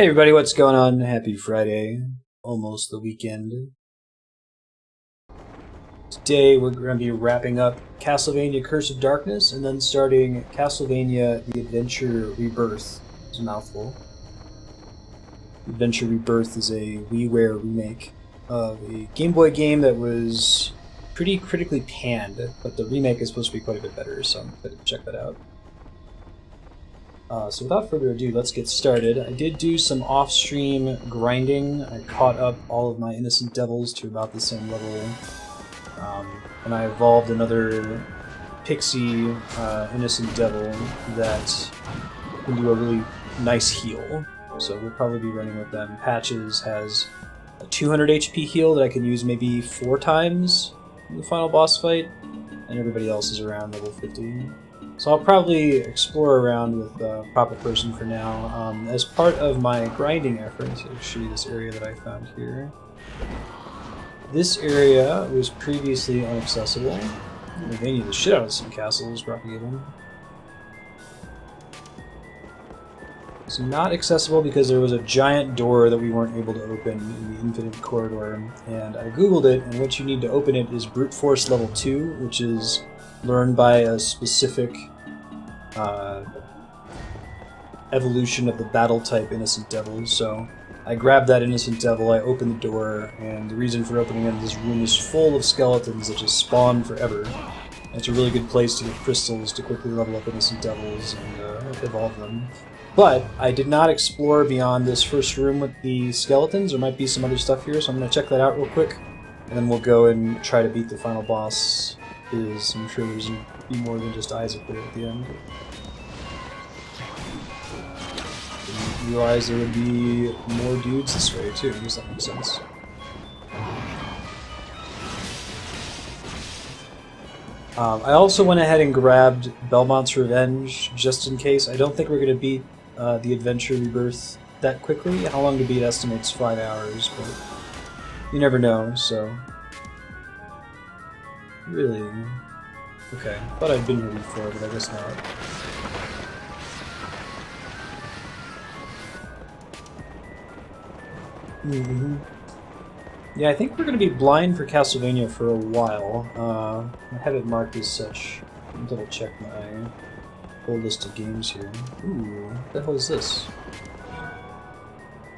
Hey everybody, what's going on? Happy Friday. Almost the weekend. Today we're going to be wrapping up Castlevania Curse of Darkness and then starting Castlevania The Adventure ReBirth. It's a mouthful. The Adventure ReBirth is a WiiWare remake of a Game Boy game that was pretty critically panned, but the remake is supposed to be quite a bit better, so I'm excited to check that out. So without further ado, let's get started. I did do some off-stream grinding. I caught up all of my Innocent Devils to about the same level. And I evolved another Pixie Innocent Devil that can do a really nice heal. So we'll probably be running with them. Patches has a 200 HP heal that I can use maybe 4 times in the final boss fight. And everybody else is around level 50. So I'll probably explore around with Proper Person for now. As part of my grinding efforts, I'll show you this area that I found here. This area was previously inaccessible. They need the shit out of some castles, Brockhaven. It's not accessible because there was a giant door that we weren't able to open in the Infinite Corridor, and I googled it, and what you need to open it is Brute Force Level 2, which is learned by a specific evolution of the battle type Innocent Devil. So I grabbed that Innocent Devil, I opened the door, and the reason for opening it is this room is full of skeletons that just spawn forever. And it's a really good place to get crystals to quickly level up Innocent Devils and evolve them. But I did not explore beyond this first room with the skeletons. There might be some other stuff here, so I'm going to check that out real quick, and then we'll go and try to beat the final boss. I'm sure there's going to be more than just Isaac there at the end. Didn't realize there would be more dudes this way too. I guess that makes sense. I also went ahead and grabbed Belmont's Revenge just in case. I don't think we're going to beat the Adventure ReBirth that quickly. How long to beat estimates 5 hours, but you never know, so... Really? Okay, thought I'd been here before, but I guess not. Yeah, I think we're going to be blind for Castlevania for a while. I have it marked as such. I'll double check my whole list of games here. Ooh, what the hell is this?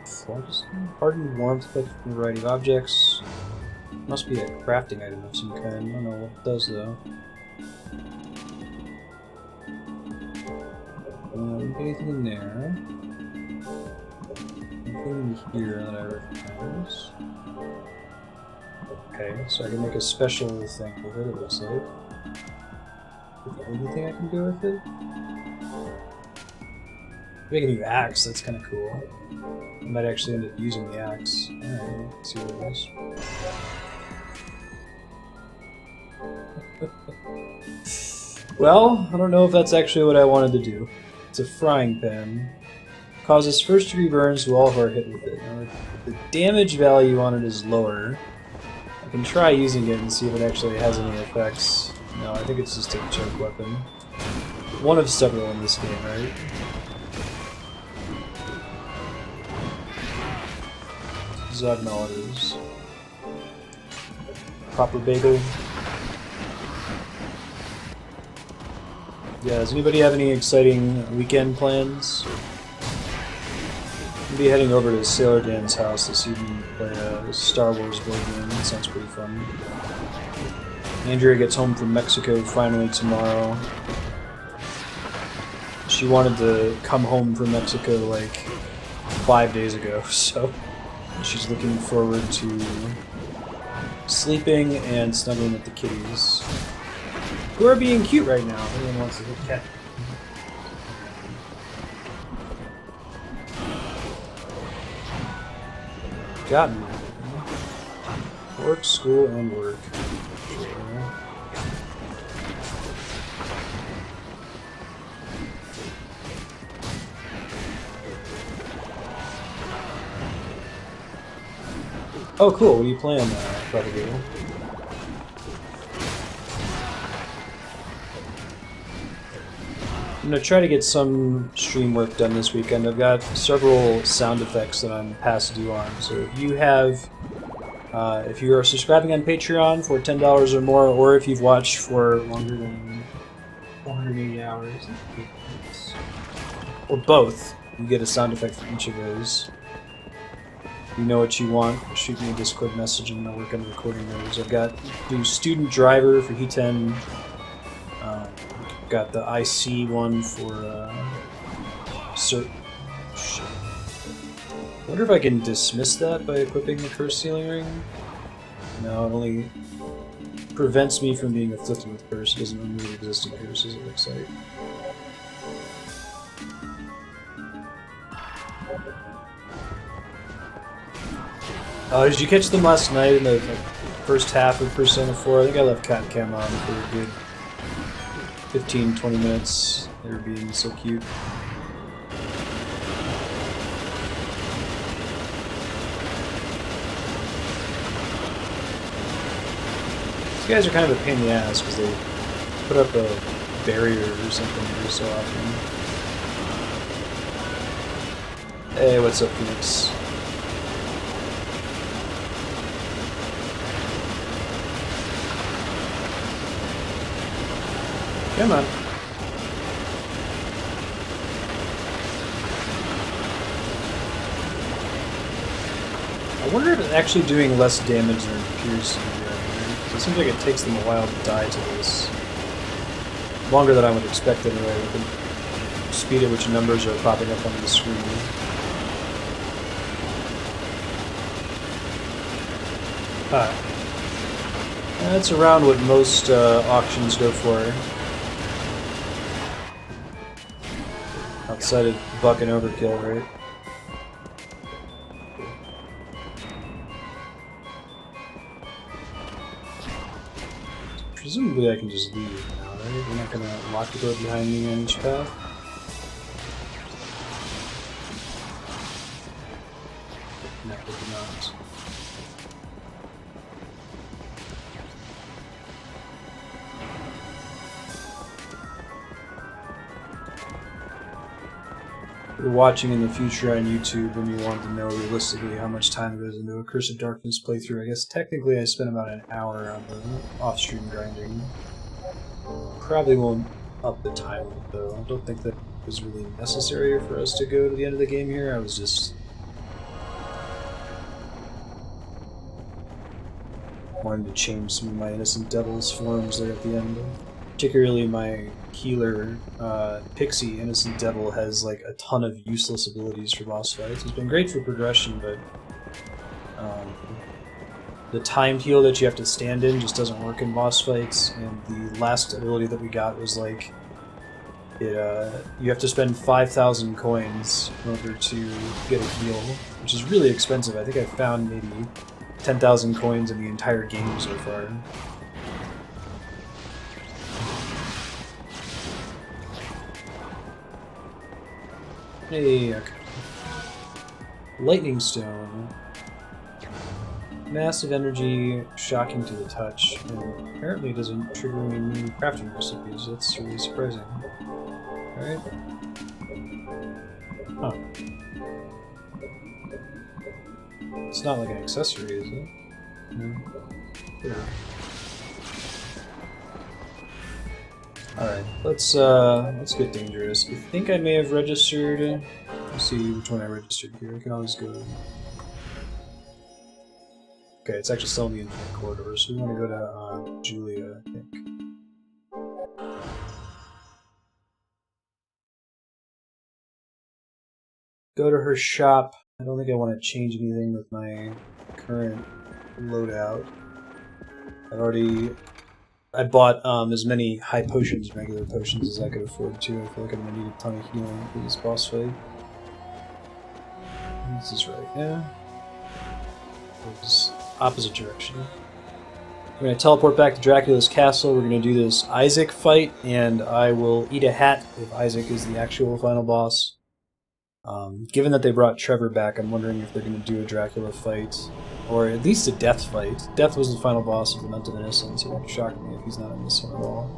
Phlogiston? Hardened warmth collected from a variety of objects. Must be a crafting item of some kind. I don't know what it does though. Anything in there? Anything here that I recognize? Okay, so I can make a special thing with it, it looks like. Is there anything I can do with it? Make a new axe, that's kind of cool. I might actually end up using the axe. Alright, let's see what it is. Well, I don't know if that's actually what I wanted to do. It's a frying pan. Causes first degree burns to all who are hit with it. Now, the damage value on it is lower. I can try using it and see if it actually has any effects. No, I think it's just a choke weapon. One of several in this game, right? Zognolators. Proper bagel. Yeah, does anybody have any exciting weekend plans? I'll be heading over to Sailor Dan's house this evening to play a Star Wars board game. That sounds pretty fun. Andrea gets home from Mexico finally tomorrow. She wanted to come home from Mexico like 5 days ago, so she's looking forward to sleeping and snuggling with the kitties. Who are being cute right now? Everyone wants to hit cat. Got me. Work, school, and work. Sure. Oh, cool. What are you playing, Propagator? I'm going to try to get some stream work done this weekend. I've got several sound effects that I'm past due on. So if you have, if you are subscribing on Patreon for $10 or more, or if you've watched for longer than 480 hours, or both, you get a sound effect for each of those. If you know what you want, shoot me a Discord message and I'll work on recording those. I've got the student driver for He10. Got the IC one for cert. Shit. I wonder if I can dismiss that by equipping the cursed sealing ring. No, it only prevents me from being afflicted with curse. It doesn't remove existing curses, it looks like. Did you catch them last night in the first half of Persona 4? I think I left Cat Cam on for a good 15-20 minutes. They were being so cute. These guys are kind of a pain in the ass because they put up a barrier or something every so often. Hey, what's up, Phoenix? Come on. I wonder if it's actually doing less damage than it appears to be doing. It seems like it takes them a while to die to this. Longer than I would expect anyway, with the speed at which numbers are popping up on the screen. That's around what most auctions go for. Outside of buck and overkill, right? Presumably I can just leave now, right? We're not gonna lock the door behind me on each path. No, we do not. You're watching in the future on YouTube and you want to know realistically how much time goes into a Curse of Darkness playthrough. I guess technically I spent about an hour on the off-stream grinding. Probably won't up the time though. I don't think that was really necessary for us to go to the end of the game here. I was just wanting to change some of my Innocent Devil's forms there at the end. Particularly my healer, Pixie, Innocent Devil, has like a ton of useless abilities for boss fights. It's been great for progression, but the timed heal that you have to stand in just doesn't work in boss fights, and the last ability that we got was like, you have to spend 5,000 coins in order to get a heal, which is really expensive. I think I found maybe 10,000 coins in the entire game so far. Hey, okay. Lightning Stone. Massive energy, shocking to the touch, and apparently doesn't trigger any new crafting recipes. That's really surprising. Alright. Huh. It's not like an accessory, is it? No. Yeah. Alright, let's get dangerous. I think I may have registered. Let's see which one I registered here. I can always go. Okay, it's actually still in the Infinite Corridor, so we want to go to Julia, I think. Go to her shop. I don't think I want to change anything with my current loadout. I bought as many high potions, regular potions, as I could afford to. I feel like I'm going to need a ton of healing for this boss fight. This is right, yeah. It's opposite direction. We're going to teleport back to Dracula's castle. We're going to do this Isaac fight, and I will eat a hat if Isaac is the actual final boss. Given that they brought Trevor back, I'm wondering if they're going to do a Dracula fight, or at least a Death fight. Death was the final boss of Lament of Innocence, so it would shock me if he's not in this one at all.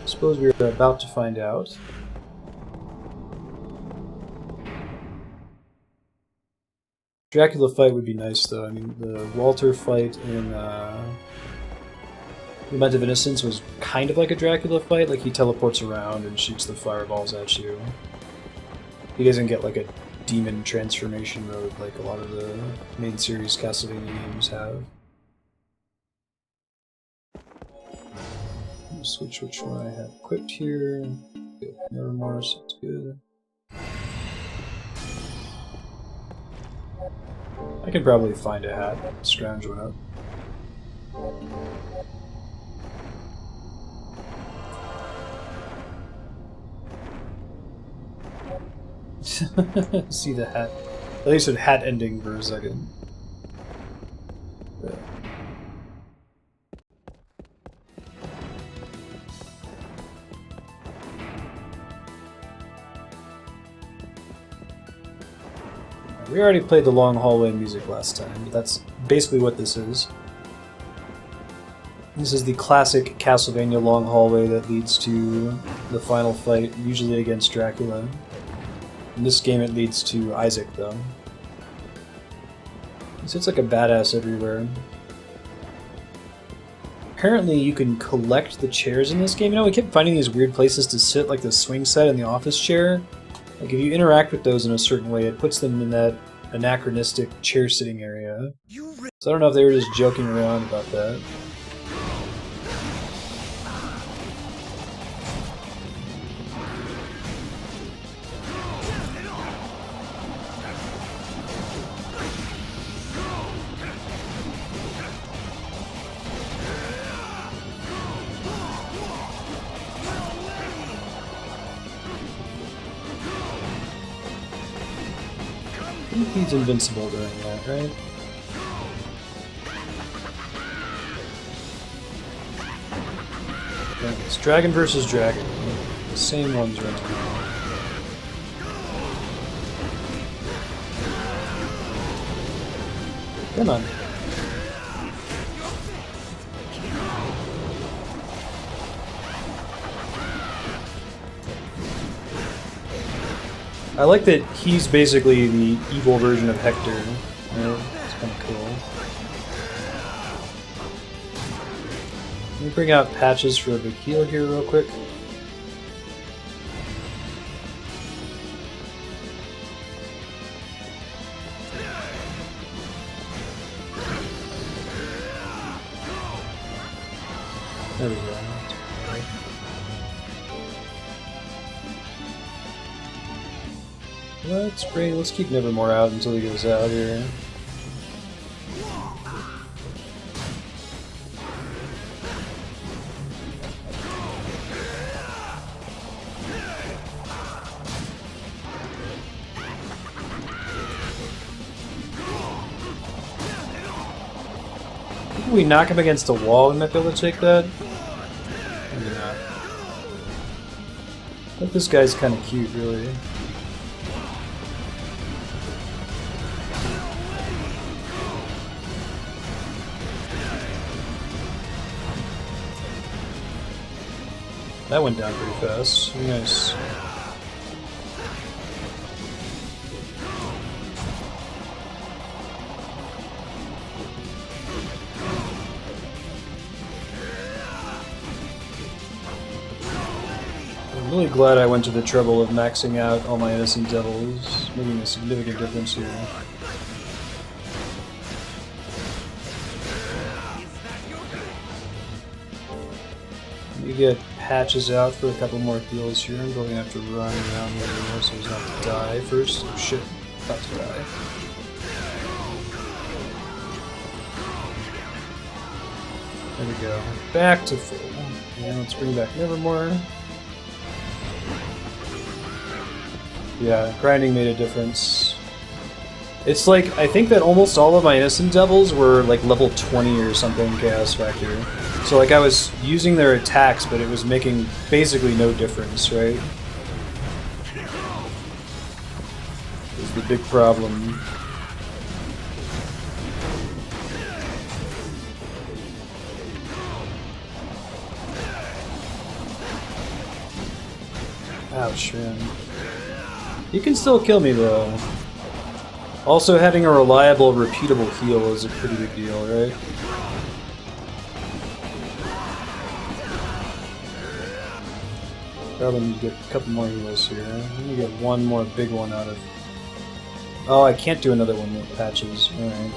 suppose we're about to find out. Dracula fight would be nice, though. I mean, the Walter fight in Lament of Innocence was kind of like a Dracula fight. Like, he teleports around and shoots the fireballs at you. He doesn't get, like, a demon transformation mode like a lot of the main series Castlevania games have. Switch which one I have equipped here. Nevermore, sounds good. I can probably find a hat, scrounge one up. See the hat. At least it hat ending for a second. Yeah. We already played the long hallway music last time, but that's basically what this is. This is the classic Castlevania long hallway that leads to the final fight, usually against Dracula. In this game it leads to Isaac, though. He sits like a badass everywhere. Apparently you can collect the chairs in this game. You know, we kept finding these weird places to sit, like the swing set and the office chair. Like, if you interact with those in a certain way, it puts them in that anachronistic chair-sitting area. So I don't know if they were just joking around about that. I think he's invincible during that, right? Okay, it's dragon versus dragon. The same ones right now. Come on. I like that he's basically the evil version of Hector. Right? It's kind of cool. Let me bring out patches for a big heal here real quick. There we go. Let's keep Nevermore out until he goes out here. If we knock him against a wall, we might be able to take that. Maybe not. I think this guy's kind of cute, really. That went down pretty fast. Nice. I'm really glad I went to the trouble of maxing out all my innocent devils, making a significant difference here. You get patches out for a couple more heals here. I'm going to have to run around here so he's not to die first. Oh shit, about to die. There we go. Back to full. And let's bring back Nevermore. Yeah, grinding made a difference. It's like, I think that almost all of my innocent devils were like level 20 or something Chaos Factor. So like I was using their attacks, but it was making basically no difference, right? Is the big problem. Ouch, man. You can still kill me, though. Also, having a reliable, repeatable heal is a pretty big deal, right? Probably need to get a couple more heals here. Let me get one more big one out of... Oh, I can't do another one with patches. Alright,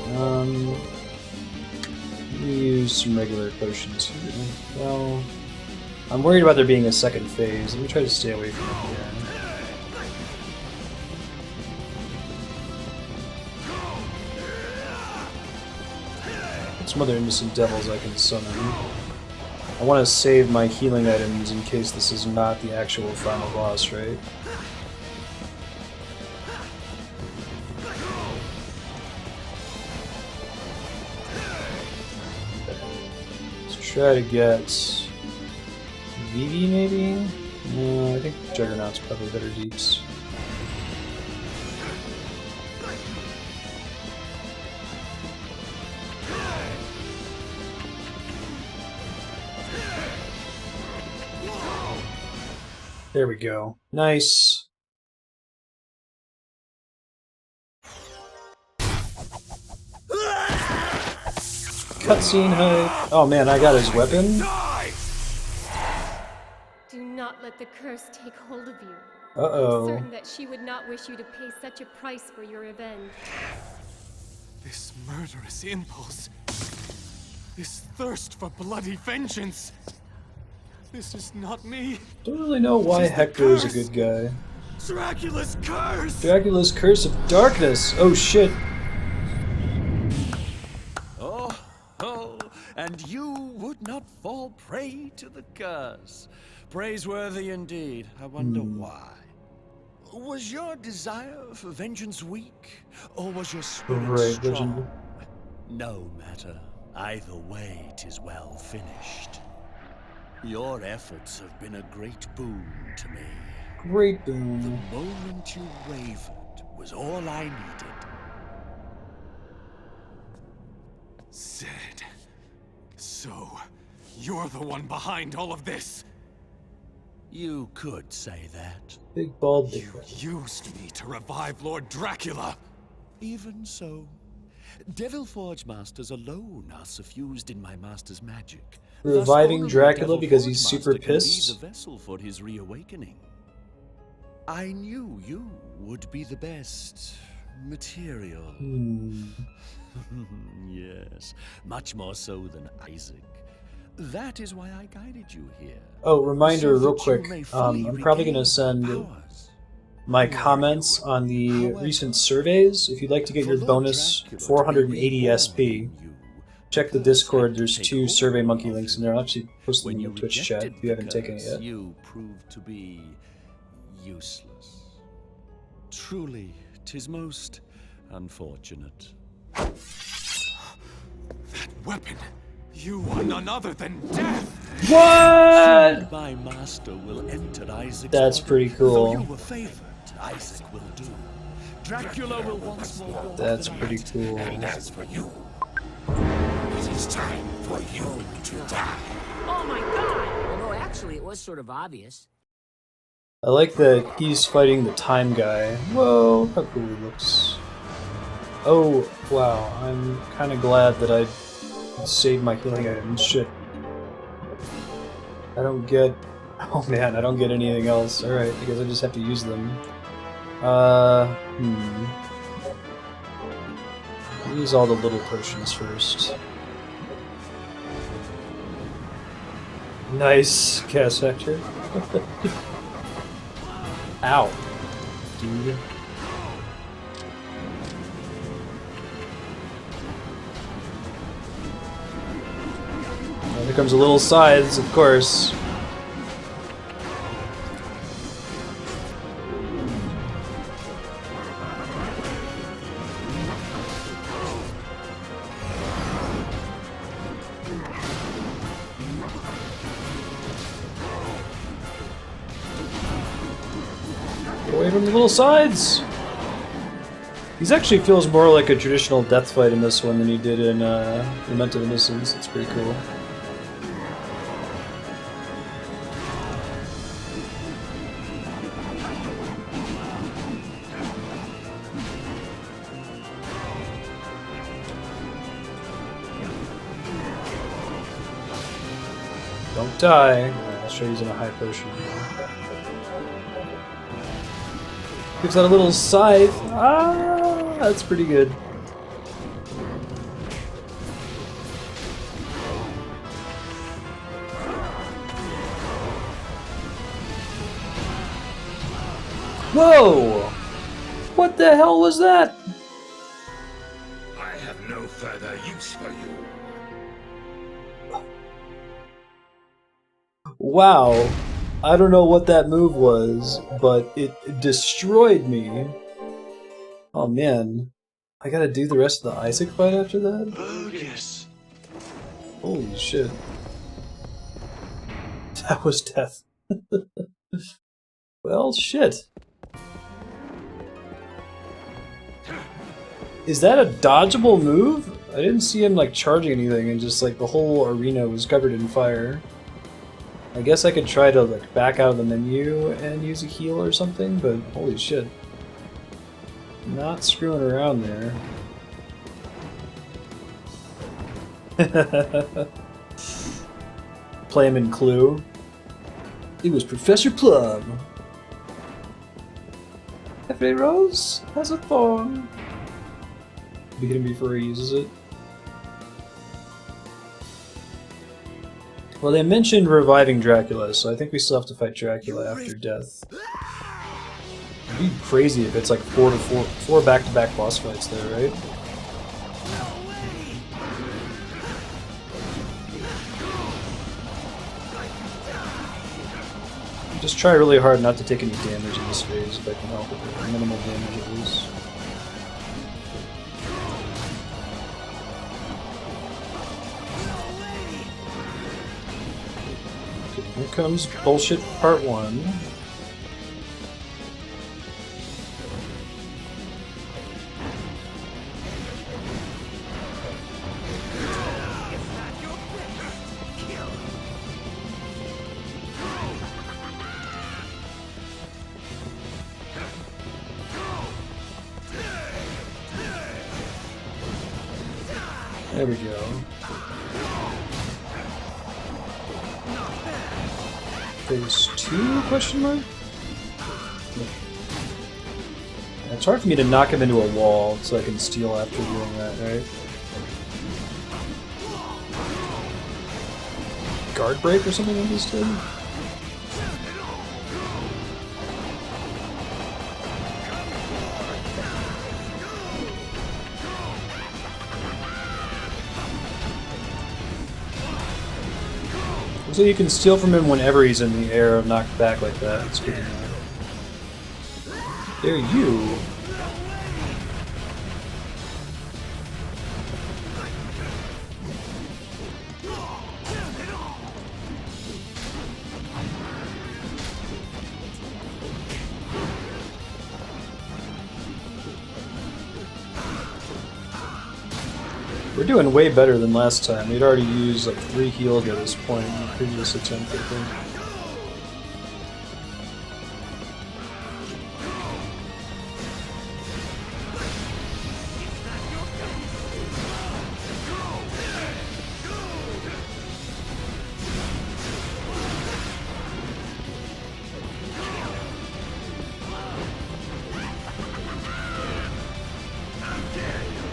let me use some regular potions here. Well, I'm worried about there being a second phase. Let me try to stay away from it here. Some other innocent devils I can summon. I want to save my healing items in case this is not the actual final boss, right? Let's try to get Vivi, maybe? No, I think Juggernaut's probably better deeps. There we go. Nice. Cutscene hype. Oh man, I got his weapon. Do not let the curse take hold of you. Uh-oh. I'm certain that she would not wish you to pay such a price for your revenge. This murderous impulse. This thirst for bloody vengeance. This is not me. Don't really know why Hector's a good guy. Dracula's curse! Dracula's curse of darkness! Oh shit. Oh, and you would not fall prey to the curse. Praiseworthy indeed. I wonder why. Was your desire for vengeance weak, or was your spirit strong? No matter. Either way, 'tis well finished. Your efforts have been a great boon to me. Great boon. The moment you wavered was all I needed. Zed. So, you're the one behind all of this. You could say that. Big bald dick. You used me to revive Lord Dracula. Even so, Devil Forge Masters alone are suffused in my master's magic. Reviving Dracula because he's super pissed? Be the vessel for his reawakening. I knew you would be the best material. Yes, much more so than Isaac. That is why I guided you here. Oh, reminder So real that you quick. may fully I'm probably going to regain send powers. my comments on the recent surveys. If you'd like to get your bonus 480 SP, check the Discord. There's 2 Survey Monkey links in there. I'll actually post them in the Twitch chat if you haven't taken it yet. You proved to be useless. Truly, 'tis most unfortunate. That weapon. You are none other than death. What? My master will enter Isaac's That's body. pretty cool. Though you were favored, Isaac will do. Dracula will once more walk That's the pretty night. cool. And as for you, it is time for you to die. Oh my god! Although actually it was sort of obvious. I like that he's fighting the time guy. Whoa, how cool he looks. Oh, wow. I'm kind of glad that I saved my healing items. Shit. I don't get... Oh man, I don't get anything else. Alright, I guess I just have to use them. Use all the little potions first. Nice, Cass Hector. Ow. Dude. Well, here comes a little scythes, of course. Away from the little sides! He actually feels more like a traditional death fight in this one than he did in Lament of Innocence. It's pretty cool. Don't die. Alright, let's try using a high potion. Gives that a little scythe. Ah, that's pretty good. Whoa! What the hell was that? I have no further use for you. Wow. I don't know what that move was, but it destroyed me. Oh man. I gotta do the rest of the Isaac fight after that? Bogus. Holy shit. That was death. Well, shit. Is that a dodgeable move? I didn't see him like charging anything and just like the whole arena was covered in fire. I guess I could try to like back out of the menu and use a heal or something, but holy shit. Not screwing around there. Play him in Clue. It was Professor Plum. Cafe Rose has a thorn. Beat him before he uses it. Well, they mentioned reviving Dracula, so I think we still have to fight Dracula after death. It'd be crazy if it's like four back-to-back boss fights there, right? Just try really hard not to take any damage in this phase if I can help it. Minimal damage at least. Here comes bullshit part 1. There we go. Phase 2, question mark? It's hard for me to knock him into a wall so I can steal after doing that, right? Guard break or something like this did? So you can steal from him whenever he's in the air, knocked back like that. It's good to know. There you. We're doing way better than last time. We'd already used like 3 heals at this point in the previous attempt, I think.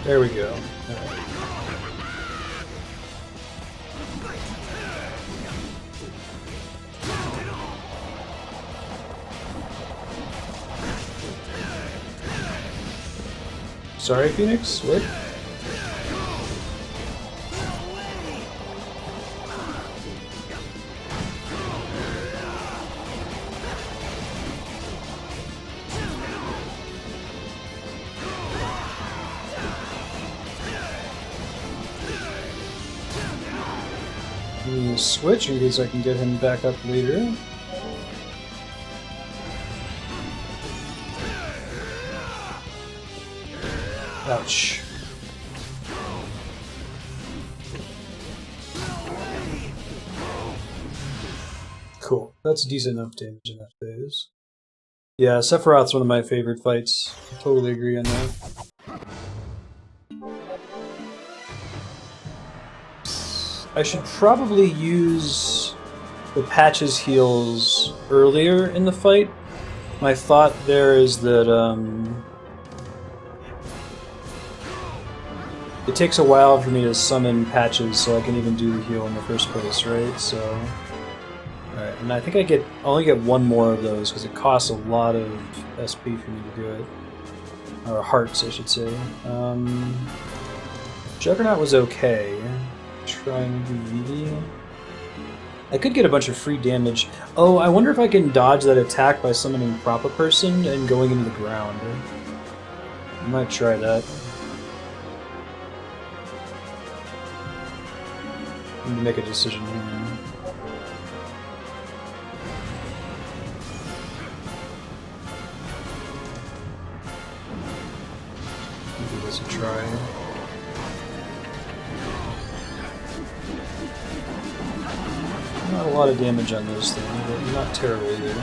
There we go. Sorry, Phoenix? What? I'm gonna switch in case I can get him back up later. Ouch. Cool. That's decent enough damage in that phase. Yeah, Sephiroth's one of my favorite fights. Totally agree on that. I should probably use the patches heals earlier in the fight. My thought there is that it takes a while for me to summon patches so I can even do the heal in the first place, right? So, alright, and I think I only get one more of those because it costs a lot of SP for me to do it. Or hearts, I should say. Juggernaut was okay. Trying to be greedy. I could get a bunch of free damage. Oh, I wonder if I can dodge that attack by summoning Prop a Person and going into the ground. I might try that. I need to make a decision here. Give this a try. Not a lot of damage on those things, but not terrible either.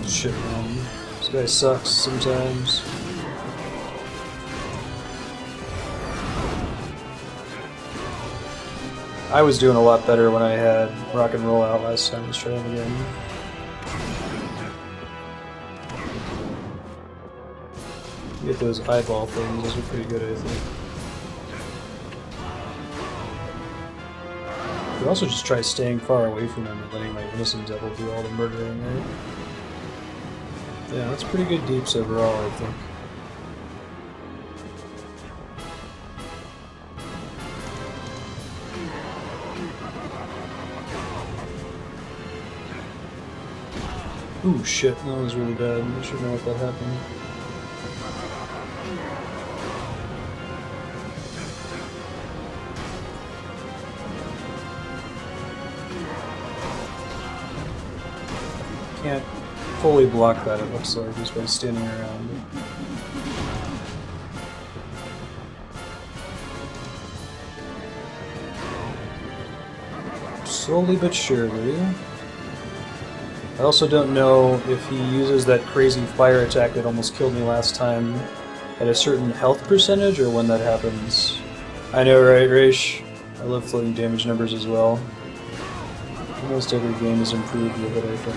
Shit, man. This guy sucks sometimes. I was doing a lot better when I had Rock and Roll out last time. Let's try him again. Get those eyeball things, those are pretty good, I think. You could also just try staying far away from him and letting my innocent devil do all the murdering, right? Yeah, that's pretty good deeps overall, I think. Ooh, shit, that was really bad. I should know what that happened. Can't fully block that, it looks like, just by standing around. Slowly but surely. I also don't know if he uses that crazy fire attack that almost killed me last time at a certain health percentage, or when that happens. I know, right, Raish? I love floating damage numbers as well. Almost every game has improved with it, I think.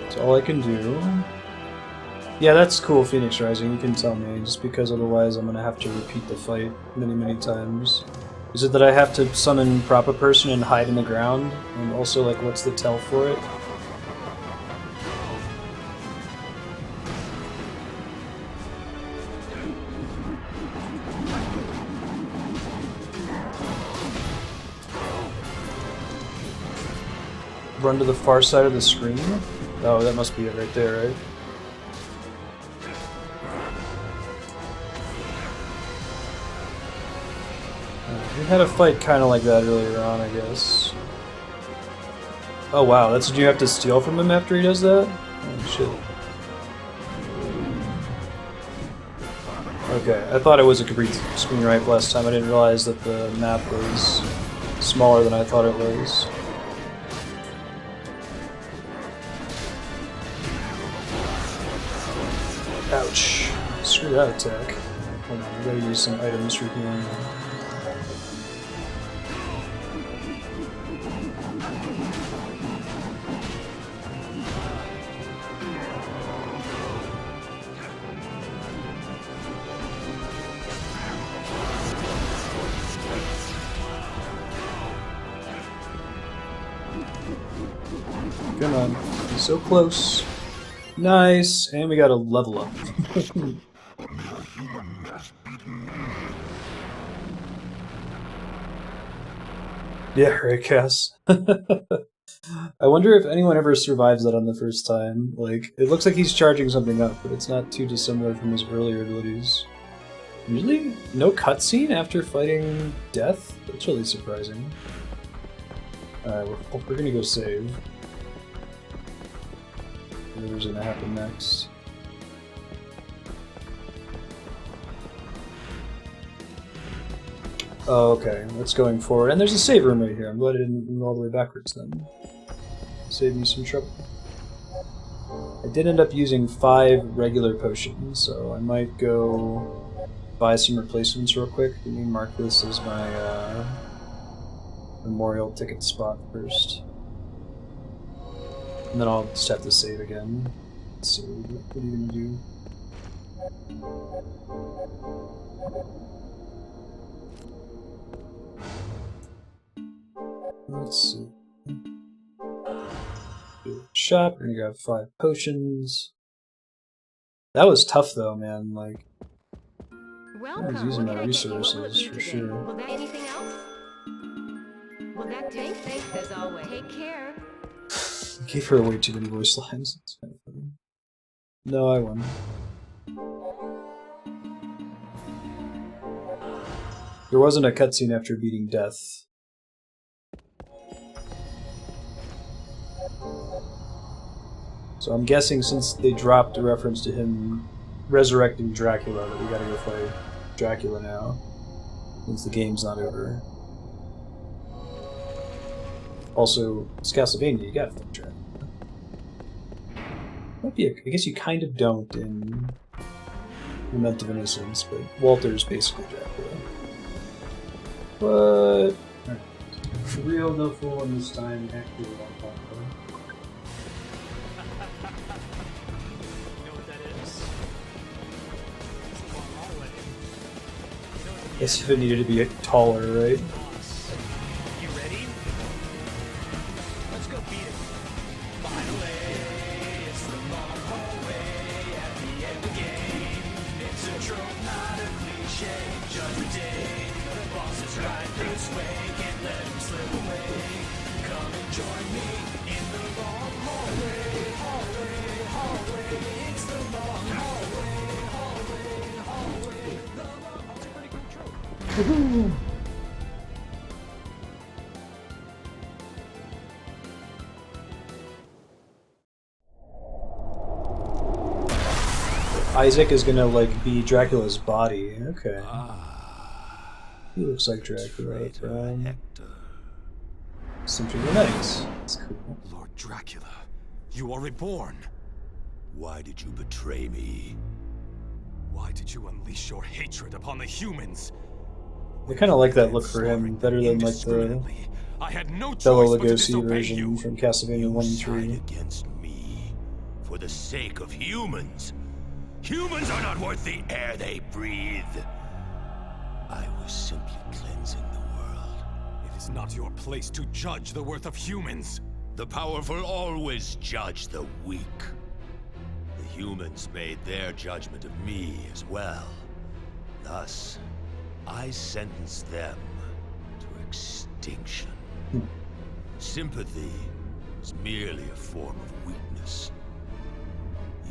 That's all I can do. Yeah, that's cool, Phoenix Rising, you can tell me, just because otherwise I'm gonna have to repeat the fight many, many times. Is it that I have to summon Prop a Person and hide in the ground? And also, like, what's the tell for it? Run to the far side of the screen? Oh, that must be it right there, right? We had a fight kind of like that earlier on, I guess. Oh wow, that's what you have to steal from him after he does that? Oh shit. Okay, I thought it was a complete screen wipe last time. I didn't realize that the map was smaller than I thought it was. Ouch. Screw that attack. Hold on, I gotta use some items for healing. Come on, he's so close. Nice, and we got a level up. Yeah, right, Cass. I wonder if anyone ever survives that on the first time. Like, it looks like he's charging something up, but it's not too dissimilar from his earlier abilities. Usually, no cutscene after fighting death? That's really surprising. Alright, we're gonna go save. Whatever's gonna happen next. Oh, okay, that's going forward. And there's a save room right here. I'm glad I didn't move all the way backwards then. Save me some trouble. I did end up using 5 regular potions, so I might go buy some replacements real quick. Let me mark this as my memorial ticket spot first. And then I'll just have to save again. Let's see, what are you gonna do? Let's see. Shop, we're gonna grab 5 potions. That was tough though, man. Like, I was using my resources for sure. Will that anything else? Will that take? Thanks as always. Take care. Gave her way too many voice lines. It's kind of funny. No, I won. There wasn't a cutscene after beating death. So I'm guessing since they dropped a reference to him resurrecting Dracula, that we gotta go fight Dracula now, since the game's not over. Also, it's Castlevania, you gotta fight Dracula. Might be I guess you kind of don't in Lament of Innocence, but Walter's basically Dracula. But... Right. For real, no fooling this time, actually on top of guess if it needed to be taller, right? You ready? Let's go beat it. Finally, it's the long hallway at the end of the game. It's a trope, not a cliche. Judgment Day, the boss is right this way. Can't let him slip away. Come and join me in the long hallway, hallway, hallway. It's the long hallway, hallway, hallway. The long hallway. It's a pretty cool trope. Woohoo! Isaac is gonna like be Dracula's body. Okay. He looks like Dracula from Symphony of the Night. That's cool. Lord Dracula, you are reborn. Why did you betray me? Why did you unleash your hatred upon the humans? I kind of like that look for him better than like the I had no Bela choice but to Lugosi disobey version you. from Castlevania 1 and Side 3. against me for the sake of humans. Humans are not worth the air they breathe. I was simply cleansing the world. It is not your place to judge the worth of humans. The powerful always judge the weak. The humans made their judgment of me as well. Thus, I sentenced them to extinction. Sympathy is merely a form of weakness.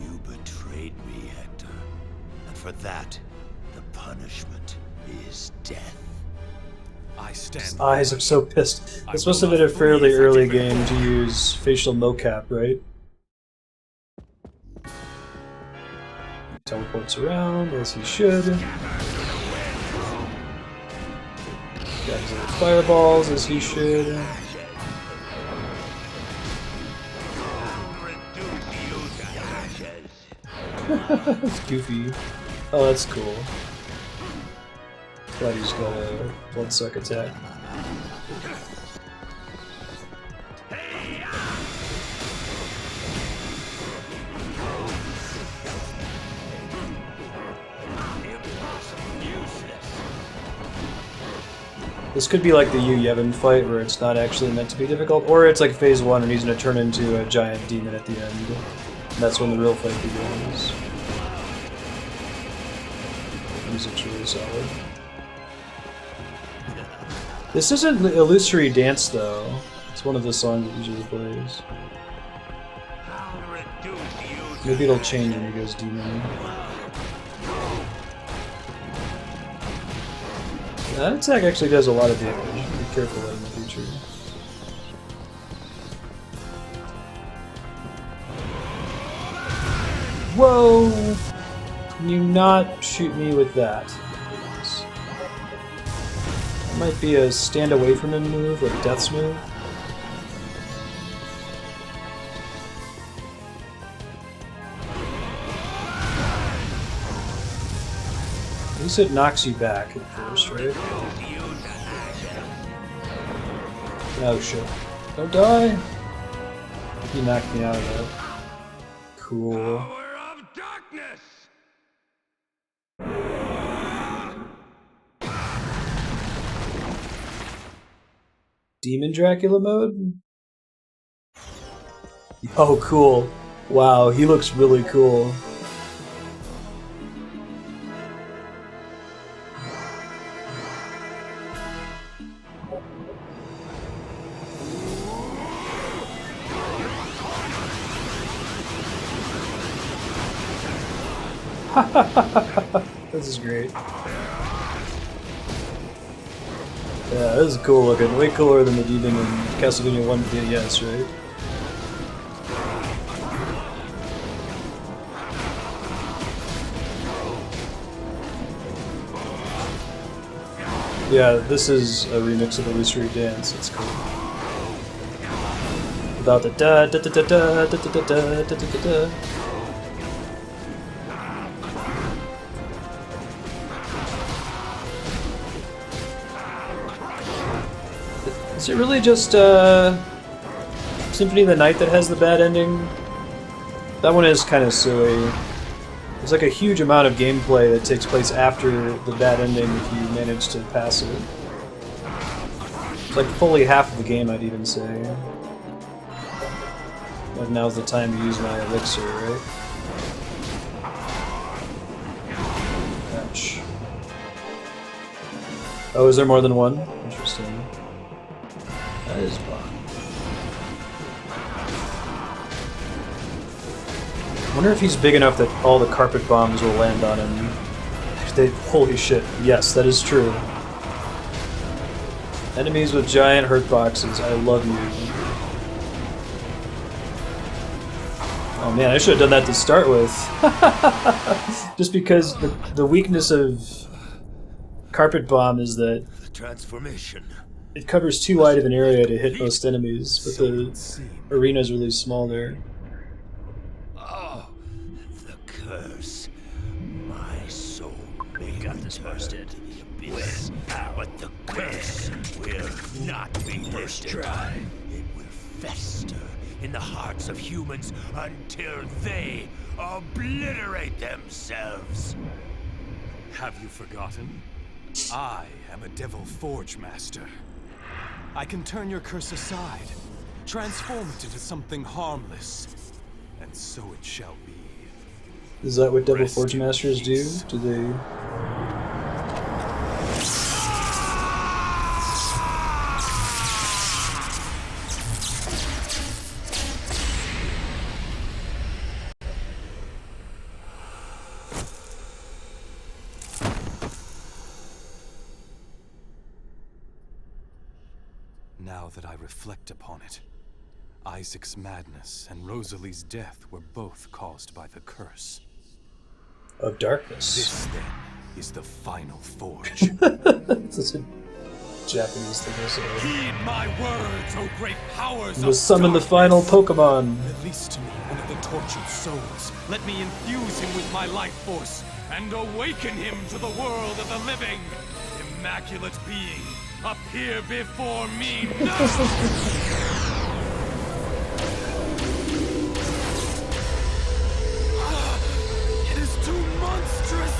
You betrayed me, Hector. And for that, the punishment is death. I stand. His eyes are so pissed. This must have been a fairly early game to use facial mocap, right? He teleports around as he should. Got his little fireballs as he should. It's goofy. Oh, that's cool. Glad he's got a bloodsuck attack. This could be like the Yu Yevon fight where it's not actually meant to be difficult, or it's like phase 1 and he's gonna turn into a giant demon at the end. And that's when the real fight begins. Music's really solid. This isn't Illusory Dance though. It's one of the songs that usually plays. Maybe it'll change when he goes demon. That attack actually does a lot of damage. Be careful of that in the future. Whoa! Can you not shoot me with that? That might be a stand away from him move, like Death's move. least it knocks you back at first, right? Oh shit. Don't die! He knocked me out of that. Cool. Power of darkness! Demon Dracula mode? Oh, cool. Wow, he looks really cool. This is great. Yeah, this is cool looking. Way cooler than the demon in Castlevania 1 DS, right? Yeah, this is a remix of the Illusory Dance. It's cool. Without the da da da da da da da da da da da da. Is it really just Symphony of the Night that has the bad ending? That one is kind of silly. There's like a huge amount of gameplay that takes place after the bad ending if you manage to pass it. It's like fully half of the game, I'd even say. Like now's the time to use my elixir, right? Ouch. Oh, is there more than one? Interesting. That is fun. I wonder if he's big enough that all the carpet bombs will land on him. Holy shit, yes, that is true. Enemies with giant hurt boxes, I love you. Oh man, I should have done that to start with. Just because the weakness of carpet bomb is that The transformation. it covers too wide of an area to hit most enemies, but the arena's really small there. Oh, the curse. My soul may got this bursted to the abyss, but the curse will not be lifted. It will fester in the hearts of humans until they obliterate themselves. Have you forgotten? I am a Devil Forge Master. I can turn your curse aside, transform it into something harmless, and so it shall be. Is that what Devil Rest Forge in Masters do? peace. Do they... Now that I reflect upon it, Isaac's madness and Rosalie's death were both caused by the curse. of darkness? This, then, is the final forge. Such a Japanese thing to say. Heed my words, O great powers We'll summon the final Pokemon. Release to me one of the tortured souls. Let me infuse him with my life force and awaken him to the world of the living. Immaculate being, appear before me now! It is too monstrous!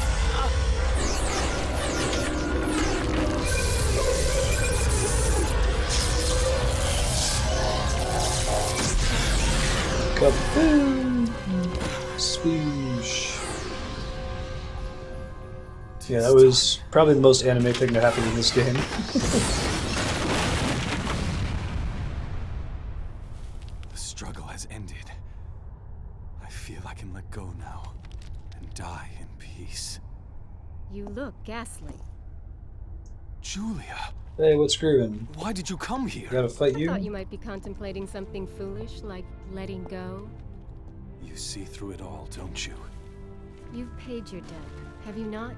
Kaboom! Swoosh. Yeah, that was probably the most anime thing to happen in this game. The struggle has ended. I feel I can let go now and die in peace. You look ghastly. Julia, Hey, what's screwing? why did you come here? Gotta fight I you? thought you might be contemplating something foolish, like letting go. You see through it all, don't you? You've paid your debt, have you not?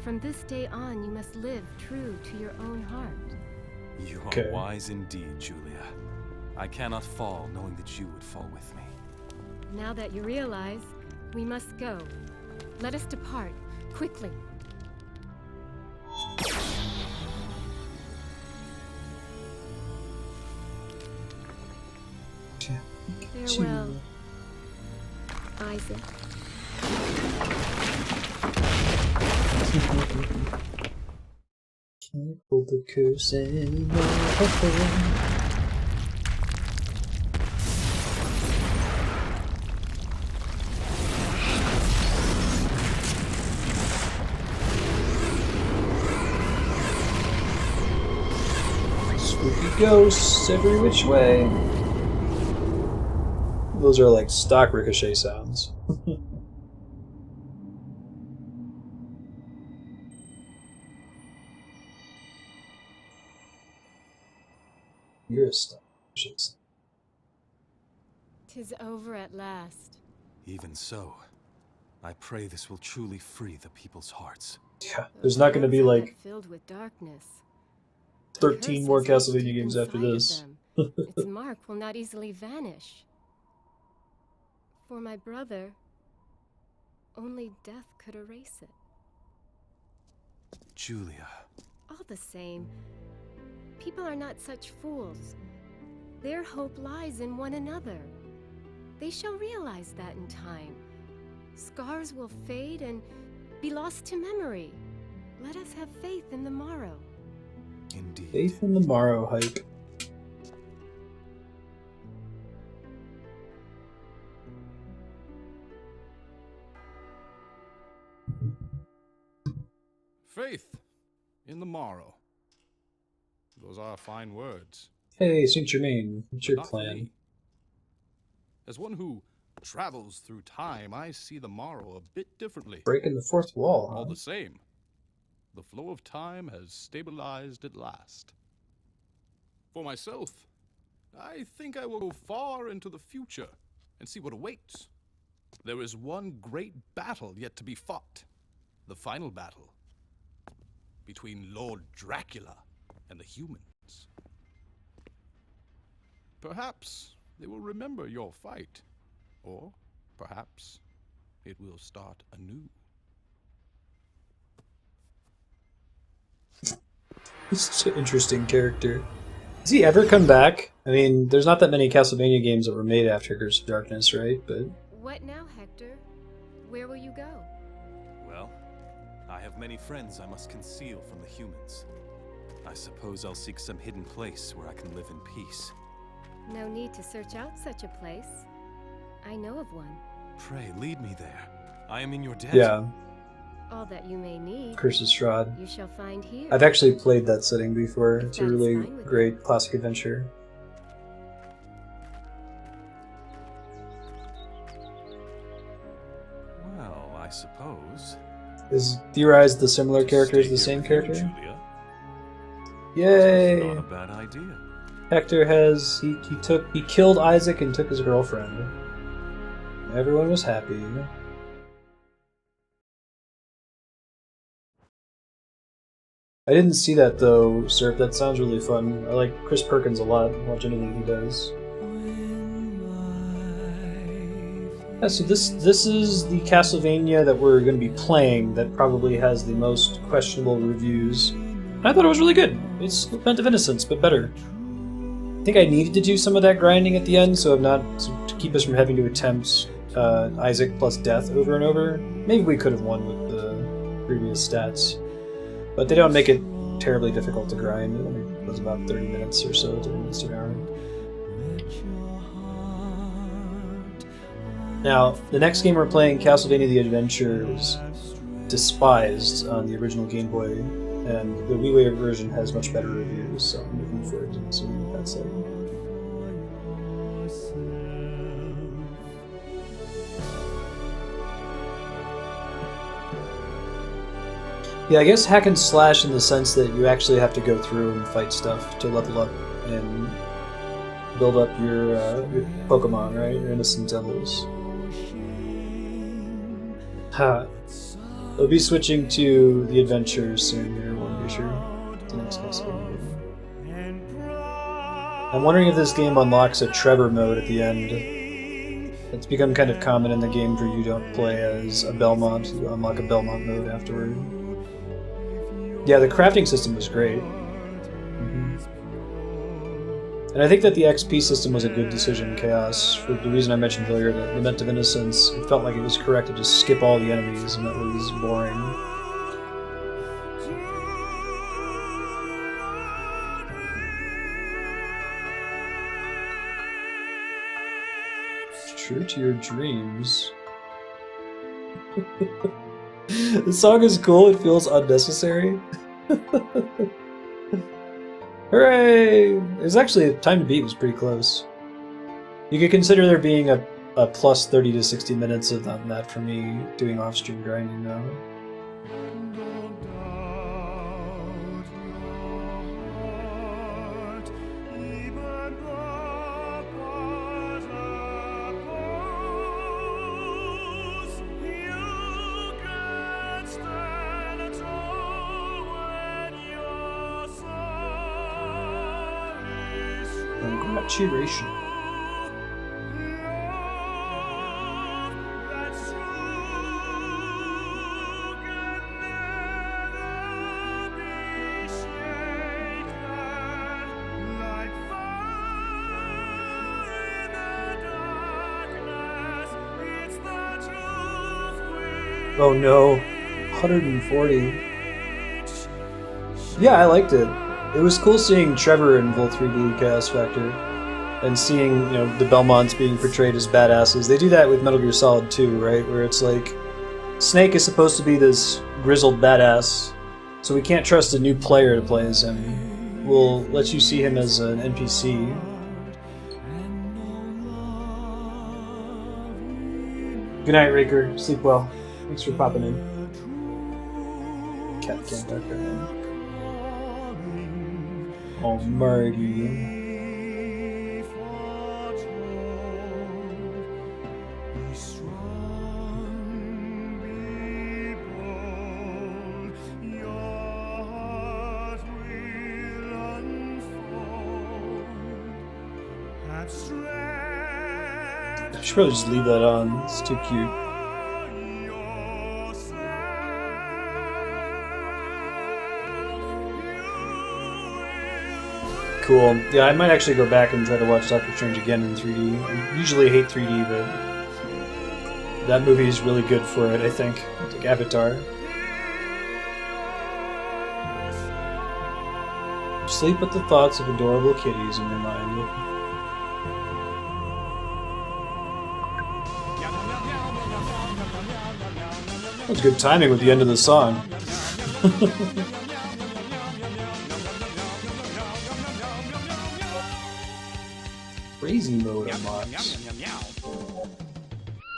From this day on, you must live true to your own heart. You are Okay. wise indeed, Julia. I cannot fall knowing that you would fall with me. Now that you realize, we must go. Let us depart, quickly. Farewell, Isaac. Can't hold the curse anymore. Spooky ghosts every which way. Those are like stock ricochet sounds. You're a stock ricochet sound. 'Tis over at last. Even so, I pray this will truly free the people's hearts. Yeah, there's not going to be Those like filled with darkness. 13 more Curses Castlevania deep games after inside of this. them. Its mark will not easily vanish. For my brother, only death could erase it. Julia. All the same, people are not such fools. Their hope lies in one another. They shall realize that in time. Scars will fade and be lost to memory. Let us have faith in the morrow. Indeed. Faith in the Morrow hype. Faith in the morrow. Those are fine words. Hey, Saint Germain, what's your Not for plan? me. As one who travels through time, I see the morrow a bit differently. Breaking the fourth wall, All huh? the same, the flow of time has stabilized at last. For myself, I think I will go far into the future and see what awaits. There is one great battle yet to be fought. The final battle between Lord Dracula and the humans. Perhaps they will remember your fight, or perhaps it will start anew. He's such an interesting character. Has he ever come back? I mean, there's not that many Castlevania games that were made after Curse of Darkness, right? But What now, Hector? Where will you go? Well, I have many friends I must conceal from the humans. I suppose I'll seek some hidden place where I can live in peace. No need to search out such a place. I know of one. Pray, lead me there. I am in your debt. yeah, All that you may need, Curse's Shroud. you shall find here. I've actually played that setting before. If It's a that is really fine with great classic adventure. Well, I suppose. Is Theorized the similar character as Stay the here same with you, character? Julia. Yay! Not a bad idea. Hector has he killed Isaac and took his girlfriend. Everyone was happy. I didn't see that though, Surf. That sounds really fun. I like Chris Perkins a lot. Watch anything he does. Yeah, so this is the Castlevania that we're going to be playing that probably has the most questionable reviews. I thought it was really good. It's Lament of Innocence, but better. I think I needed to do some of that grinding at the end, so to keep us from having to attempt Isaac plus death over and over. Maybe we could have won with the previous stats, but they don't make it terribly difficult to grind. It only was about 30 minutes or so, 30 minutes to an hour. Now, the next game we're playing, Castlevania The Adventures, despised on the original Game Boy, and the WiiWare version has much better reviews, so I'm looking forward to seeing what that's like. Yeah, I guess hack and slash in the sense that you actually have to go through and fight stuff to level up and build up your Pokemon, right? Your innocent devils. Ha. They'll be switching to the adventures soon here, won't be sure. The next Castlevania game. I'm wondering if this game unlocks a Trevor mode at the end. It's become kind of common in the games where you don't play as a Belmont, you unlock a Belmont mode afterward. Yeah, the crafting system was great. And I think that the XP system was a good decision, Chaos, for the reason I mentioned earlier, that Lament of Innocence, it felt like it was correct to just skip all the enemies, and that was boring. True to your dreams. The song is cool, it feels unnecessary. Hooray! It was actually, time to beat was pretty close. You could consider there being a plus 30 to 60 minutes of that for me doing off-stream grinding now. Congratulations. Oh no, 140. Yeah, I liked it. It was cool seeing Trevor in full 3D Chaos Factor, and seeing, you know, the Belmonts being portrayed as badasses. They do that with Metal Gear Solid 2, right? Where it's like, Snake is supposed to be this grizzled badass, so we can't trust a new player to play as him. We'll let you see him as an NPC. Good night, Raker. Sleep well. Thanks for popping in. Cat can't back right now. Oh, Marty. I should probably just leave that on. It's too cute. Cool. Yeah, I might actually go back and try to watch Doctor Strange again in 3D. I usually hate 3D, but that movie is really good for it, I think. It's like Avatar. Sleep with the thoughts of adorable kitties in your mind. That was good timing with the end of the song. Crazy mode unlocked.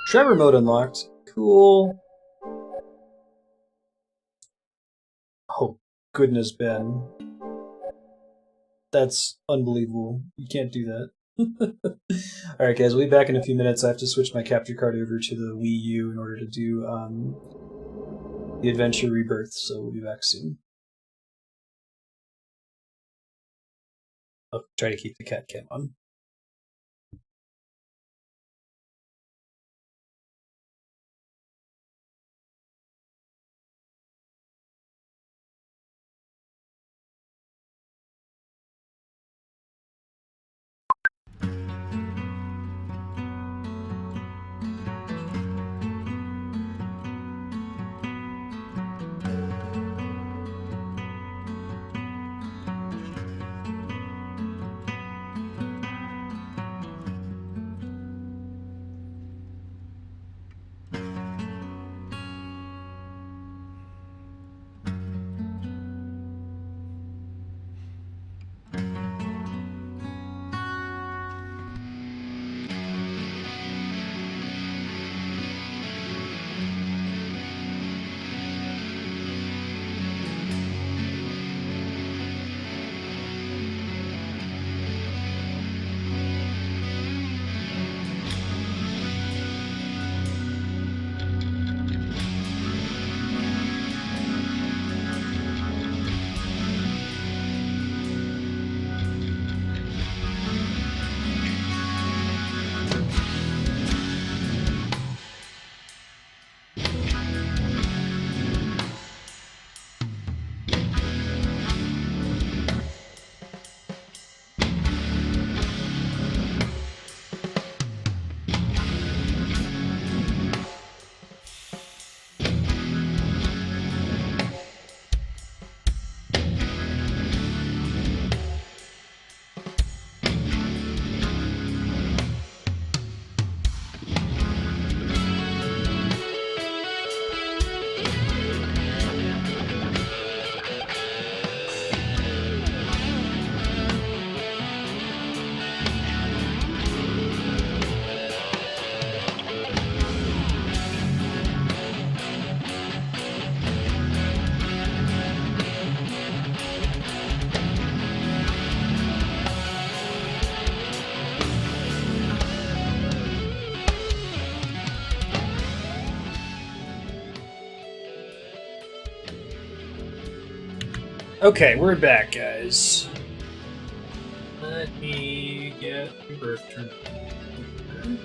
Trevor mode unlocked. Cool. Oh, goodness, Ben. That's unbelievable. You can't do that. Alright guys, we'll be back in a few minutes. I have to switch my capture card over to the Wii U in order to do the adventure ReBirth, so we'll be back soon. I'll try to keep the cat cam on. Okay, we're back, guys. Let me get ReBirth turned on.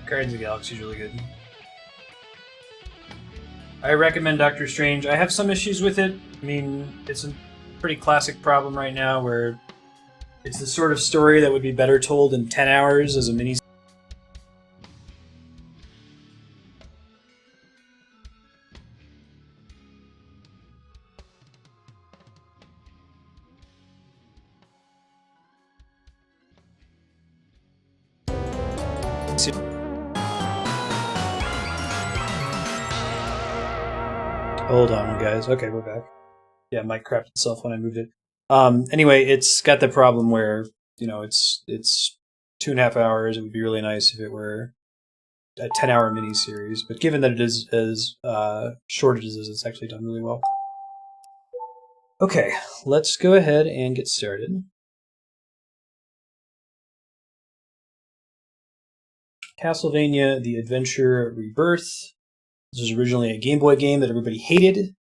Guardians of the Galaxy is really good. I recommend Doctor Strange. I have some issues with it. I mean, it's a pretty classic problem right now where it's the sort of story that would be better told in 10 hours as a mini. Hold on, guys. Okay, we're back. Yeah, mic crapped itself when I moved it. Anyway, it's got the problem where, you know, it's 2.5 hours. It would be really nice if it were a 10-hour miniseries, but given that it is as short as it is, it's actually done really well. Okay, let's go ahead and get started. Castlevania: The Adventure ReBirth. This was originally a Game Boy game that everybody hated.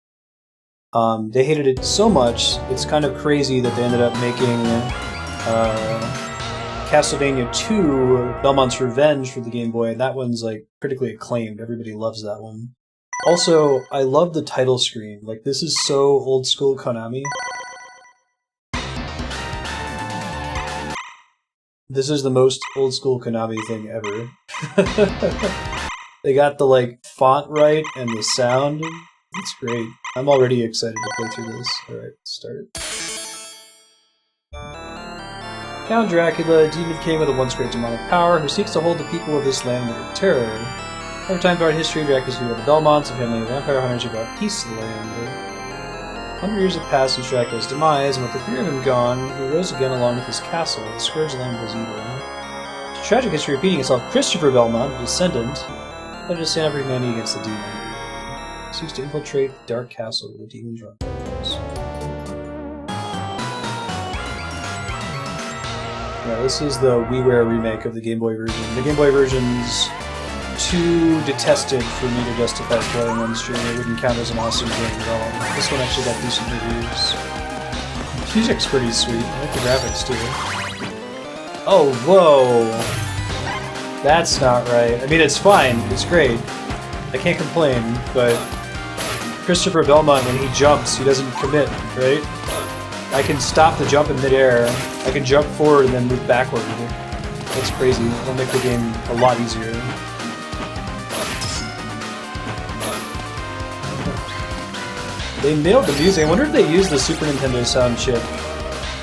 They hated it so much, it's kind of crazy that they ended up making Castlevania 2, Belmont's Revenge for the Game Boy, and that one's like critically acclaimed. Everybody loves that one. Also, I love the title screen. Like, this is so old school Konami. This is the most old school Konami thing ever. They got the like font right and the sound. It's great. I'm already excited to play through this. Alright, let's start it. Count Dracula, a demon king with a once great demonic power who seeks to hold the people of this land under terror. Over time throughout history, Dracula's people, the Belmonts, a family of vampire hunters who brought peace to the land. 100 years have passed since Dracula's demise, and with the fear of him gone, he rose again along with his castle, the scourge land was evil. The tragic history repeating itself, Christopher Belmont, a descendant, had to stand up for humanity against the demon. He seeks to infiltrate the dark castle where the demons run. Yeah, this is the WiiWare remake of the Game Boy version. The Game Boy version's too detested for me to justify playing on stream. It wouldn't count as an awesome game at all. This one actually got decent reviews. The music's pretty sweet. I like the graphics too. Oh, whoa! That's not right. I mean, it's fine. It's great. I can't complain, but Christopher Belmont, when he jumps, he doesn't commit, right? I can stop the jump in midair. I can jump forward and then move backward. That's crazy. It'll make the game a lot easier. They nailed the music. I wonder if they used the Super Nintendo sound chip.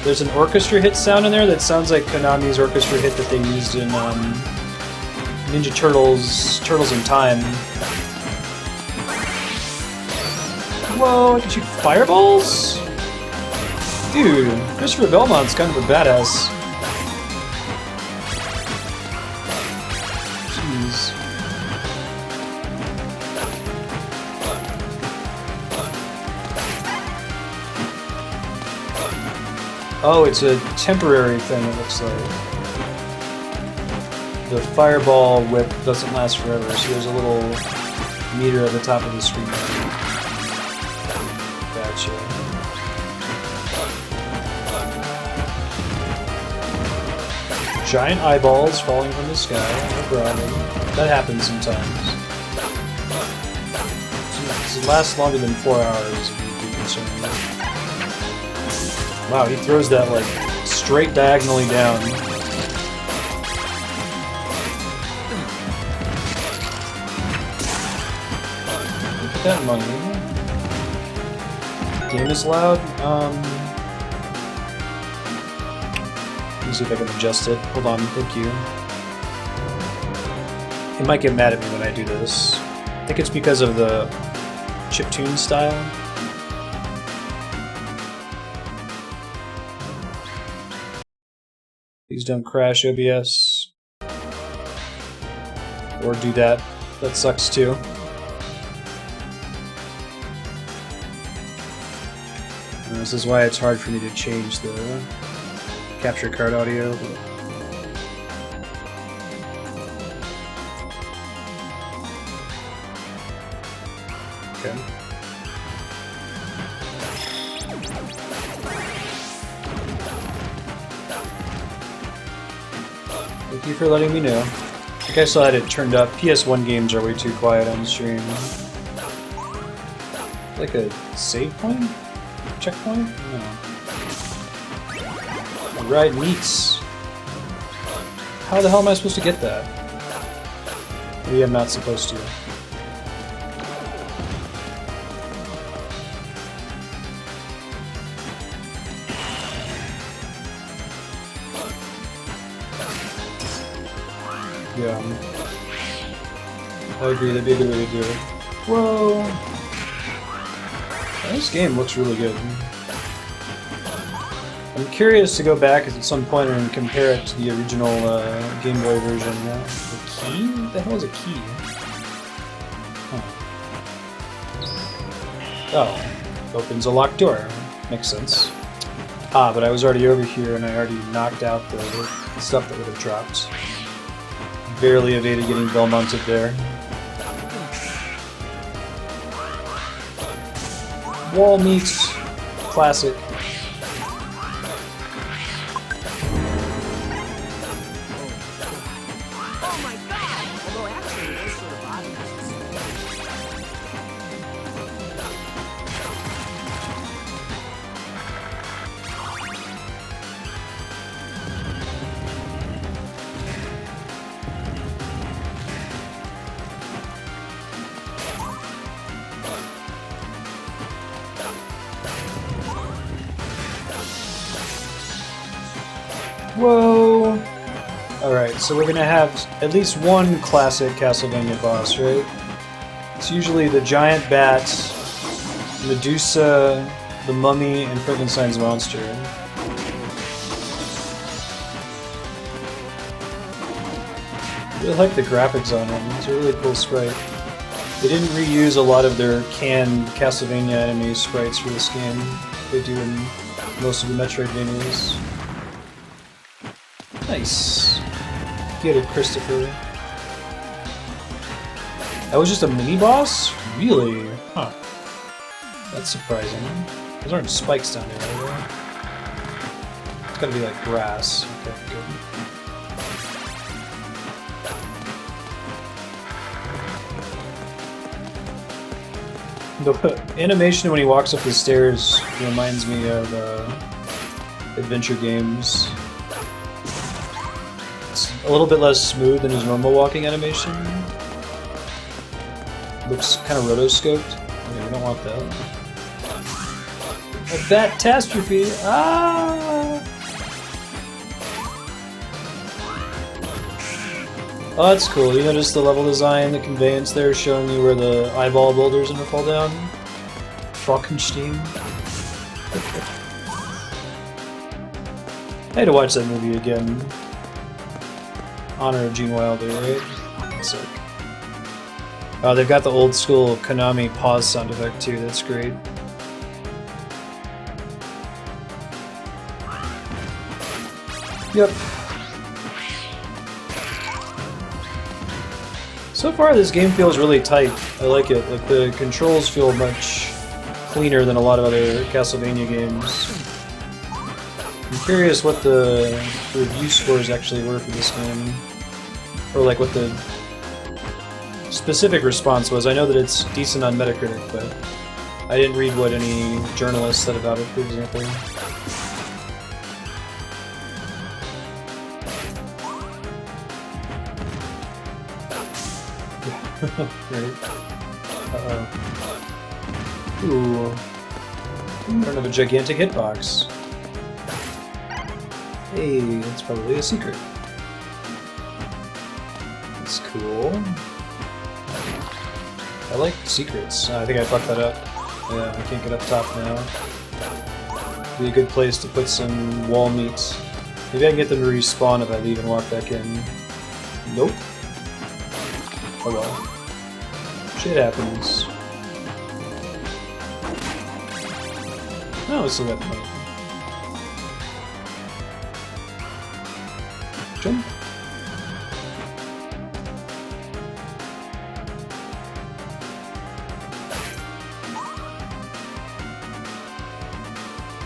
There's an orchestra hit sound in there that sounds like Konami's orchestra hit that they used in Ninja Turtles, Turtles in Time. Whoa, I can shoot fireballs? Dude, Christopher Belmont's kind of a badass. Jeez. Oh, it's a temporary thing, it looks like. The fireball whip doesn't last forever, so there's a little meter at the top of the screen. Gotcha. Giant eyeballs falling from the sky, no problem. That happens sometimes. It lasts longer than 4 hours if you'd be concerned. Wow, he throws that like straight diagonally down. Look at that money. Game is loud. Let me see if I can adjust it. Hold on, thank you. It might get mad at me when I do this. I think it's because of the chiptune style. Please don't crash OBS. Or do that. That sucks too. And this is why it's hard for me to change the capture card audio. Thank you for letting me know. I think I still had it turned up. PS1 games are way too quiet on stream. Like a save point? Checkpoint? No. Right, meats. How the hell am I supposed to get that? Maybe I'm not supposed to. Yeah. I agree, that'd be a good way to do it. Whoa! This game looks really good. I'm curious to go back at some point and compare it to the original Game Boy version. The key? What the hell is a key? Huh. Oh. Opens a locked door. Makes sense. Ah, but I was already over here and I already knocked out the stuff that would have dropped. Barely evaded getting Belmonted there. Wall meets classic. Oh my god! Although actually, it was sort of obvious. Whoa! Alright, so we're gonna have at least one classic Castlevania boss, right? It's usually the giant bat, Medusa, the mummy, and Frankenstein's monster. I really like the graphics on them. It's a really cool sprite. They didn't reuse a lot of their canned Castlevania enemy sprites for this game. They do in most of the Metroidvanias. Nice. Get it, Christopher. That was just a mini-boss? Really? Huh. That's surprising. Those aren't spikes down there, are they? It's gotta be like grass. Okay, good. The animation when he walks up the stairs reminds me of adventure games. A little bit less smooth than his normal walking animation. Looks kind of rotoscoped. Okay, we don't want that. A bat-tastrophe! Ah! Oh, that's cool. You notice the level design, the conveyance there, showing you where the eyeball boulders are gonna fall down? Falkenstein. I had to watch that movie again. Honor of Gene Wilder, right? Sick. Oh, they've got the old school Konami pause sound effect too, that's great. Yep. So far this game feels really tight. I like it. Like the controls feel much cleaner than a lot of other Castlevania games. I'm curious what the review scores actually were for this game. Or like what the specific response was. I know that it's decent on Metacritic, but I didn't read what any journalists said about it, for example. Right. Uh-oh. Ooh. I don't have a gigantic hitbox. Hey, that's probably a secret. That's cool. I like secrets. I think I fucked that up. Yeah, I can't get up top now. Be a good place to put some wall meat. Maybe I can get them to respawn if I leave and walk back in. Nope. Oh well. Shit happens. Oh, it's still got the money. Jump.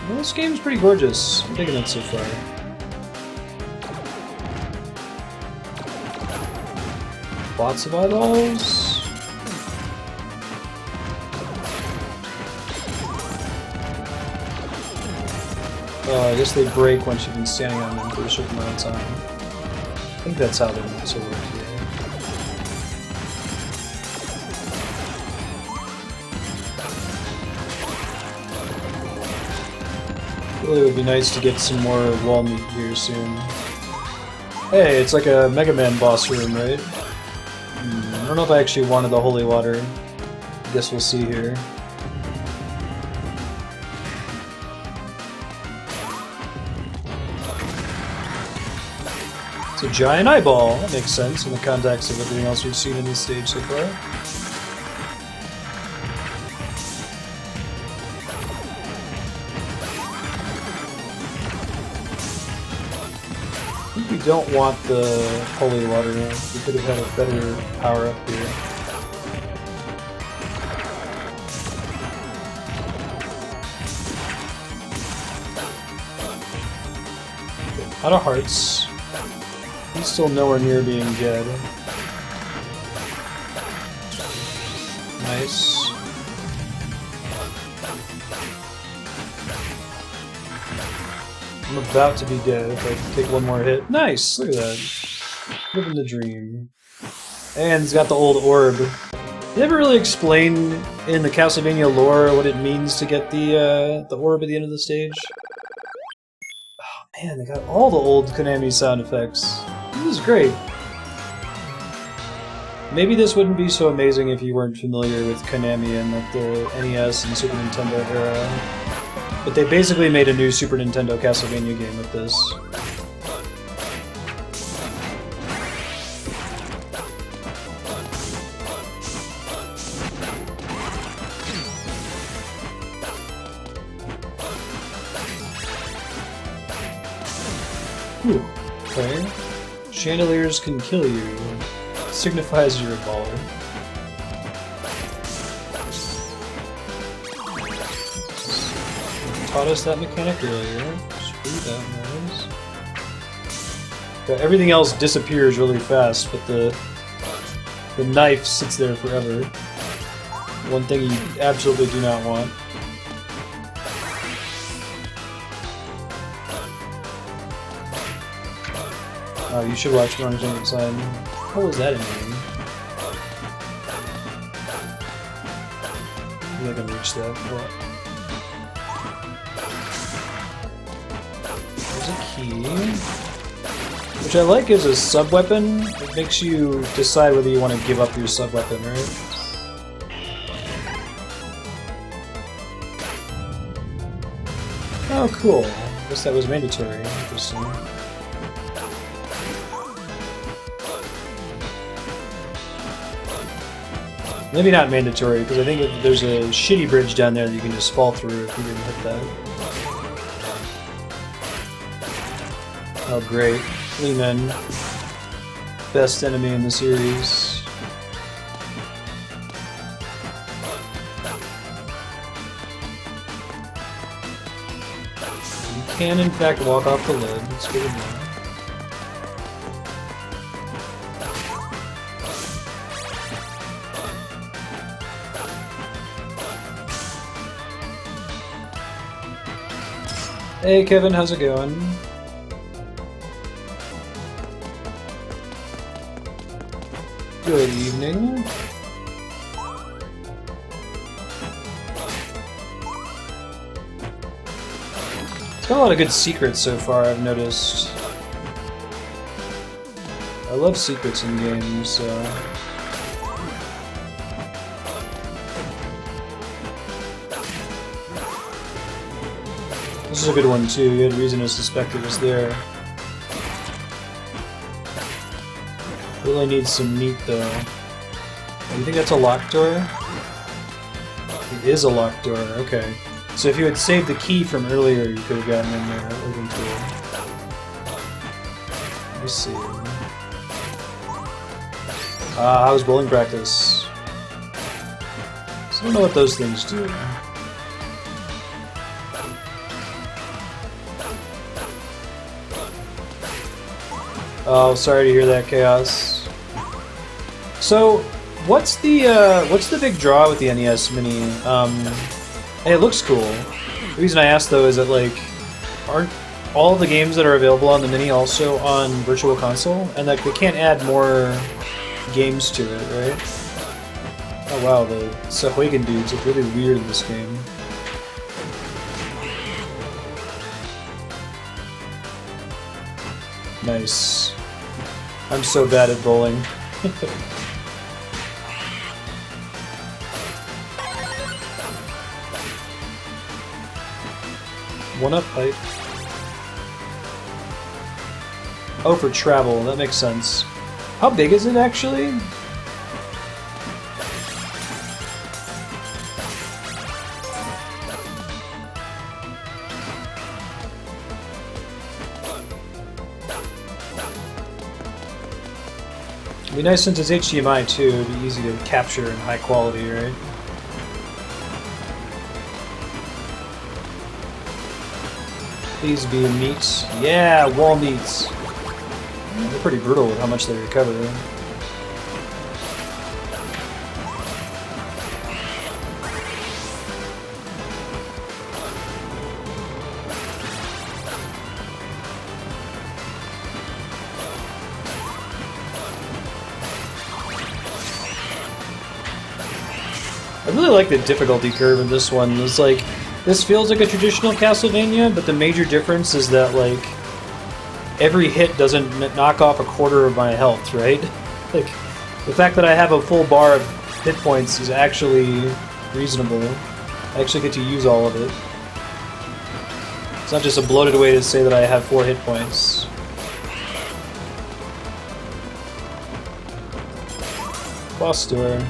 Well, this game's pretty gorgeous. I'm digging it so far. Lots of eyeballs. I guess they break once you've been standing on them for a certain amount of time. I think that's how they're meant to work here. Really would be nice to get some more wall meat here soon. Hey, it's like a Mega Man boss room, right? I don't know if I actually wanted the holy water. I guess we'll see here. It's a giant eyeball. That makes sense in the context of everything else we've seen in this stage so far. I think we don't want the holy water. We could have had a better power up here. Out of hearts. He's still nowhere near being dead. Nice. I'm about to be dead if I take one more hit. Nice! Look at that. Living the dream. And he's got the old orb. They never really explain in the Castlevania lore what it means to get the orb at the end of the stage. Oh man, they got all the old Konami sound effects. This is great. Maybe this wouldn't be so amazing if you weren't familiar with Konami and like the NES and Super Nintendo era. But they basically made a new Super Nintendo Castlevania game with this. Whew. Okay. Chandeliers can kill you. Signifies you're a baller. Taught us that mechanic earlier. Screw that noise. But everything else disappears really fast, but the knife sits there forever. One thing you absolutely do not want. Oh, you should watch Orange Sign. What was that in here? Maybe I can reach that. What? There's a key. Which I like as a sub-weapon. It makes you decide whether you want to give up your sub-weapon, right? Oh, cool. I guess that was mandatory. Interesting. Maybe not mandatory, because I think there's a shitty bridge down there that you can just fall through if you didn't hit that. Oh great. Lehman. Best enemy in the series. You can in fact walk off the lid. That's good enough. Hey Kevin, how's it going? Good evening. It's got a lot of good secrets so far, I've noticed. I love secrets in games, so... This is a good one too, you had reason to suspect it was there. Really needs some meat though. You think that's a locked door? It is a locked door, okay. So if you had saved the key from earlier, you could have gotten in there. Looking cool. Let me see. How was bowling practice? So I don't know what those things do. Oh, sorry to hear that, Chaos. So, what's the big draw with the NES Mini? Hey, it looks cool. The reason I asked though is that like, aren't all the games that are available on the Mini also on Virtual Console? And like, they can't add more games to it, right? Oh wow, the Sahuagin dudes look really weird in this game. Nice. I'm so bad at bowling. One-up pipe. Oh, for travel. That makes sense. How big is it, actually? It'd be nice since it's HDMI, too. It'd be easy to capture in high quality, right? These be meats. Yeah, wall meats. They're pretty brutal with how much they recover. I really like the difficulty curve in this one. It's like, this feels like a traditional Castlevania, but the major difference is that, like, every hit doesn't knock off a quarter of my health, right? Like, the fact that I have a full bar of hit points is actually reasonable. I actually get to use all of it. It's not just a bloated way to say that I have 4 hit points. Boss door.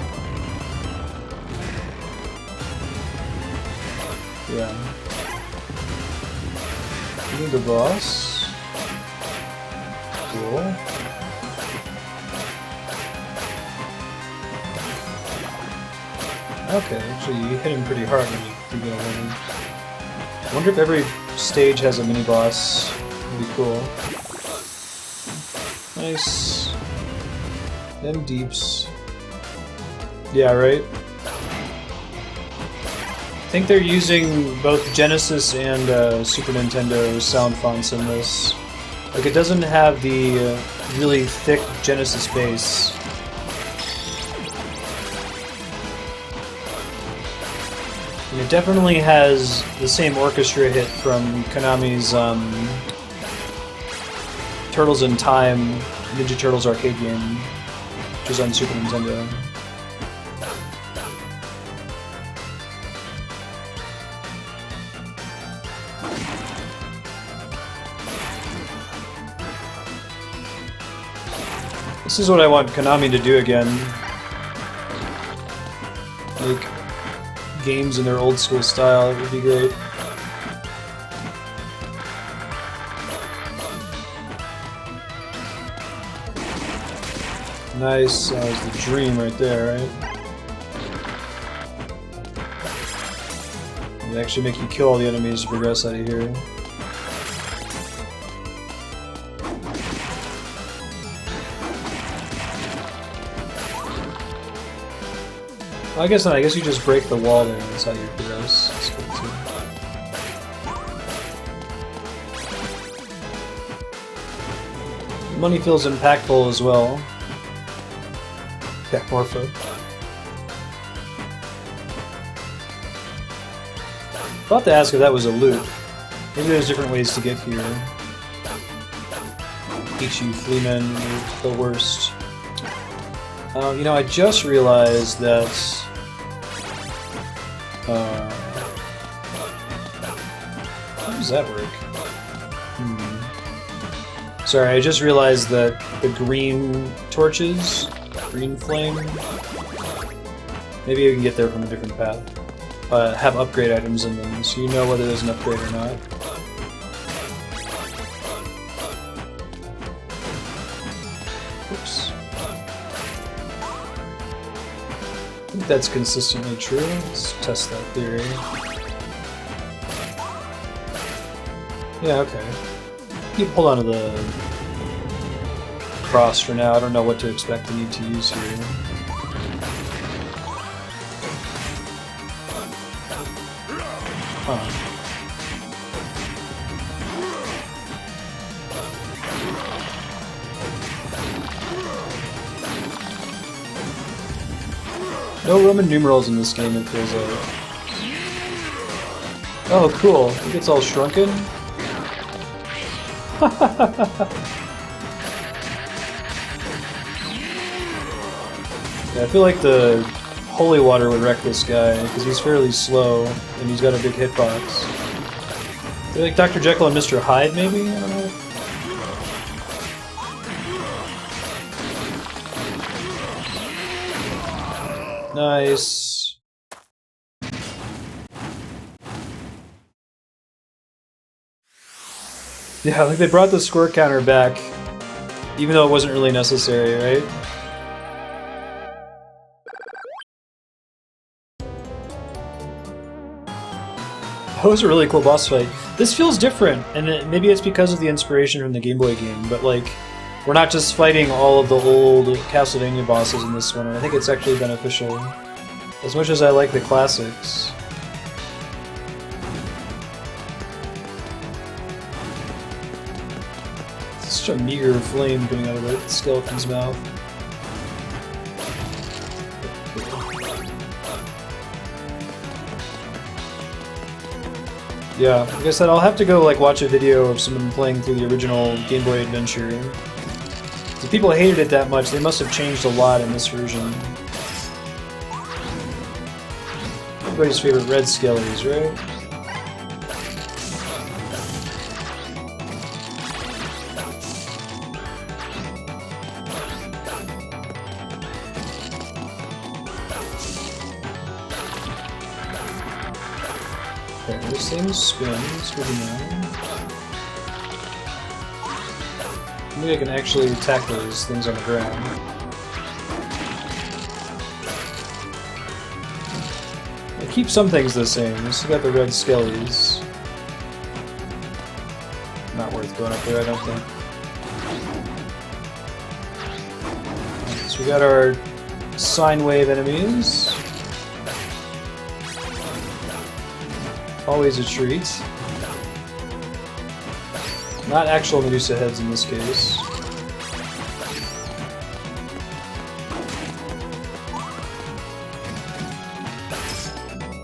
Yeah. Getting the boss. Cool. Okay, actually you hit him pretty hard when you do get a win. I wonder if every stage has a mini boss. That'd be cool. Nice. Them deeps. Yeah, right? I think they're using both Genesis and Super Nintendo sound fonts in this. Like, it doesn't have the really thick Genesis bass. And it definitely has the same orchestra hit from Konami's Turtles in Time Ninja Turtles arcade game, which is on Super Nintendo. This is what I want Konami to do again. Make games in their old school style, it would be great. Nice, that was the dream right there, right? It actually make you kill all the enemies to progress out of here. Well, I guess not. I guess you just break the wall there, and that's how you progress. That's good too. Money feels impactful as well. Backmorpho. Thought to ask if that was a loop. Maybe there's different ways to get here. HU Fleamen, you're the worst. You know, I just realized that how does that work? Sorry, I just realized that the green torches, green flame, maybe you can get there from a different path, have upgrade items in them, so you know whether there's an upgrade or not. Oops. I think that's consistently true. Let's test that theory. Yeah, okay. Hold on to the cross for now. I don't know what to expect to need to use here. Huh. No Roman numerals in this game, it feels like. Oh, cool. It gets all shrunken. Yeah, I feel like the holy water would wreck this guy, because he's fairly slow, and he's got a big hitbox. They're like Dr. Jekyll and Mr. Hyde, maybe? I don't know. Nice. Yeah, like they brought the score counter back, even though it wasn't really necessary, right? That was a really cool boss fight. This feels different, and maybe it's because of the inspiration from the Game Boy game, but like, we're not just fighting all of the old Castlevania bosses in this one, and I think it's actually beneficial. As much as I like the classics. It's such a meager flame coming out of the skeleton's mouth. Yeah, like I said, I'll have to go like watch a video of someone playing through the original Game Boy Adventure. If people hated it that much, they must have changed a lot in this version. Everybody's favorite red skellies, right? Okay, this thing spins, good to know. Maybe I can actually attack those things on the ground. I keep some things the same. We still got the red skellies. Not worth going up there, I don't think. Right, so we got our sine wave enemies. Always a treat. Not actual Medusa heads in this case.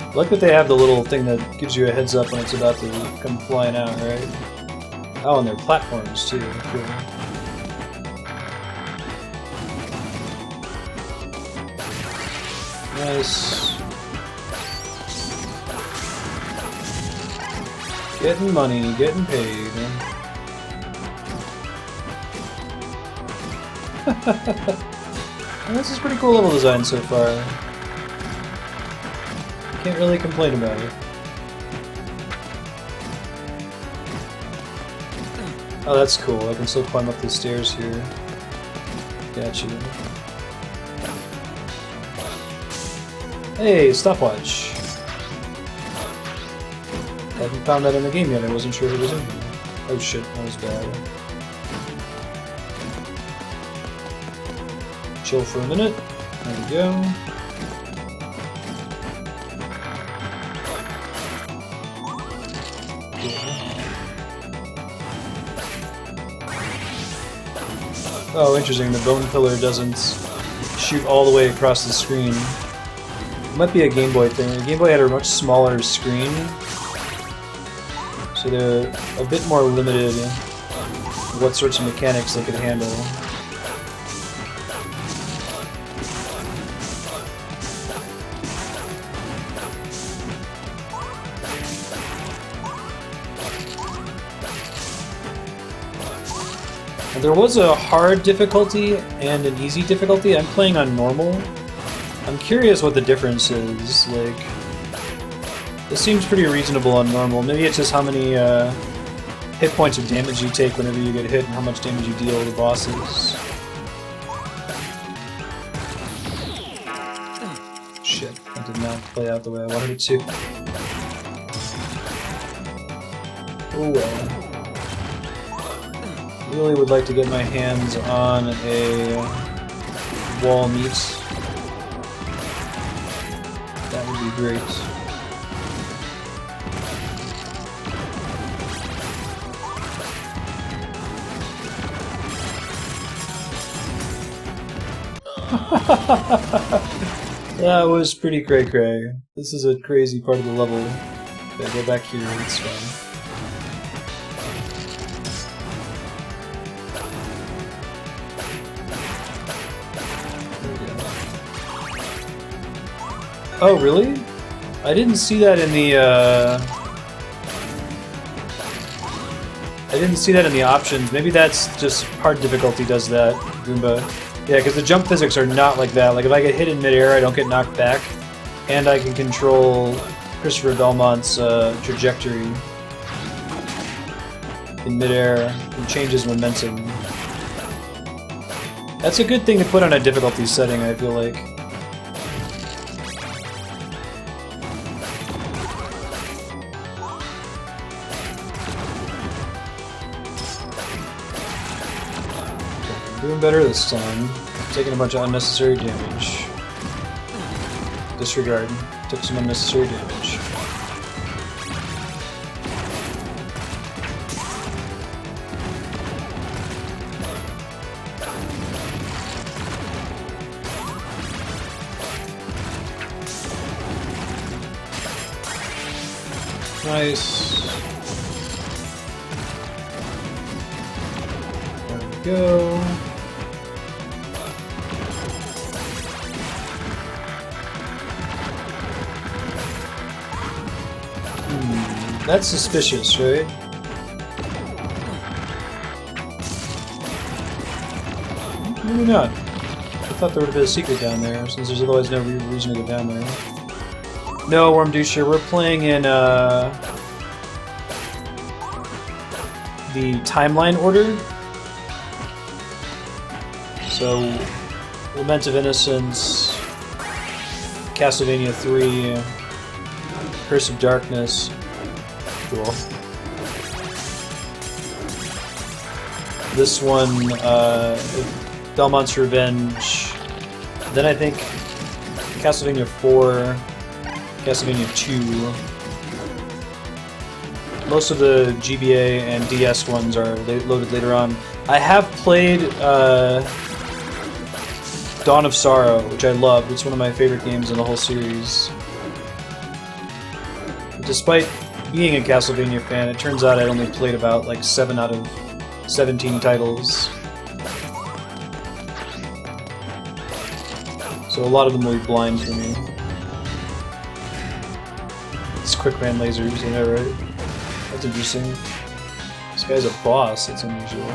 I like that they have the little thing that gives you a heads up when it's about to come flying out, right? Oh, and they're platforms too. Cool. Nice. Getting money, getting paid. This is pretty cool level design so far. Can't really complain about it. Oh, that's cool. I can still climb up the stairs here. Gotcha. Hey, stopwatch. Haven't found that in the game yet. I wasn't sure it was in here. Oh shit, that was bad. Chill for a minute. There we go. Oh, interesting. The bone pillar doesn't shoot all the way across the screen. It might be a Game Boy thing. The Game Boy had a much smaller screen, so they're a bit more limited in what sorts of mechanics they could handle. There was a hard difficulty and an easy difficulty. I'm playing on normal. I'm curious what the difference is. Like, this seems pretty reasonable on normal. Maybe it's just how many hit points of damage you take whenever you get hit and how much damage you deal to the bosses. Shit, that did not play out the way I wanted it to. Oh well. Really would like to get my hands on a wall meat. That would be great. That was pretty cray-cray. This is a crazy part of the level. Okay, go back here, it's fine. Oh, really? I didn't see that in the, I didn't see that in the options. Maybe that's just hard difficulty does that, Goomba. Yeah, because the jump physics are not like that. Like, if I get hit in midair, I don't get knocked back. And I can control Christopher Belmont's trajectory in midair and changes momentum. That's a good thing to put on a difficulty setting, I feel like. Doing better this time. Taking a bunch of unnecessary damage. Disregard. Took some unnecessary damage. Nice. There we go. That's suspicious, right? Maybe not. I thought there would have been a secret down there, since there's otherwise no reason to go down there. No, Wormdusher, we're playing in the timeline order. So, Lament of Innocence, Castlevania 3, Curse of Darkness. Cool. This one, Belmont's Revenge. Then I think Castlevania 4, Castlevania 2. Most of the GBA and DS ones are loaded later on. I have played Dawn of Sorrow, which I loved. It's one of my favorite games in the whole series. Despite being a Castlevania fan, it turns out I only played about like 7 out of 17 titles. So a lot of them will be blind for me. It's quick-ran lasers, you know, right? That's interesting. This guy's a boss, that's unusual.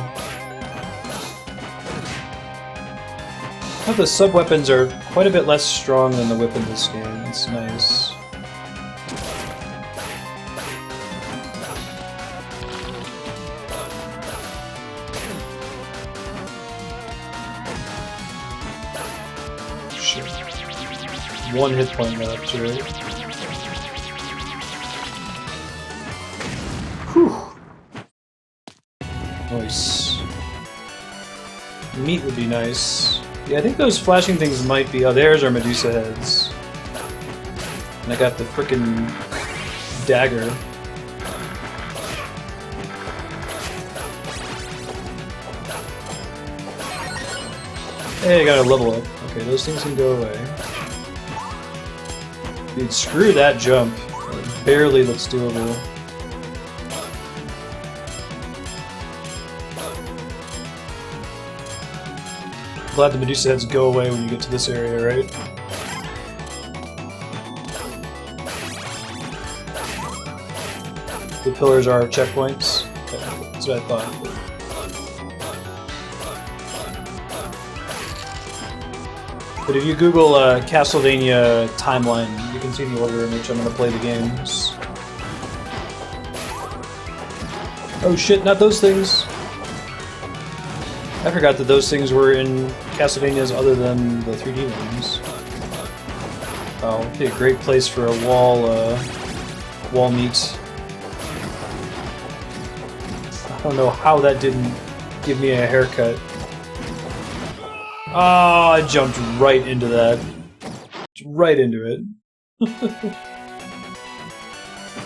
The sub-weapons are quite a bit less strong than the whip in this game. It's nice. Shit. 1 hit point left, right? Whew. Nice. Meat would be nice. Yeah, I think those flashing things might be... Oh, there's our Medusa heads. And I got the frickin' dagger. Hey, I got a level up. Okay, those things can go away. Dude, screw that jump. It barely looks doable. Glad the Medusa heads go away when you get to this area, right? The pillars are checkpoints. Okay, that's what I thought. But if you Google Castlevania timeline, you can see the order in which I'm going to play the games. Oh shit, not those things! I forgot that those things were in Castlevanias other than the 3D ones. Oh, it'd be a great place for a wall meet. I don't know how that didn't give me a haircut. Oh, I jumped right into that. Right into it.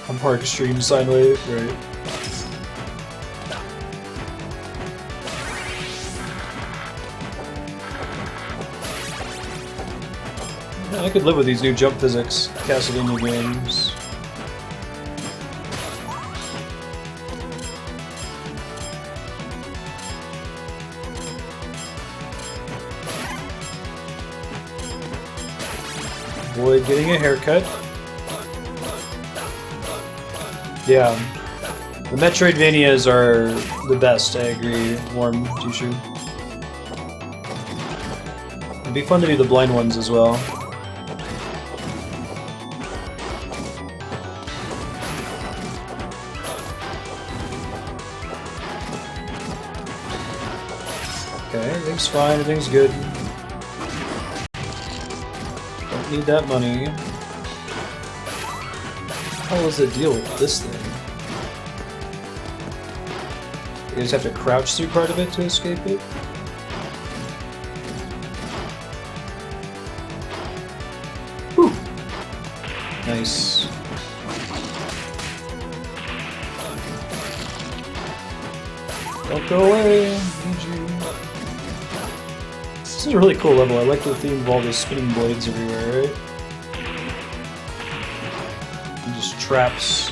I'm more extreme sine wave, right? I could live with these new jump physics Castlevania games. Avoid getting a haircut. Yeah. The Metroidvanias are the best, I agree, Warm Jushu. It'd be fun to do the blind ones as well. Okay, everything's fine, everything's good. Don't need that money. How was the deal with this thing? You just have to crouch through part of it to escape it? Whew. Nice. Don't go away, need you. This is a really cool level. I like the theme of all the spinning blades everywhere, right? And just traps.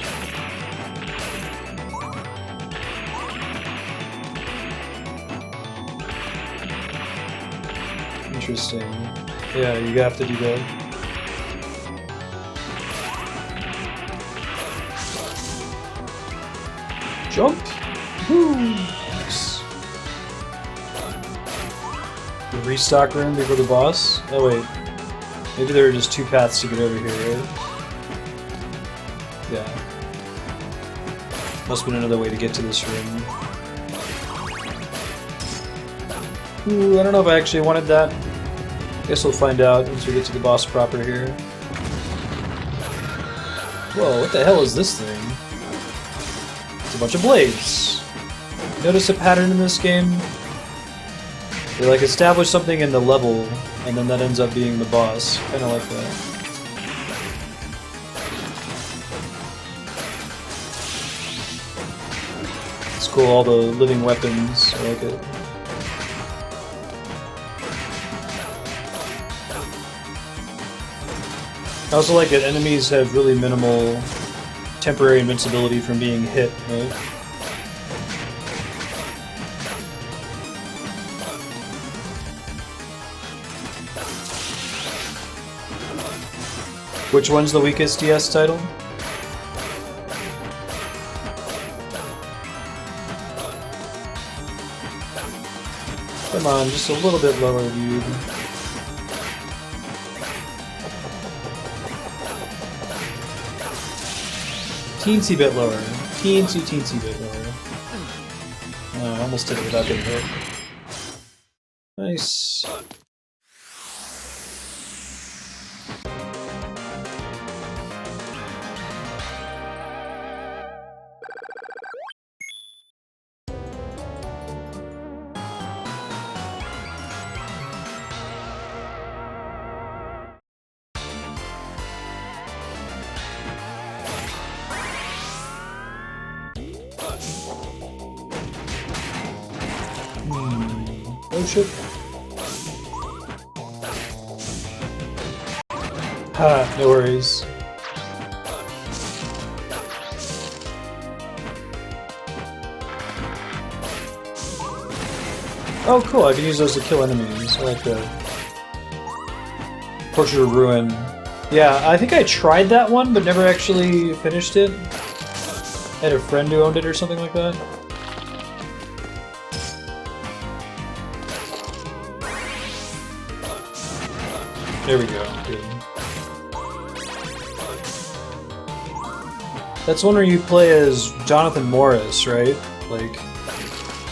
Interesting. Yeah, you have to do that. Jump! Woo! Nice. The restock room before the boss? Oh wait. Maybe there are just two paths to get over here, right? Yeah. Must have been another way to get to this room. Ooh, I don't know if I actually wanted that. Guess we'll find out once we get to the boss proper here. Whoa, what the hell is this thing? It's a bunch of blades. Notice a pattern in this game? They like establish something in the level, and then that ends up being the boss. Kinda like that. It's cool, all the living weapons. I like it. I also like that enemies have really minimal temporary invincibility from being hit, right? Which one's the weakest DS title? Come on, just a little bit lower, dude. Teensy bit lower. Teensy bit lower. Oh, I almost did it without getting hit. Nice. Oh shit. Ha, no worries. Oh cool, I can use those to kill enemies. I like that. Portrait of Ruin. Yeah, I think I tried that one, but never actually finished it. I had a friend who owned it or something like that. There we go. Good. That's one where you play as Jonathan Morris, right? Like,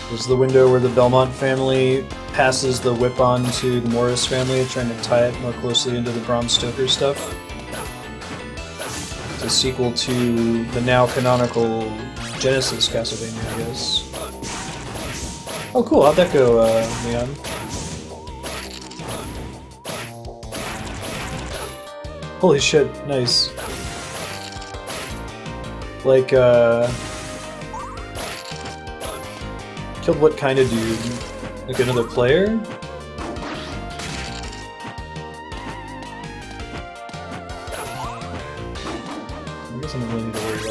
there's the window where the Belmont family passes the whip on to the Morris family, trying to tie it more closely into the Bram Stoker stuff. It's a sequel to the now canonical Genesis Castlevania, I guess. Oh cool, how'd that go, Leon? Holy shit, nice. Like, killed what kind of dude? Like another player?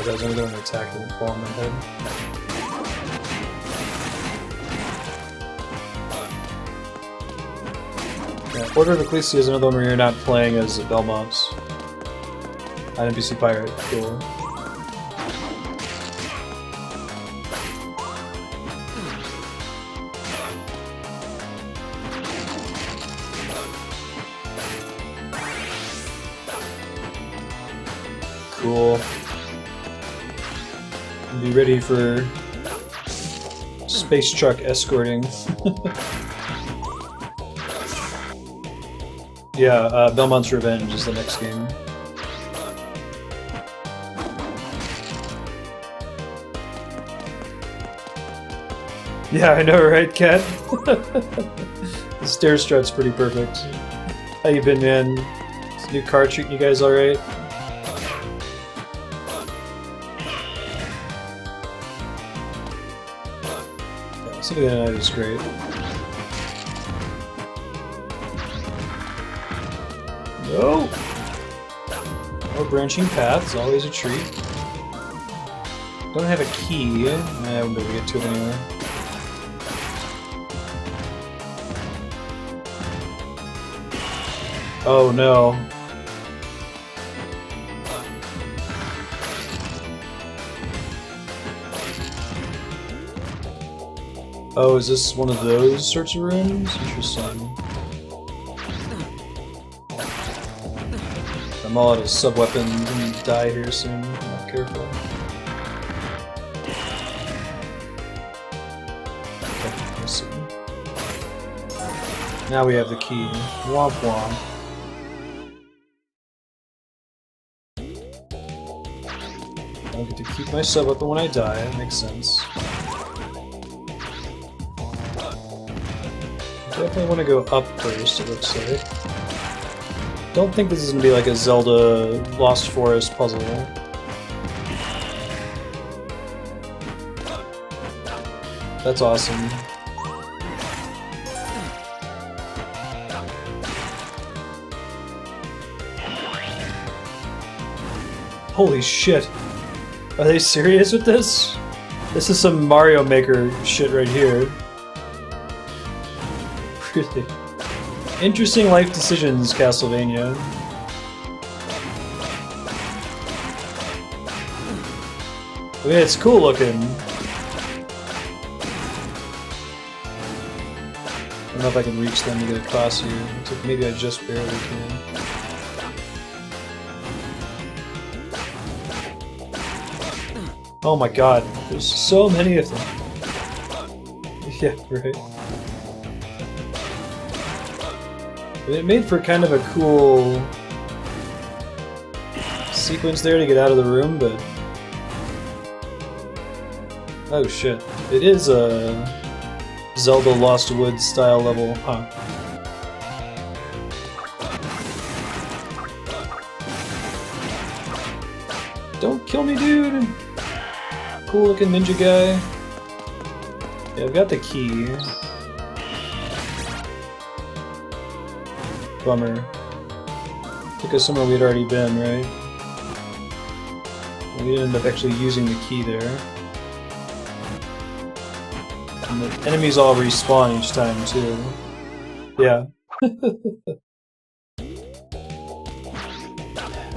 apologize, I'm going to attack and fall on my head. Yeah, Order of Ecclesia is another one where you're not playing as Belmont. An NPC pirate, cool. Cool. Be ready for space truck escorting. Yeah, Belmont's Revenge is the next game. Yeah, I know, right, Kat? The stair strut's pretty perfect. How you been, man? This new car treating you guys alright? Yeah, something that night is great. No! More branching paths, always a treat. Don't have a key. I won't be able to get to it anyway. Oh no. Oh, is this one of those sorts of rooms? Interesting. I'm all out of sub-weapons and die here soon. I'm not careful. Okay, let's see. Now we have the key. Womp womp. I get to keep my sub-weapon when I die, that makes sense. Definitely want to go up first, it looks like. Don't think this is going to be like a Zelda Lost Forest puzzle. That's awesome. Holy shit! Are they serious with this? This is some Mario Maker shit right here. Really? Interesting life decisions, Castlevania. I mean, it's cool looking. I don't know if I can reach them to get across here. Looks like maybe I just barely can. Oh my god, there's so many of them. Yeah, right. It made for kind of a cool sequence there to get out of the room, but... Oh shit. It is a Zelda Lost Woods style level, huh? Don't kill me, dude! Cool looking ninja guy. Yeah, I've got the key. Bummer. Took us somewhere we'd already been, right? We didn't end up actually using the key there. And the enemies all respawn each time, too. Yeah.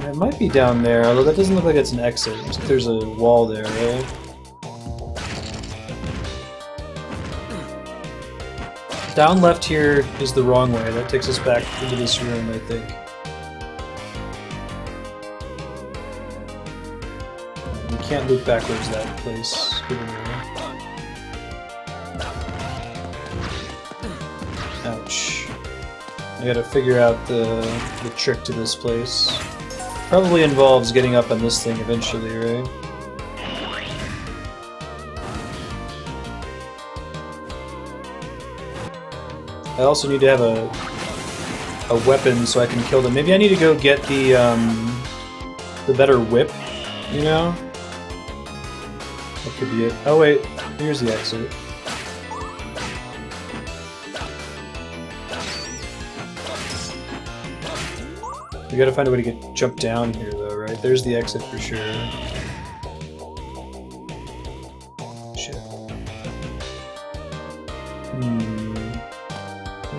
It might be down there, although that doesn't look like it's an exit. Looks like there's a wall there, right? Down left here is the wrong way. That takes us back into this room, I think. We can't loop backwards that place. Ouch. I gotta figure out the trick to this place. Probably involves getting up on this thing eventually, right? I also need to have a weapon so I can kill them. Maybe I need to go get the better whip, you know? That could be it. Oh wait, here's the exit. We gotta find a way to jump down here though, right? There's the exit for sure. Shit.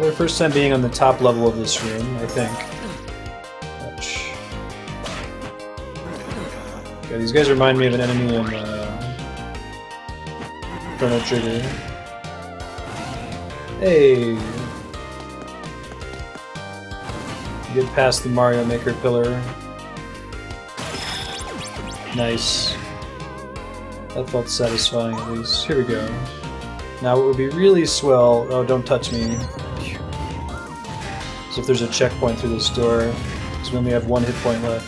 Their first time being on the top level of this room, I think. Ouch. Yeah, these guys remind me of an enemy in Chrono Trigger. Hey! Get past the Mario Maker pillar. Nice. That felt satisfying at least. Here we go. Now what would be really swell... Oh, don't touch me. So if there's a checkpoint through this door, because we only have 1 hit point left.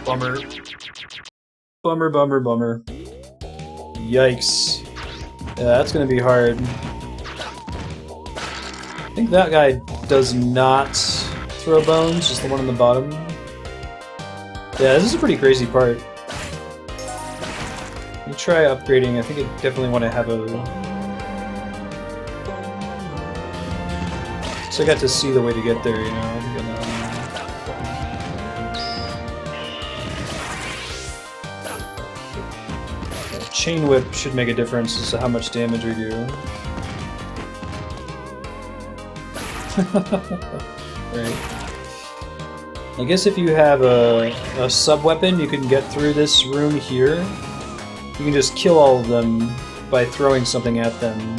Bummer. Bummer, bummer, bummer. Yikes. Yeah, that's gonna be hard. I think that guy does not throw bones, just the one on the bottom. Yeah, this is a pretty crazy part. Let me try upgrading. I think I definitely want to have a... So I got to see the way to get there, you know? Chain Whip should make a difference as to how much damage we do. Right. I guess if you have a sub-weapon, you can get through this room here. You can just kill all of them by throwing something at them.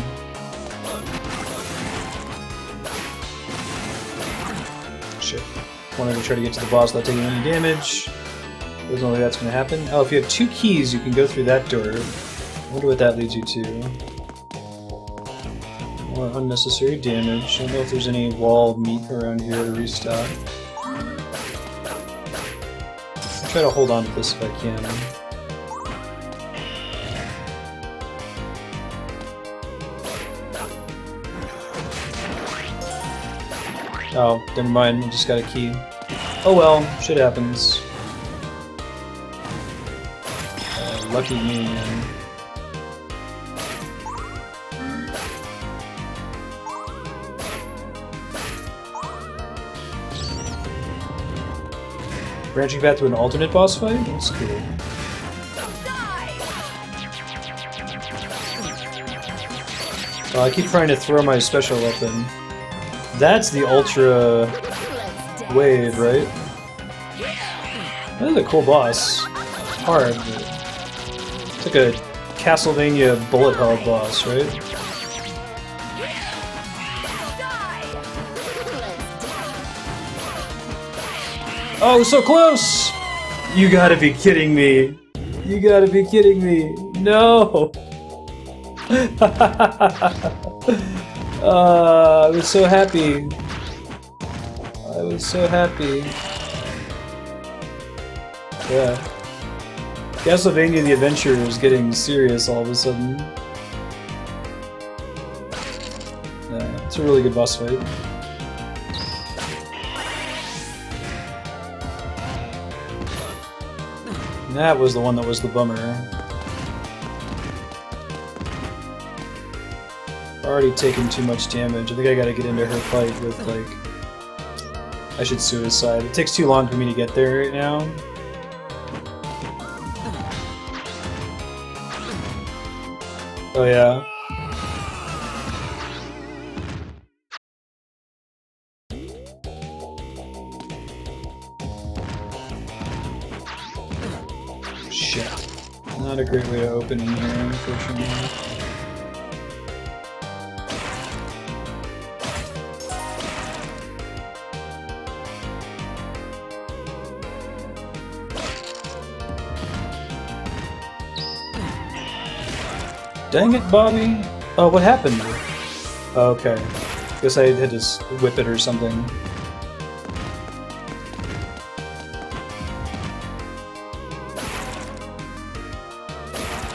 Shit. Wanted to try to get to the boss without taking any damage. Doesn't look like that's going to happen. Oh, if you have 2 keys, you can go through that door. I wonder what that leads you to. More unnecessary damage. I don't know if there's any wall meat around here to restock. I'll try to hold on to this if I can. Oh, never mind. I just got a key. Oh well, shit happens. Lucky me, man. Branching path to an alternate boss fight? That's cool. Oh, I keep trying to throw my special weapon. That's the Ultra Wave, right? That is a cool boss. It's hard, but it's like a Castlevania bullet hell boss, right? Oh, so close! You gotta be kidding me. You gotta be kidding me. No! I was so happy. I was so happy. Yeah. Castlevania the Adventure is getting serious all of a sudden. Yeah, it's a really good boss fight. And that was the one that was the bummer. Already taken too much damage. I think I gotta get into her fight with, like... I should suicide. It takes too long for me to get there right now. Oh yeah. Shit. Not a great way to open in here, unfortunately. Dang it, Bobby! Oh, what happened? Oh, okay. Guess I had to whip it or something.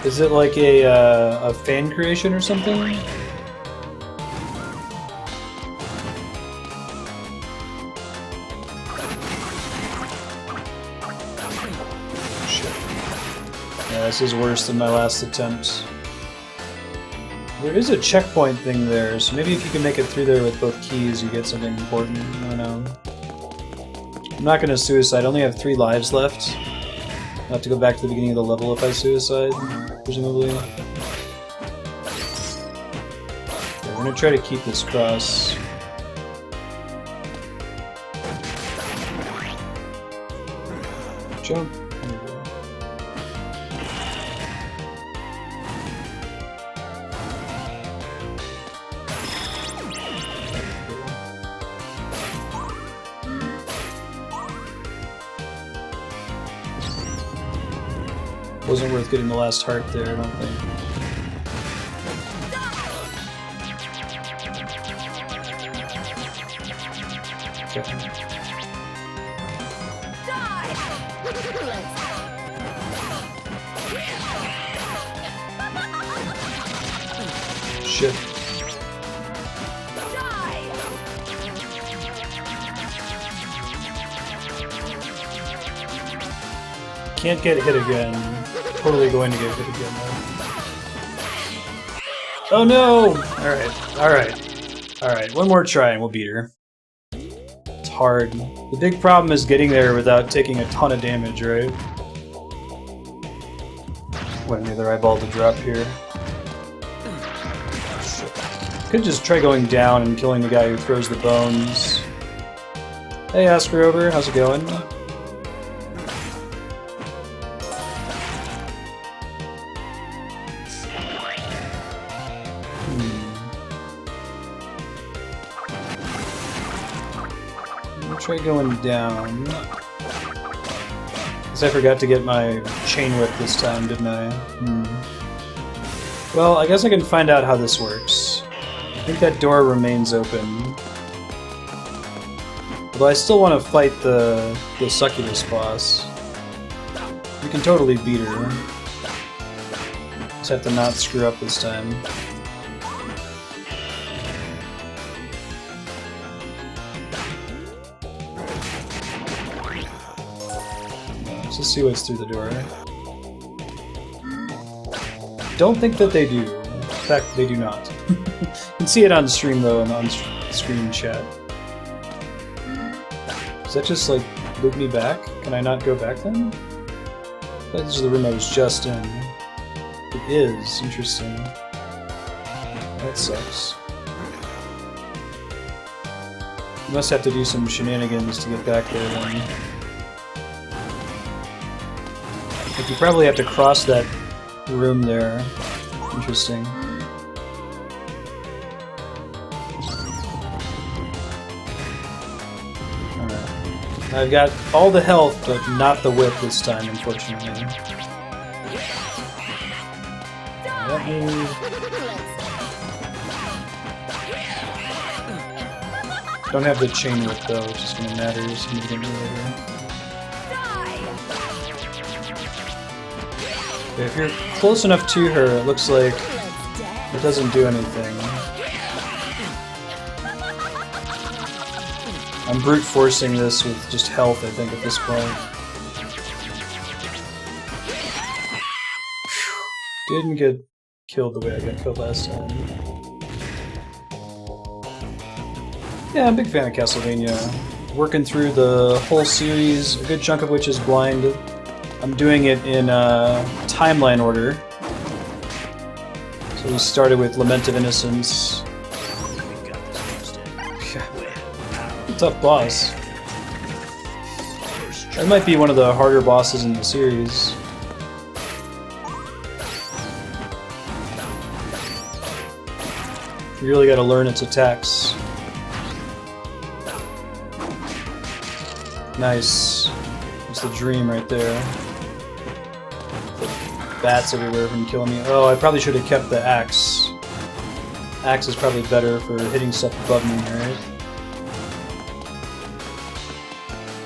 Is it like a fan creation or something? Shit. Yeah, this is worse than my last attempt. There is a checkpoint thing there, so maybe if you can make it through there with both keys, you get something important. I don't know. I'm not gonna suicide. I only have 3 lives left. have to go back to the beginning of the level if I suicide, presumably. Okay, we're gonna try to keep this cross. Jump. There we go. Wasn't worth getting the last heart there, I don't think. Okay. Shit. Can't get hit again. Totally going to get hit again though. Oh no! Alright. One more try and we'll beat her. It's hard. The big problem is getting there without taking a ton of damage, right? Wait, another eyeball to drop here. Could just try going down and killing the guy who throws the bones. Hey, Oscar over, how's it going? Try going down. Guess I forgot to get my chain whip this time, didn't I? Well, I guess I can find out how this works. I think that door remains open. Although I still want to fight the succubus boss. We can totally beat her. Just have to not screw up this time. Let's see what's through the door. Don't think that they do. In fact, they do not. You can see it on stream though, and on screen chat. Does that just like loop me back? Can I not go back then? I thought this is the room I was just in. It is. Interesting. That sucks. You must have to do some shenanigans to get back there then. Like you probably have to cross that room there. Interesting. Alright. I've got all the health, but not the whip this time, unfortunately. That move. Don't have the chain whip though, which is gonna matter significantly later. If you're close enough to her, it looks like it doesn't do anything. I'm brute forcing this with just health, I think, at this point. Didn't get killed the way I got killed last time. Yeah, I'm a big fan of Castlevania. Working through the whole series, a good chunk of which is blind. I'm doing it in timeline order. So we started with Lament of Innocence. Tough boss. That might be one of the harder bosses in the series. You really gotta learn its attacks. Nice. It's the dream right there. Bats everywhere from killing me. Oh, I probably should have kept the axe. Axe is probably better for hitting stuff above me, right?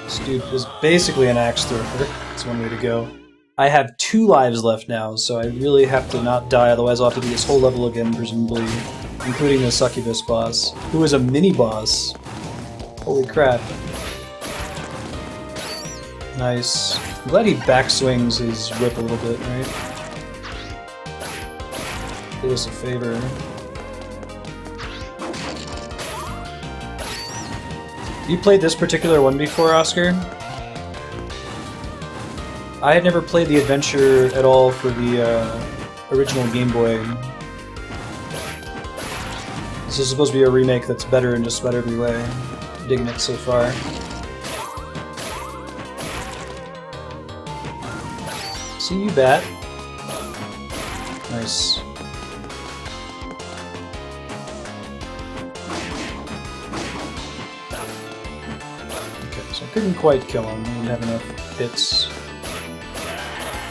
This dude is basically an axe thrower. That's one way to go. I have 2 lives left now, so I really have to not die, otherwise I'll have to do this whole level again, presumably. Including the succubus boss, who is a mini-boss. Holy crap. Nice. I'm glad he backswings his whip a little bit, right? Did us a favor. You played this particular one before, Oscar? I had never played the adventure at all for the original Game Boy. This is supposed to be a remake that's better in just about every way. I'm digging it so far. See you, Bat. Nice. Okay, so I couldn't quite kill him. I didn't have enough hits.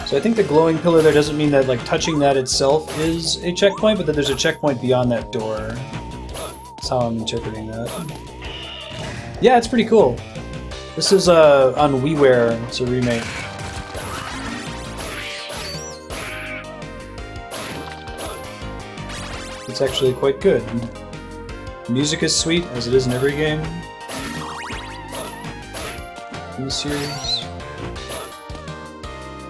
So I think the glowing pillar there doesn't mean that like touching that itself is a checkpoint, but that there's a checkpoint beyond that door. That's how I'm interpreting that. Yeah, it's pretty cool. This is on WiiWare. It's a remake. It's actually quite good. Music is sweet, as it is in every game in the series.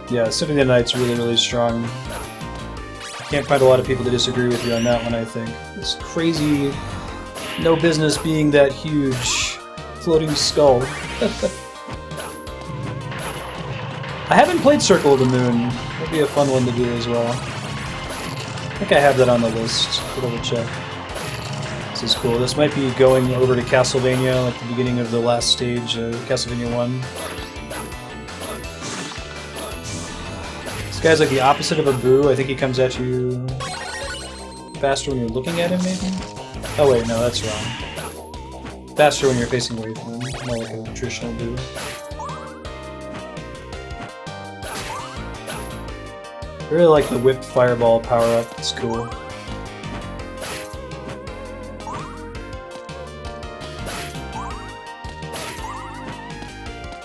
Yeah, Symphony of the Night's really, really strong. Can't find a lot of people to disagree with you on that one, I think. It's crazy, no business being that huge floating skull. I haven't played Circle of the Moon. That'd be a fun one to do as well. I think I have that on the list. I'll double check. This is cool. This might be going over to Castlevania, like the beginning of the last stage of Castlevania 1. This guy's like the opposite of a boo. I think he comes at you faster when you're looking at him, maybe? Oh wait, no, that's wrong. Faster when you're facing away from him. More like a traditional boo. I really like the whipped fireball power-up. It's cool.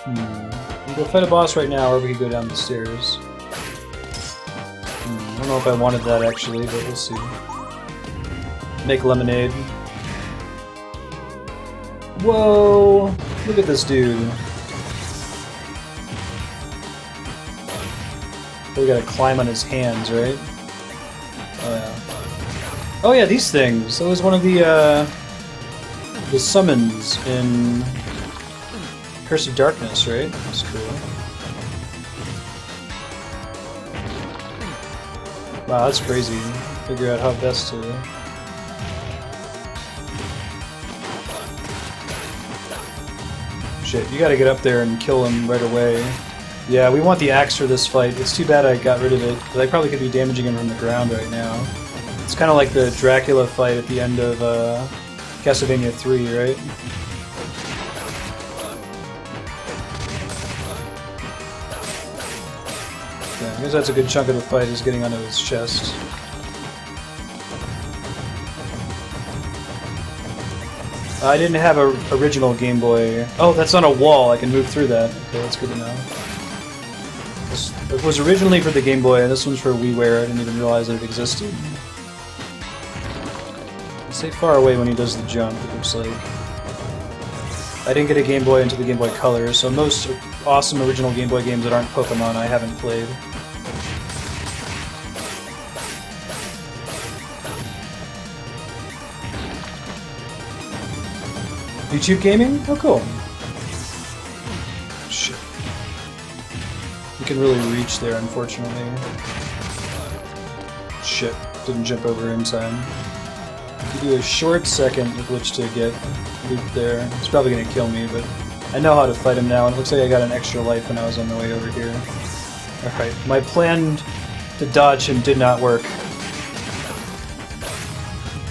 We can go fight a boss right now, or we could go down the stairs. I don't know if I wanted that actually, but we'll see. Make lemonade. Whoa! Look at this dude. We gotta climb on his hands, right? Oh yeah. Oh yeah, these things. That was one of the summons in Curse of Darkness, right? That's cool. Wow, that's crazy. Figure out how best to... Shit, you gotta get up there and kill him right away. Yeah, we want the axe for this fight. It's too bad I got rid of it, but I probably could be damaging him from the ground right now. It's kind of like the Dracula fight at the end of Castlevania 3, right? Yeah, I guess that's a good chunk of the fight, is getting onto his chest. I didn't have a original Game Boy. Oh, that's on a wall. I can move through that. Okay, that's good to know. It was originally for the Game Boy, and this one's for WiiWare. I didn't even realize that it existed. Stay far away when he does the jump, it looks like. I didn't get a Game Boy until the Game Boy Color, so most awesome original Game Boy games that aren't Pokemon I haven't played. YouTube gaming? Oh, cool. Shit. You can really reach there, unfortunately. Shit. Didn't jump over in time. Give you a short second with which to get looped there. It's probably gonna kill me, but I know how to fight him now, and it looks like I got an extra life when I was on the way over here. Alright, my plan to dodge him did not work.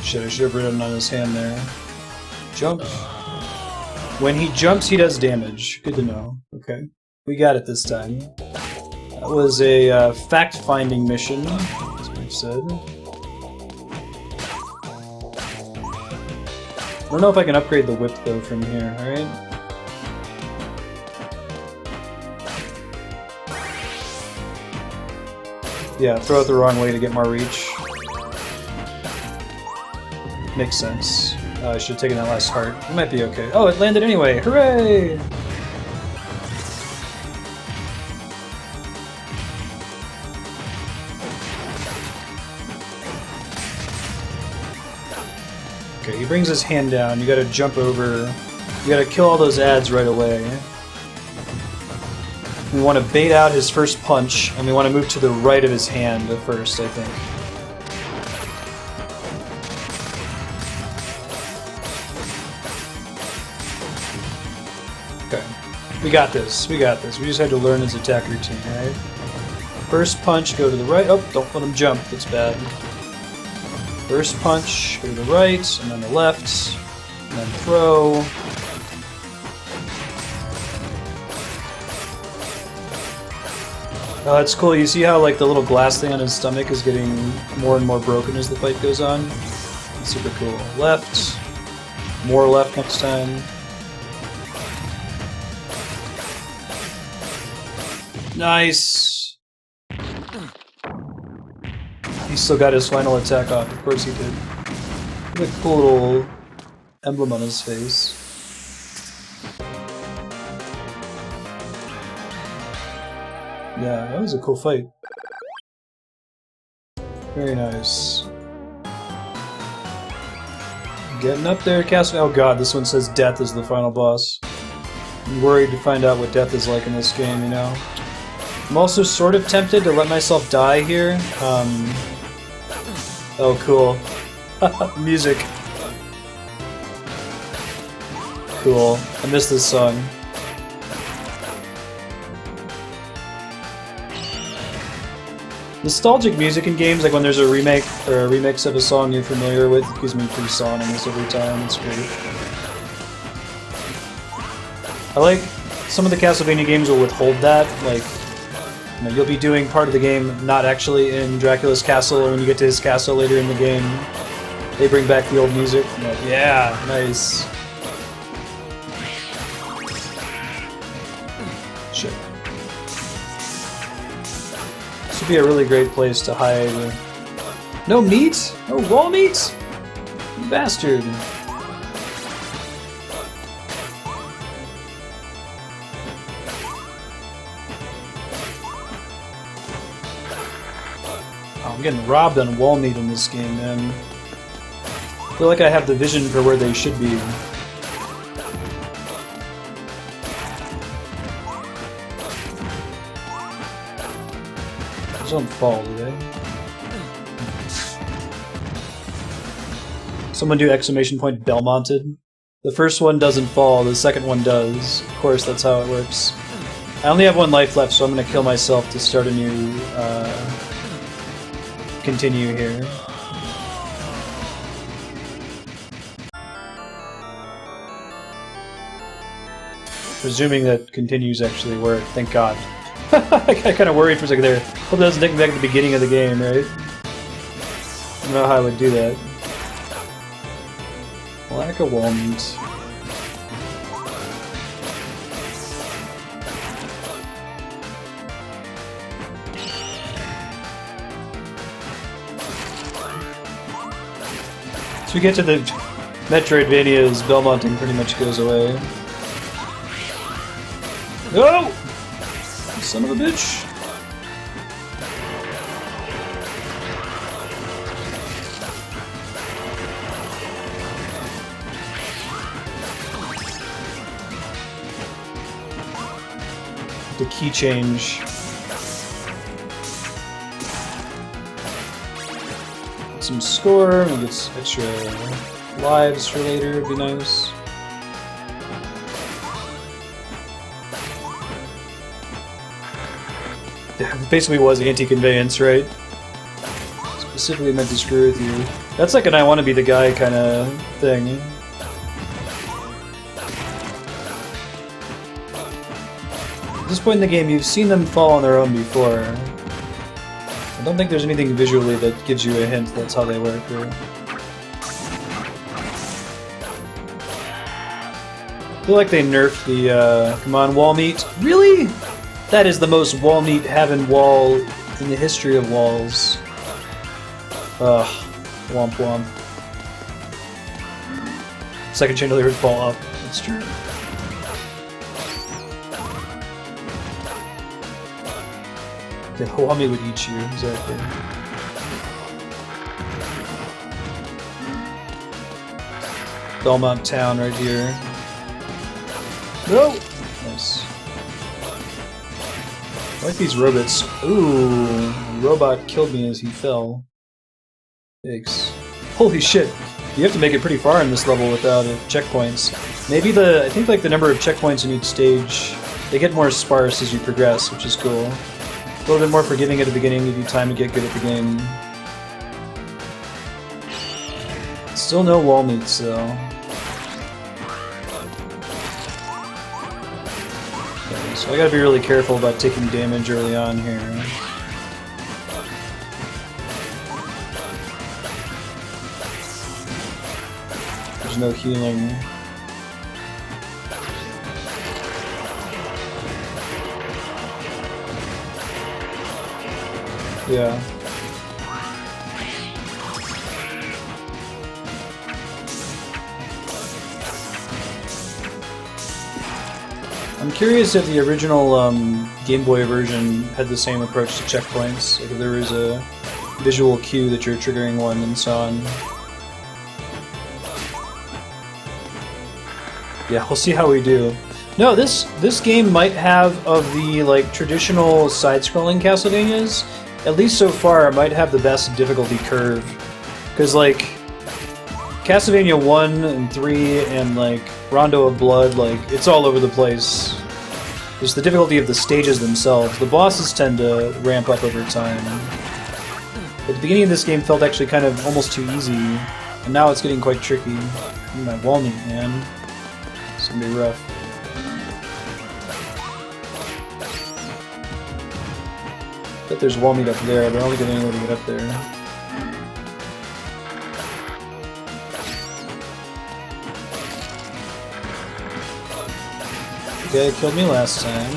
Shit, I should have ridden on his hand there. Jump. When he jumps, he does damage. Good to know. Okay. We got it this time. That was a fact-finding mission, as we've said. I don't know if I can upgrade the whip, though, from here, alright? Yeah, throw it the wrong way to get more reach. Makes sense. I should have taken that last heart. It might be okay. Oh, it landed anyway! Hooray! Okay, he brings his hand down. You gotta jump over. You gotta kill all those ads right away. We want to bait out his first punch, and we want to move to the right of his hand first, I think. Okay. We got this. We got this. We just had to learn his attack routine, right? First punch, go to the right. Oh, don't let him jump. That's bad. First punch, go to the right, and then the left, and then throw. Oh, that's cool. You see how like the little glass thing on his stomach is getting more and more broken as the fight goes on? That's super cool. Left. More left next time. Nice! He still got his final attack off. Of course he did. What a cool little emblem on his face. Yeah, that was a cool fight. Very nice. Getting up there, Castle. Oh god, this one says death is the final boss. I'm worried to find out what death is like in this game, you know? I'm also sort of tempted to let myself die here. Oh, cool. Music. Cool. I miss this song. Nostalgic music in games, like when there's a remake or a remix of a song you're familiar with, it gives me free song on this every time. It's great. I like some of the Castlevania games will withhold that, like, you know, you'll be doing part of the game not actually in Dracula's castle, or when you get to his castle later in the game, they bring back the old music. I'm like, yeah, nice. Shit. This would be a really great place to hide. No meat? No raw meat? You bastard. Oh, I'm getting robbed on wall meat in this game, man. I feel like I have the vision for where they should be. Those don't fall, do they? Someone do exclamation point Belmonted. The first one doesn't fall, the second one does. Of course, that's how it works. I only have one life left, so I'm gonna kill myself to start a new, continue here. Presuming that continues actually work, thank God. I got kind of worried for a second there. Hope that doesn't take me back to the beginning of the game, right? I don't know how I would do that. Lack of wall meat. So we get to the Metroidvania's Belmonting pretty much goes away. No! Son of a bitch! The key change. Some score, we get some extra lives for later, would be nice. Basically was anti-conveyance, right? Specifically meant to screw with you. That's like an I want to be the guy kind of thing. At this point in the game, you've seen them fall on their own before. I don't think there's anything visually that gives you a hint that's how they work. Or... I feel like they nerfed the, come on, wall meat. Really? That is the most wall meat having wall in the history of walls. Ugh. Womp womp. Second chandelier would fall off. That's true. The wall meat would eat you, exactly. Belmont town right here. No! Nice. I like these robots. Ooh, a robot killed me as he fell. Yikes. Holy shit. You have to make it pretty far in this level without checkpoints. Maybe I think like the number of checkpoints in each stage, they get more sparse as you progress, which is cool. A little bit more forgiving at the beginning, give you time to get good at the game. Still no wall meets though. Okay, so I gotta be really careful about taking damage early on here. There's no healing. Yeah. I'm curious if the original Game Boy version had the same approach to checkpoints. Like if there was a visual cue that you're triggering one and so on. Yeah, we'll see how we do. No, this game might have, of the like traditional side-scrolling Castlevanias, at least so far, it might have the best difficulty curve. Because like Castlevania 1 and 3 and like Rondo of Blood, like it's all over the place. There's the difficulty of the stages themselves. The bosses tend to ramp up over time. At the beginning of this game felt actually kind of almost too easy, and now it's getting quite tricky. Ooh, my wall meat, man. It's gonna be rough. Bet there's wall meat up there, but I don't think there's any way to get up there. Okay, it killed me last time.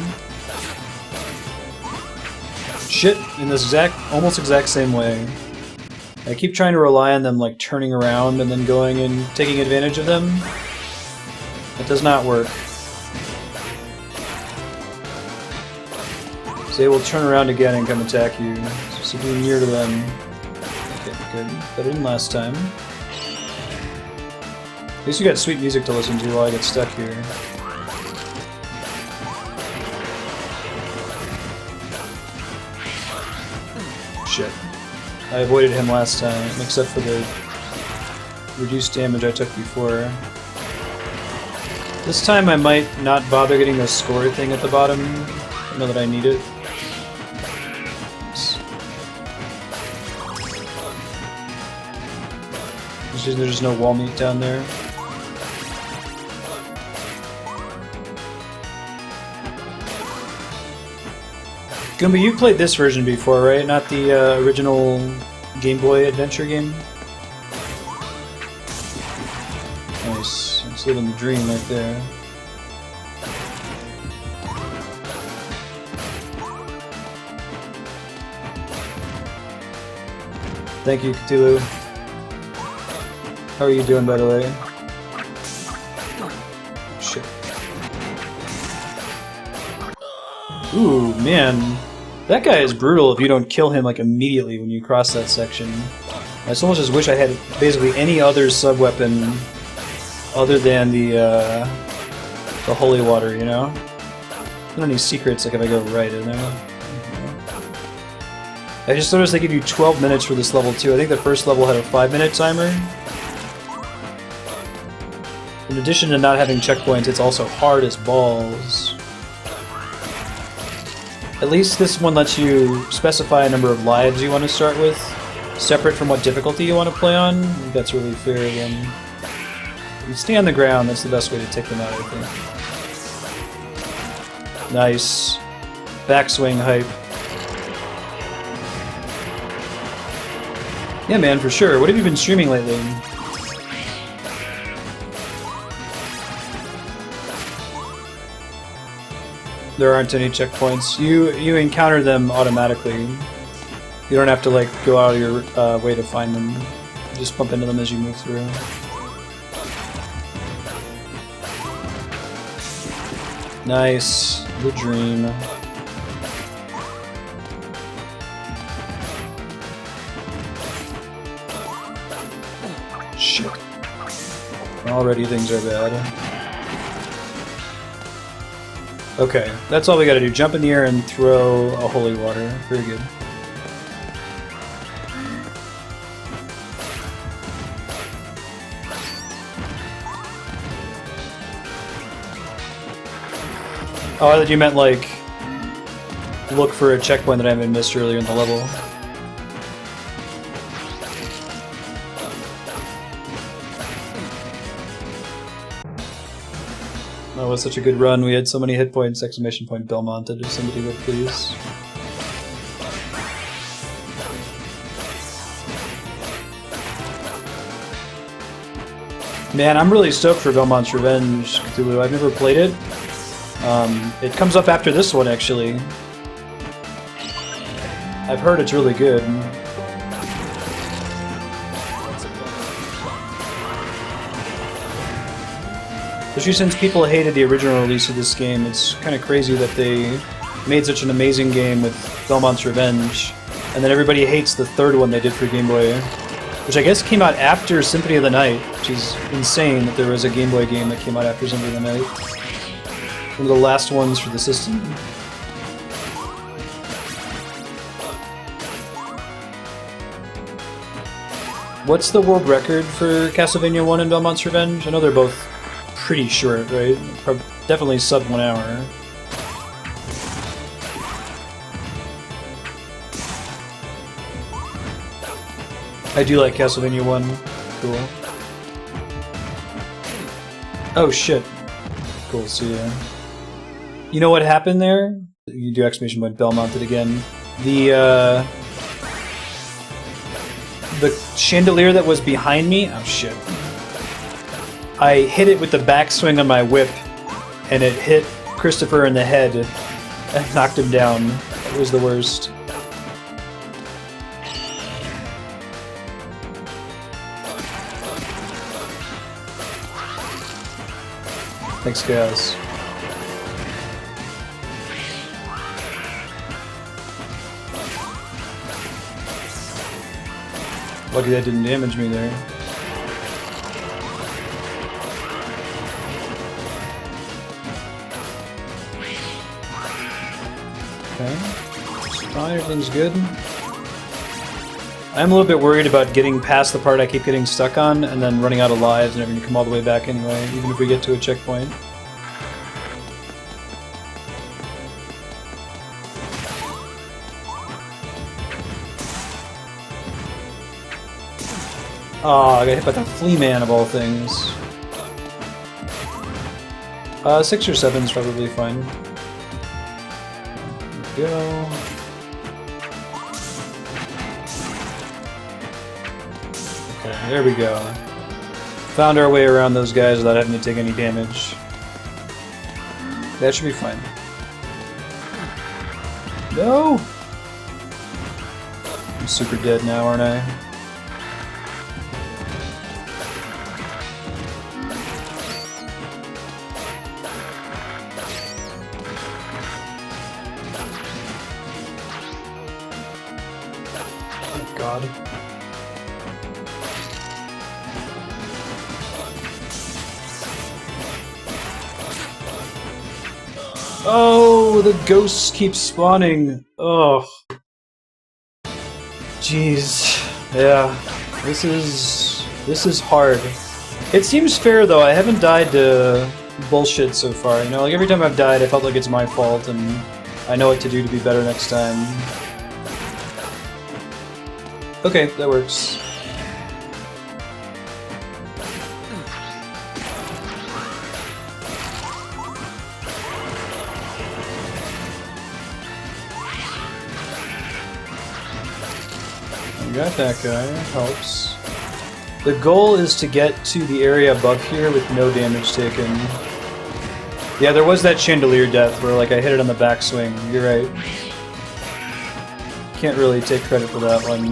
Shit, in this almost exact same way. I keep trying to rely on them like turning around and then going and taking advantage of them. That does not work. So they will turn around again and come attack you. So be near to them. Okay, good. Better than last time. At least you got sweet music to listen to while I get stuck here. Shit. I avoided him last time, except for the reduced damage I took before. This time I might not bother getting the score thing at the bottom. I know that I need it. There's no wall meat down there. Goomba, you played this version before, right? Not the original Game Boy Adventure game? Nice. It's living the dream right there. Thank you, Cthulhu. How are you doing, by the way? Shit. Ooh, man. That guy is brutal if you don't kill him like immediately when you cross that section. I almost just wish I had basically any other sub-weapon other than the holy water, you know? Not any secrets like if I go right in there. I just noticed they give you 12 minutes for this level too. I think the first level had a 5-minute timer. In addition to not having checkpoints, it's also hard as balls. At least this one lets you specify a number of lives you want to start with, separate from what difficulty you want to play on. I think that's really fair then. You stay on the ground, that's the best way to take them out, I think. Nice. Backswing hype. Yeah, man, for sure. What have you been streaming lately? There aren't any checkpoints. You encounter them automatically. You don't have to like go out of your way to find them. You just bump into them as you move through. Nice. The dream. Shit. Already things are bad. Okay, that's all we gotta do. Jump in the air and throw a holy water. Very good. Oh, I thought you meant, like, look for a checkpoint that I haven't missed earlier in the level. That was such a good run. We had so many hit points! Exclamation point Belmont. If somebody would please. Man, I'm really stoked for Belmont's Revenge, Cthulhu. I've never played it. It comes up after this one, actually. I've heard it's really good. Especially since people hated the original release of this game, it's kind of crazy that they made such an amazing game with Belmont's Revenge, and then everybody hates the third one they did for Game Boy, which I guess came out after Symphony of the Night, which is insane that there was a Game Boy game that came out after Symphony of the Night. One of the last ones for the system. What's the world record for Castlevania 1 and Belmont's Revenge? I know they're both pretty short, right? Definitely sub 1 hour. I do like Castlevania 1. Cool. Oh shit. Cool, see ya. You know what happened there? You do exclamation point Belmont it again. The chandelier that was behind me, oh shit. I hit it with the backswing on my whip, and it hit Christopher in the head and knocked him down. It was the worst. Thanks, guys. Lucky that didn't damage me there. Okay. It's fine, everything's good. I'm a little bit worried about getting past the part I keep getting stuck on and then running out of lives and having to come all the way back anyway, even if we get to a checkpoint. Oh, I got hit by the Flea Man of all things. 6 or 7 is probably fine. There we go. Okay, there we go. Found our way around those guys without having to take any damage. That should be fine. No! I'm super dead now, aren't I? God. Oh, the ghosts keep spawning. Oh. Jeez. Yeah. This is hard. It seems fair though. I haven't died to bullshit so far. You know, like every time I've died, I felt like it's my fault, and I know what to do to be better next time. Okay, that works. I got that guy, helps. The goal is to get to the area above here with no damage taken. Yeah, there was that chandelier death where like I hit it on the backswing, you're right. Can't really take credit for that one.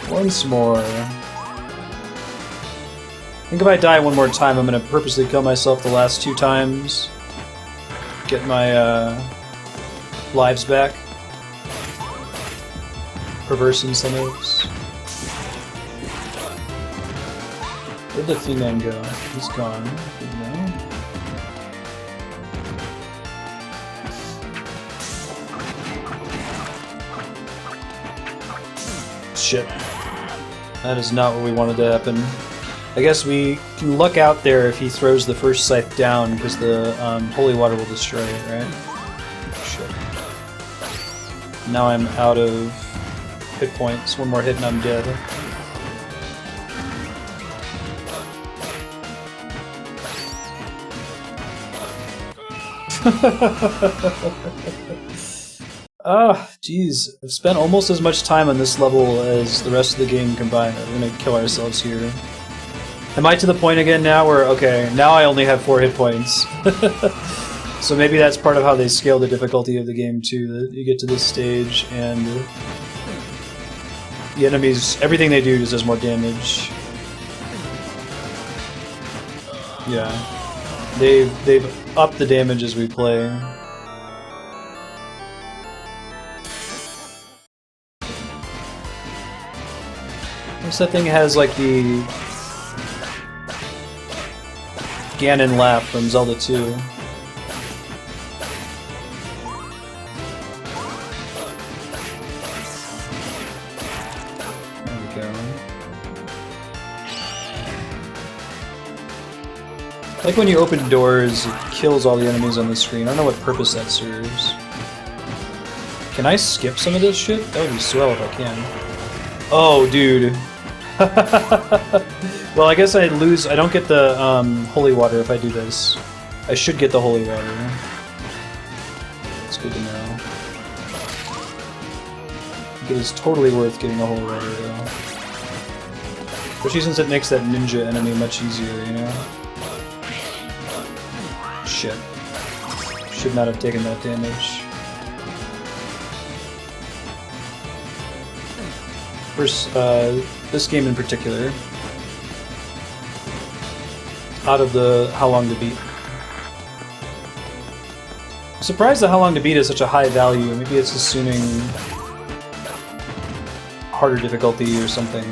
Once more. I think if I die one more time, I'm gonna purposely kill myself the last 2 times. Get my lives back. Perverse incentives. Where'd the Flea Man go? He's gone. Good to know. shit. That is not what we wanted to happen. I guess we can luck out there if he throws the first scythe down, because the holy water will destroy it, right? Shit. Now I'm out of hit points. One more hit and I'm dead. Ah, jeez. I've spent almost as much time on this level as the rest of the game combined. We're gonna kill ourselves here. Am I to the point again now where, okay, now I only have 4 hit points. So maybe that's part of how they scale the difficulty of the game too, that you get to this stage and the enemies, everything they do just does more damage. Yeah. They've upped the damage as we play. This that thing has like the Ganon laugh from Zelda 2. There we go. Like when you open doors, it kills all the enemies on the screen. I don't know what purpose that serves. Can I skip some of this shit? That would be swell if I can. Oh, dude. Well, I guess I lose. I don't get the holy water if I do this. I should get the holy water. It's good to know. It is totally worth getting the holy water, though. Especially since it makes that ninja enemy much easier, you know? Shit. Should not have taken that damage. First, this game in particular. Out of the How Long to Beat. I'm surprised that How Long to Beat is such a high value. Maybe it's assuming harder difficulty or something.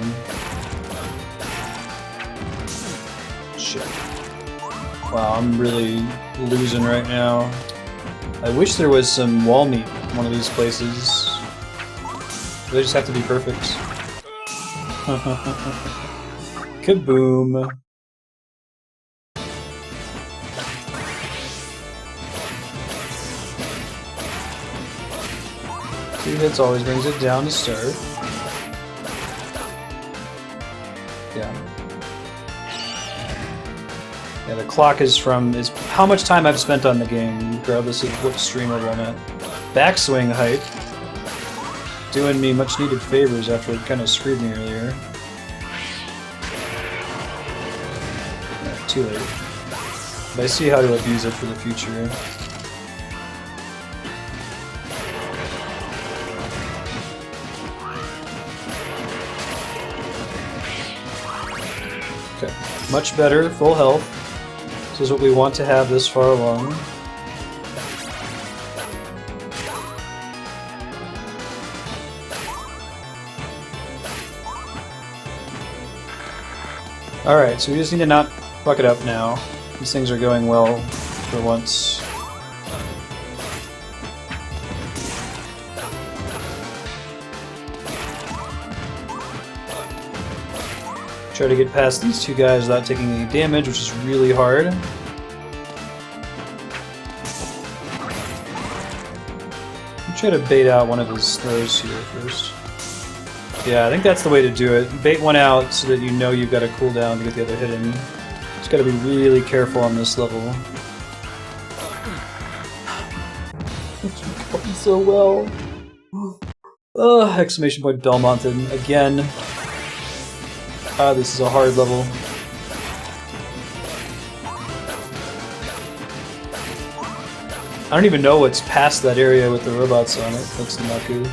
Shit. Wow, I'm really losing right now. I wish there was some wall meat in one of these places. They just have to be perfect. Kaboom. 2 hits always brings it down to start. Yeah. Yeah, the clock is how much time I've spent on the game, regardless of what stream level I'm at. Backswing height. Doing me much needed favors after it kind of screwed me earlier. Yeah, too late. But I see how to abuse it for the future. Okay, much better, full health. This is what we want to have this far along. Alright, so we just need to not fuck it up now. These things are going well for once. Try to get past these 2 guys without taking any damage, which is really hard. Try to bait out one of his throws here first. Yeah, I think that's the way to do it. Bait one out so that you know you've got a cooldown to get the other hit in. Just gotta be really careful on this level. It's going so well. Ugh, exclamation point Belmont again. Ah, this is a hard level. I don't even know what's past that area with the robots on it. That's the Naku.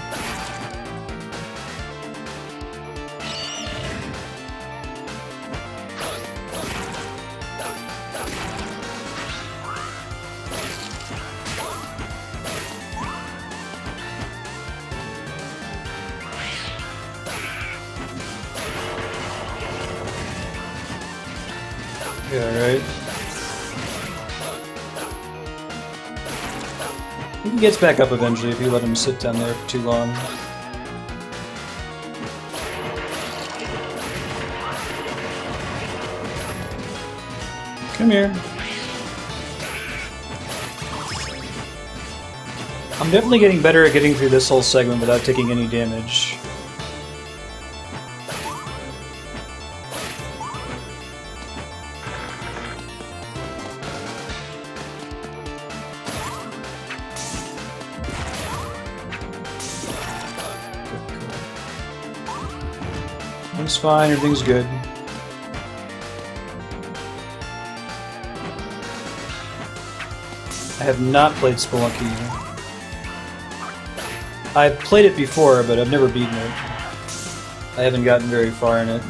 Yeah, right. He gets back up eventually if you let him sit down there for too long. Come here. I'm definitely getting better at getting through this whole segment without taking any damage. Everything's fine, everything's good. I have not played Spelunky. I've played it before, but I've never beaten it. I haven't gotten very far in it.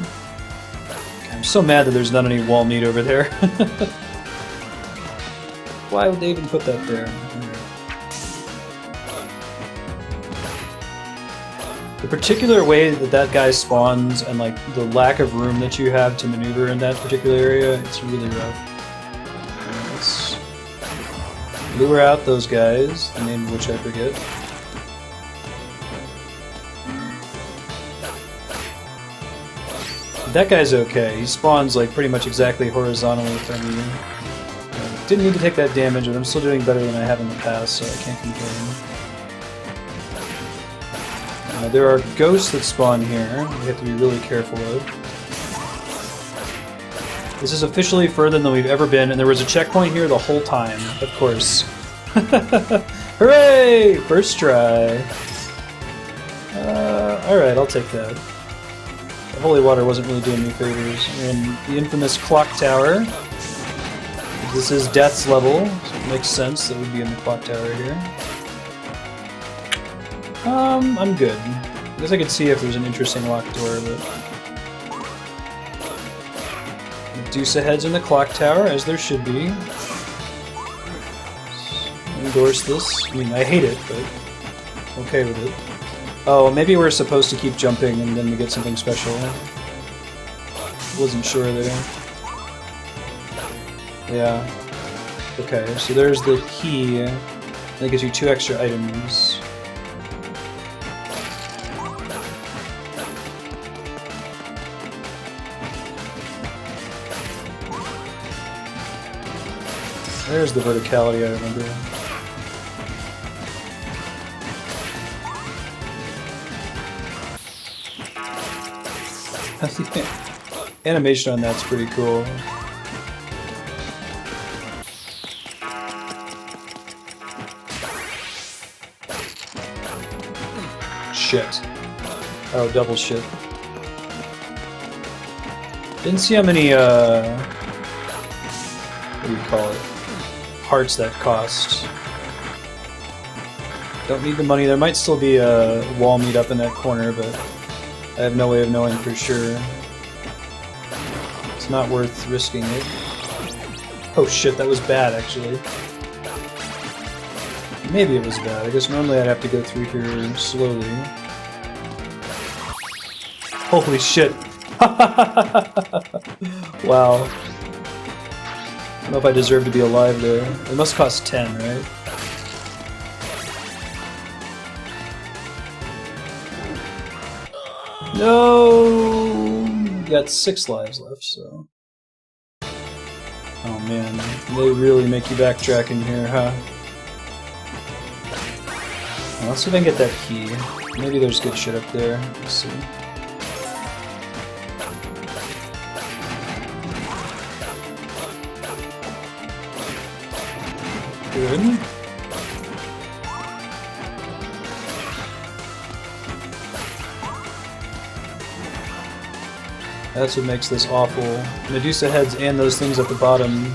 I'm so mad that there's not any wall meat over there. Why would they even put that there? The particular way that that guy spawns and like the lack of room that you have to maneuver in that particular area, it's really rough. Let's lure out those guys, the name of which I forget. That guy's okay. He spawns like pretty much exactly horizontally from me. Didn't need to take that damage, but I'm still doing better than I have in the past, so I can't complain. There are ghosts that spawn here. We have to be really careful of. This is officially further than we've ever been, and there was a checkpoint here the whole time, of course. Hooray! First try. Alright, I'll take that. The holy water wasn't really doing me favors. We're in the infamous clock tower. This is Death's level, so it makes sense that we'd be in the clock tower here. I'm good. I guess I could see if there's an interesting locked door, but... Medusa heads in the clock tower, as there should be. Endorse this. I mean, I hate it, but okay with it. Oh, maybe we're supposed to keep jumping and then we get something special. Wasn't sure there. Yeah. Okay, so there's the key. That gives you 2 extra items. There's the verticality I remember. The animation on that's pretty cool. Shit. Oh, double shit. Didn't see how many, what do you call it? Hearts that cost. Don't need the money. There might still be a wall meet up in that corner, but I have no way of knowing for sure. It's not worth risking it. Oh shit, that was bad actually. Maybe it was bad. I guess normally I'd have to go through here slowly. Holy shit. Wow. I don't know if I deserve to be alive there. It must cost 10, right? No! Got 6 lives left, so... Oh man, they really make you backtrack in here, huh? Well, let's see if I can get that key. Maybe there's good shit up there. Let's see. Good. That's what makes this awful. Medusa heads and those things at the bottom.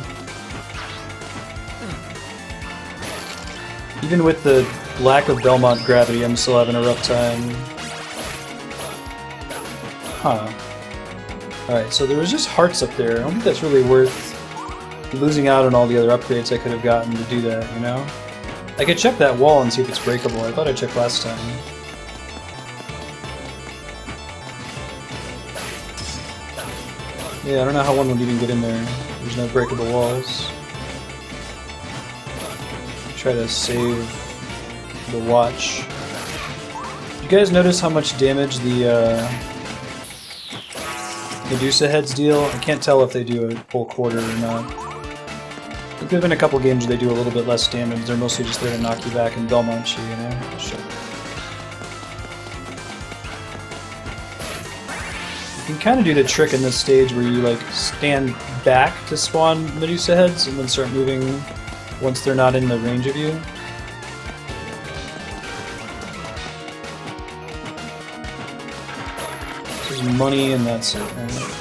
Even with the lack of Belmont gravity, I'm still having a rough time. Huh. Alright, so there was just hearts up there. I don't think that's really worth losing out on all the other upgrades I could have gotten to do that, you know? I could check that wall and see if it's breakable. I thought I checked last time. Yeah, I don't know how one would even get in there. There's no breakable walls. Try to save the watch. Did you guys notice how much damage the Medusa heads deal? I can't tell if they do a whole quarter or not. There could have been a couple games where they do a little bit less damage. They're mostly just there to knock you back in Belmont, you know? Shit. You can kind of do the trick in this stage where you like stand back to spawn Medusa heads and then start moving once they're not in the range of you. There's money and that's it. Right?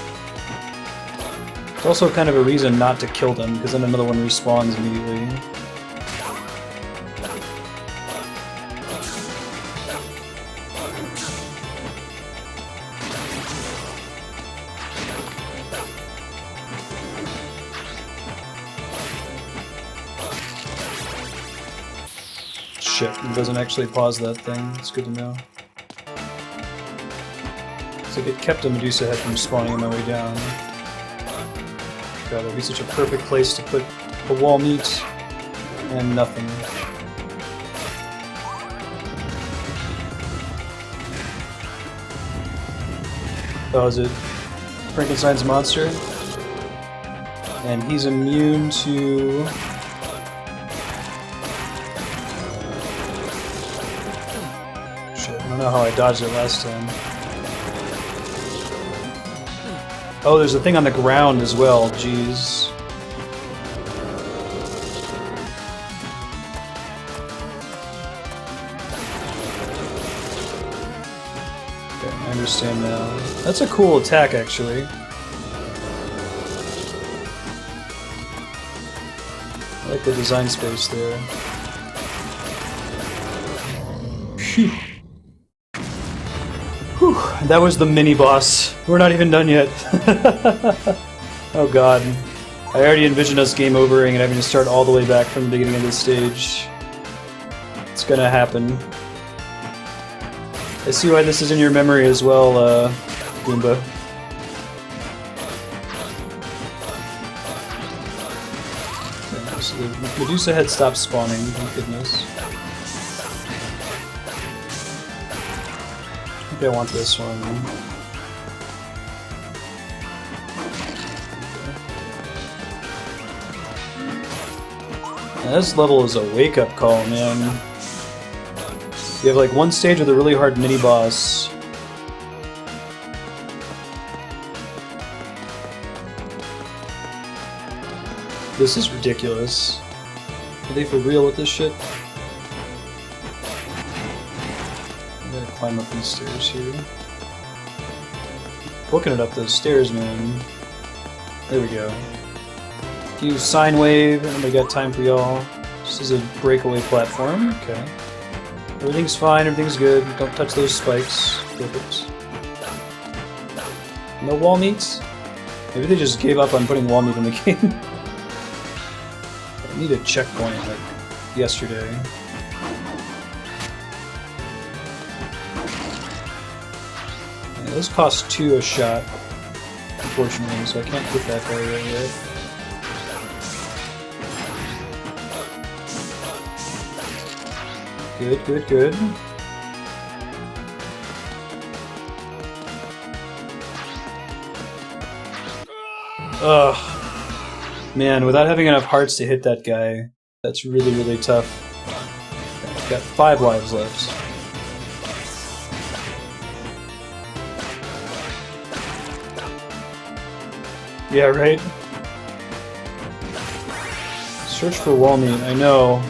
It's also kind of a reason not to kill them because then another one respawns immediately. Shit, it doesn't actually pause that thing. It's good to know. It's like it kept a Medusa head from spawning on my way down. God, that'd be such a perfect place to put a wall meat and nothing. Oh, is it Frankenstein's monster? And he's immune to... Shit, I don't know how I dodged it last time. Oh, there's a thing on the ground as well, jeez. Okay, I understand now. That's a cool attack, actually. I like the design space there. Phew. Whew, that was the mini-boss. We're not even done yet. Oh god. I already envisioned us game overing and having to start all the way back from the beginning of this stage. It's gonna happen. I see why this is in your memory as well, Goomba. Okay, so the Medusa head stopped spawning, thank goodness. I think I want this one. Now, this level is a wake-up call, man. You have like one stage with a really hard mini-boss. This is ridiculous. Are they for real with this shit? I'm gonna climb up these stairs here. Booking it up those stairs, man. There we go. Do sine wave, and we got time for y'all. This is a breakaway platform. Okay. Everything's fine, everything's good. Don't touch those spikes. Perfect. No wall meats? Maybe they just gave up on putting wall meat in the game. I need a checkpoint like yesterday. Yeah, those cost 2 a shot, unfortunately, so I can't get that guy right yet. Good, good, good. Ugh. Man, without having enough hearts to hit that guy, that's really, really tough. I've got 5 lives left. Yeah, right? Search for wall meat, I know.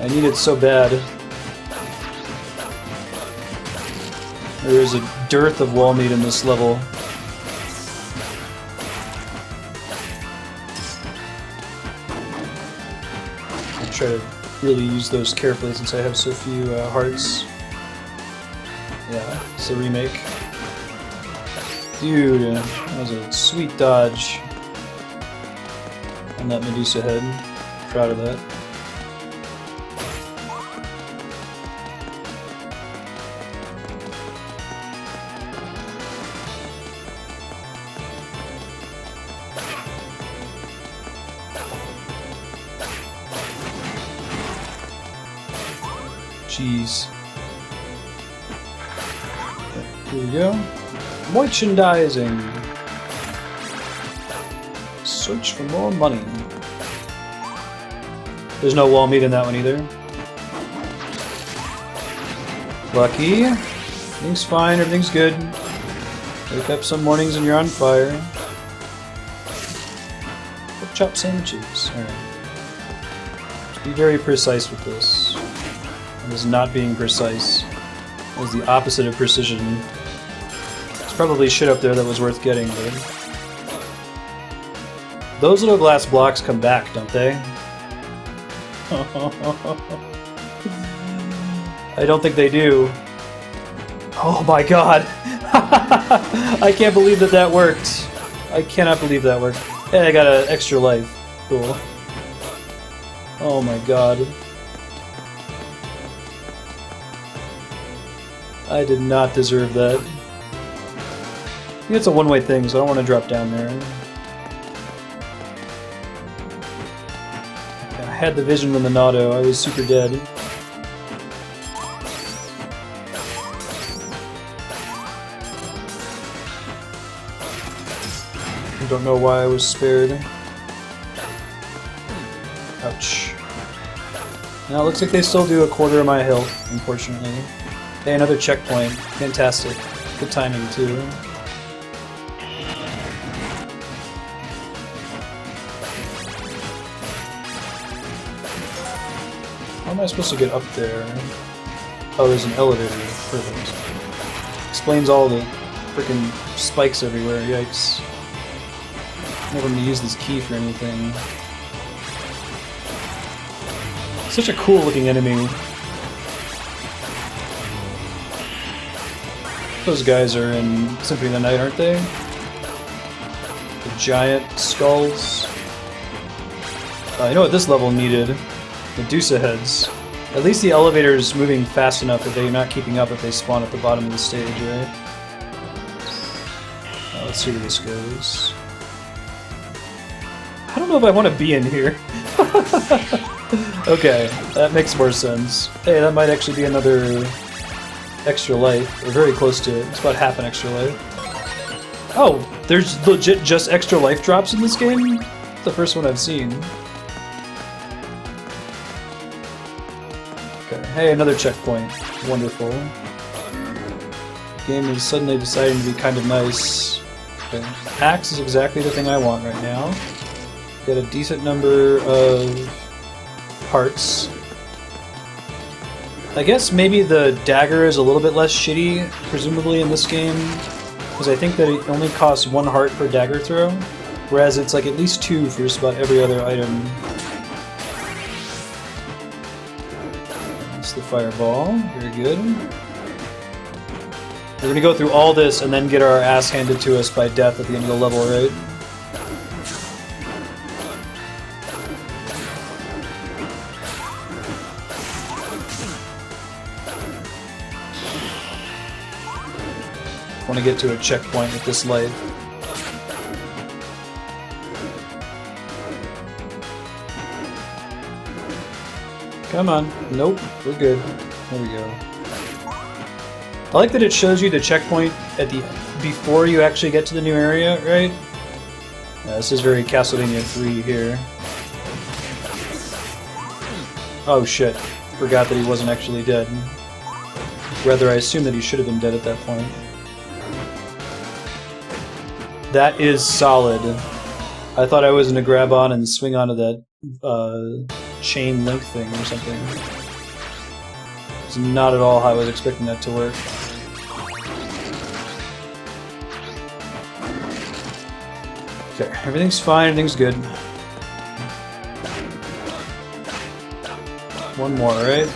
I need it so bad. There is a dearth of wall meat in this level. I'll try to really use those carefully since I have so few hearts. Yeah, it's a remake. Dude, that was a sweet dodge on that Medusa head. Proud of that. Jeez. Here we go. Merchandising. Search for more money. There's no wall meat in that one either. Lucky. Everything's fine, everything's good. Wake up some mornings and you're on fire. Pork chop sandwiches. Alright. Be very precise with this. It is not being precise. It is the opposite of precision. There's probably shit up there that was worth getting, but... Those little glass blocks come back, don't they? I don't think they do. Oh my god! I can't believe that that worked. I cannot believe that worked. Hey, I got an extra life. Cool. Oh my god. I did not deserve that. I think it's a one-way thing, so I don't want to drop down there. I had the vision with the Nado. I was super dead. I don't know why I was spared. Ouch. Now it looks like they still do a quarter of my health, unfortunately. Hey, another checkpoint. Fantastic. Good timing, too. How am I supposed to get up there? Oh, there's an elevator. Perfect. Explains all the freaking spikes everywhere. Yikes. Never going to use this key for anything. Such a cool looking enemy. Those guys are in Symphony of the Night, aren't they? The giant skulls. I know what this level needed. Medusa heads. At least the elevator is moving fast enough that they're not keeping up if they spawn at the bottom of the stage, right? Let's see where this goes. I don't know if I want to be in here. Okay, that makes more sense. Hey, that might actually be another extra life. We're very close to it. It's about half an extra life. Oh, there's legit just extra life drops in this game? It's the first one I've seen. Okay, hey, another checkpoint. Wonderful. The game is suddenly deciding to be kind of nice. Okay. Axe is exactly the thing I want right now. Get a decent number of parts. I guess maybe the dagger is a little bit less shitty, presumably, in this game, because I think that it only costs 1 heart per dagger throw, whereas it's like at least 2 for just about every other item. That's the fireball. Very good. We're gonna go through all this and then get our ass handed to us by death at the end of the level, right? I want to get to a checkpoint with this light. Come on. Nope. We're good. There we go. I like that it shows you the checkpoint at the before you actually get to the new area, right? This is very Castlevania 3 here. Oh shit. Forgot that he wasn't actually dead. Rather, I assume that he should have been dead at that point. That is solid. I thought I was gonna grab on and swing onto that chain link thing or something. It's not at all how I was expecting that to work. Okay, everything's fine, everything's good. One more, right?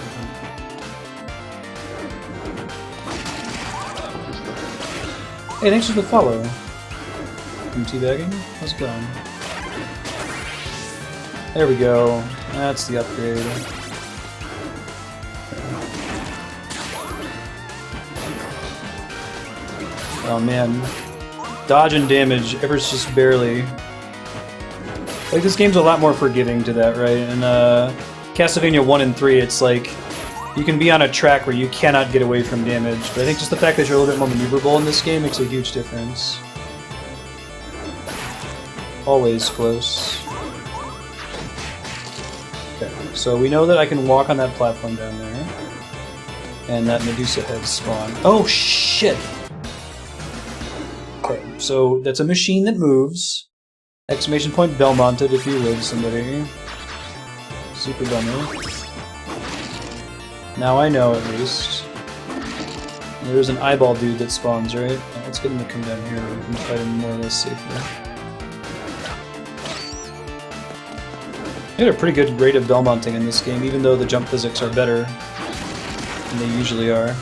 Hey, thanks for the follow. I'm teabagging? How's it going? There we go. That's the upgrade. Oh man. Dodge and damage, ever just barely. Like, this game's a lot more forgiving to that, right? In Castlevania 1 and 3, it's like, you can be on a track where you cannot get away from damage, but I think just the fact that you're a little bit more maneuverable in this game makes a huge difference. Always close. Okay. So we know that I can walk on that platform down there. And that Medusa head spawn. Oh shit! Okay, so that's a machine that moves. Exclamation point Belmonted if you would, somebody. Super bummer. Now I know at least. There's an eyeball dude that spawns, right? Let's get him to come down here and we can fight him more or less safely. We had a pretty good rate of Belmonting in this game, even though the jump physics are better than they usually are.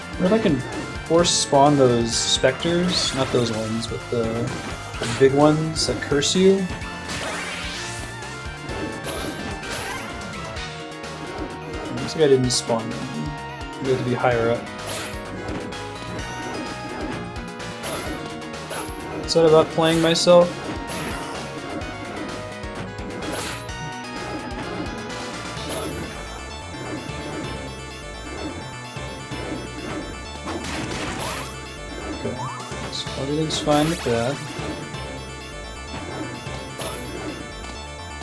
I wonder if I can force spawn those specters, not those ones, but the big ones that curse you. Looks like I didn't spawn them. You have to be higher up. Is that about playing myself? Okay, so everything's fine with that.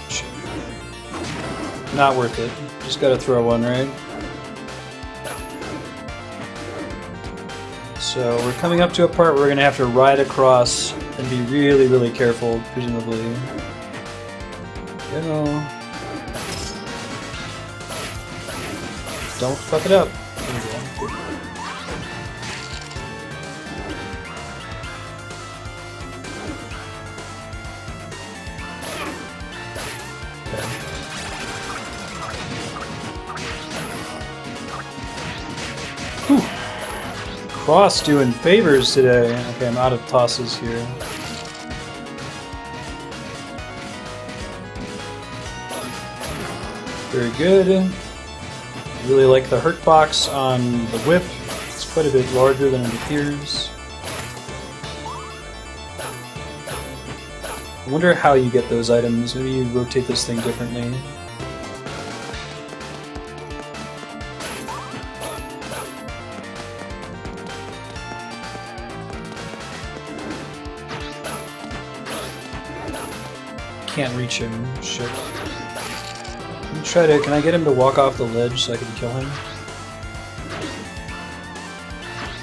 Shit. Not worth it. Just gotta throw one, right? So we're coming up to a part where we're gonna have to ride across and be really, really careful, presumably. You know. Don't fuck it up. There we go. Okay. Whew. Cross doing favors today. Okay, I'm out of tosses here. Very good. Really like the hurt box on the whip. It's quite a bit larger than it appears. I wonder how you get those items. Maybe you rotate this thing differently. Can't reach him. Shit. Let me try to. Can I get him to walk off the ledge so I can kill him?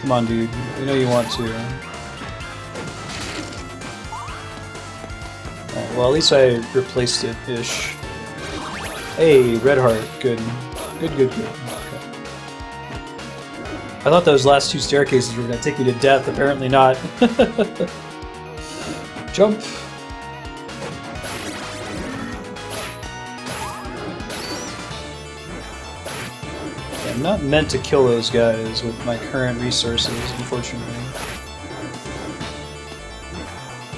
Come on, dude. We know you want to. Alright, well, at least I replaced it ish. Hey, red heart. Good. Good, good, good. Okay. I thought those last two staircases were going to take me to death. Apparently not. Jump. I'm not meant to kill those guys with my current resources, unfortunately.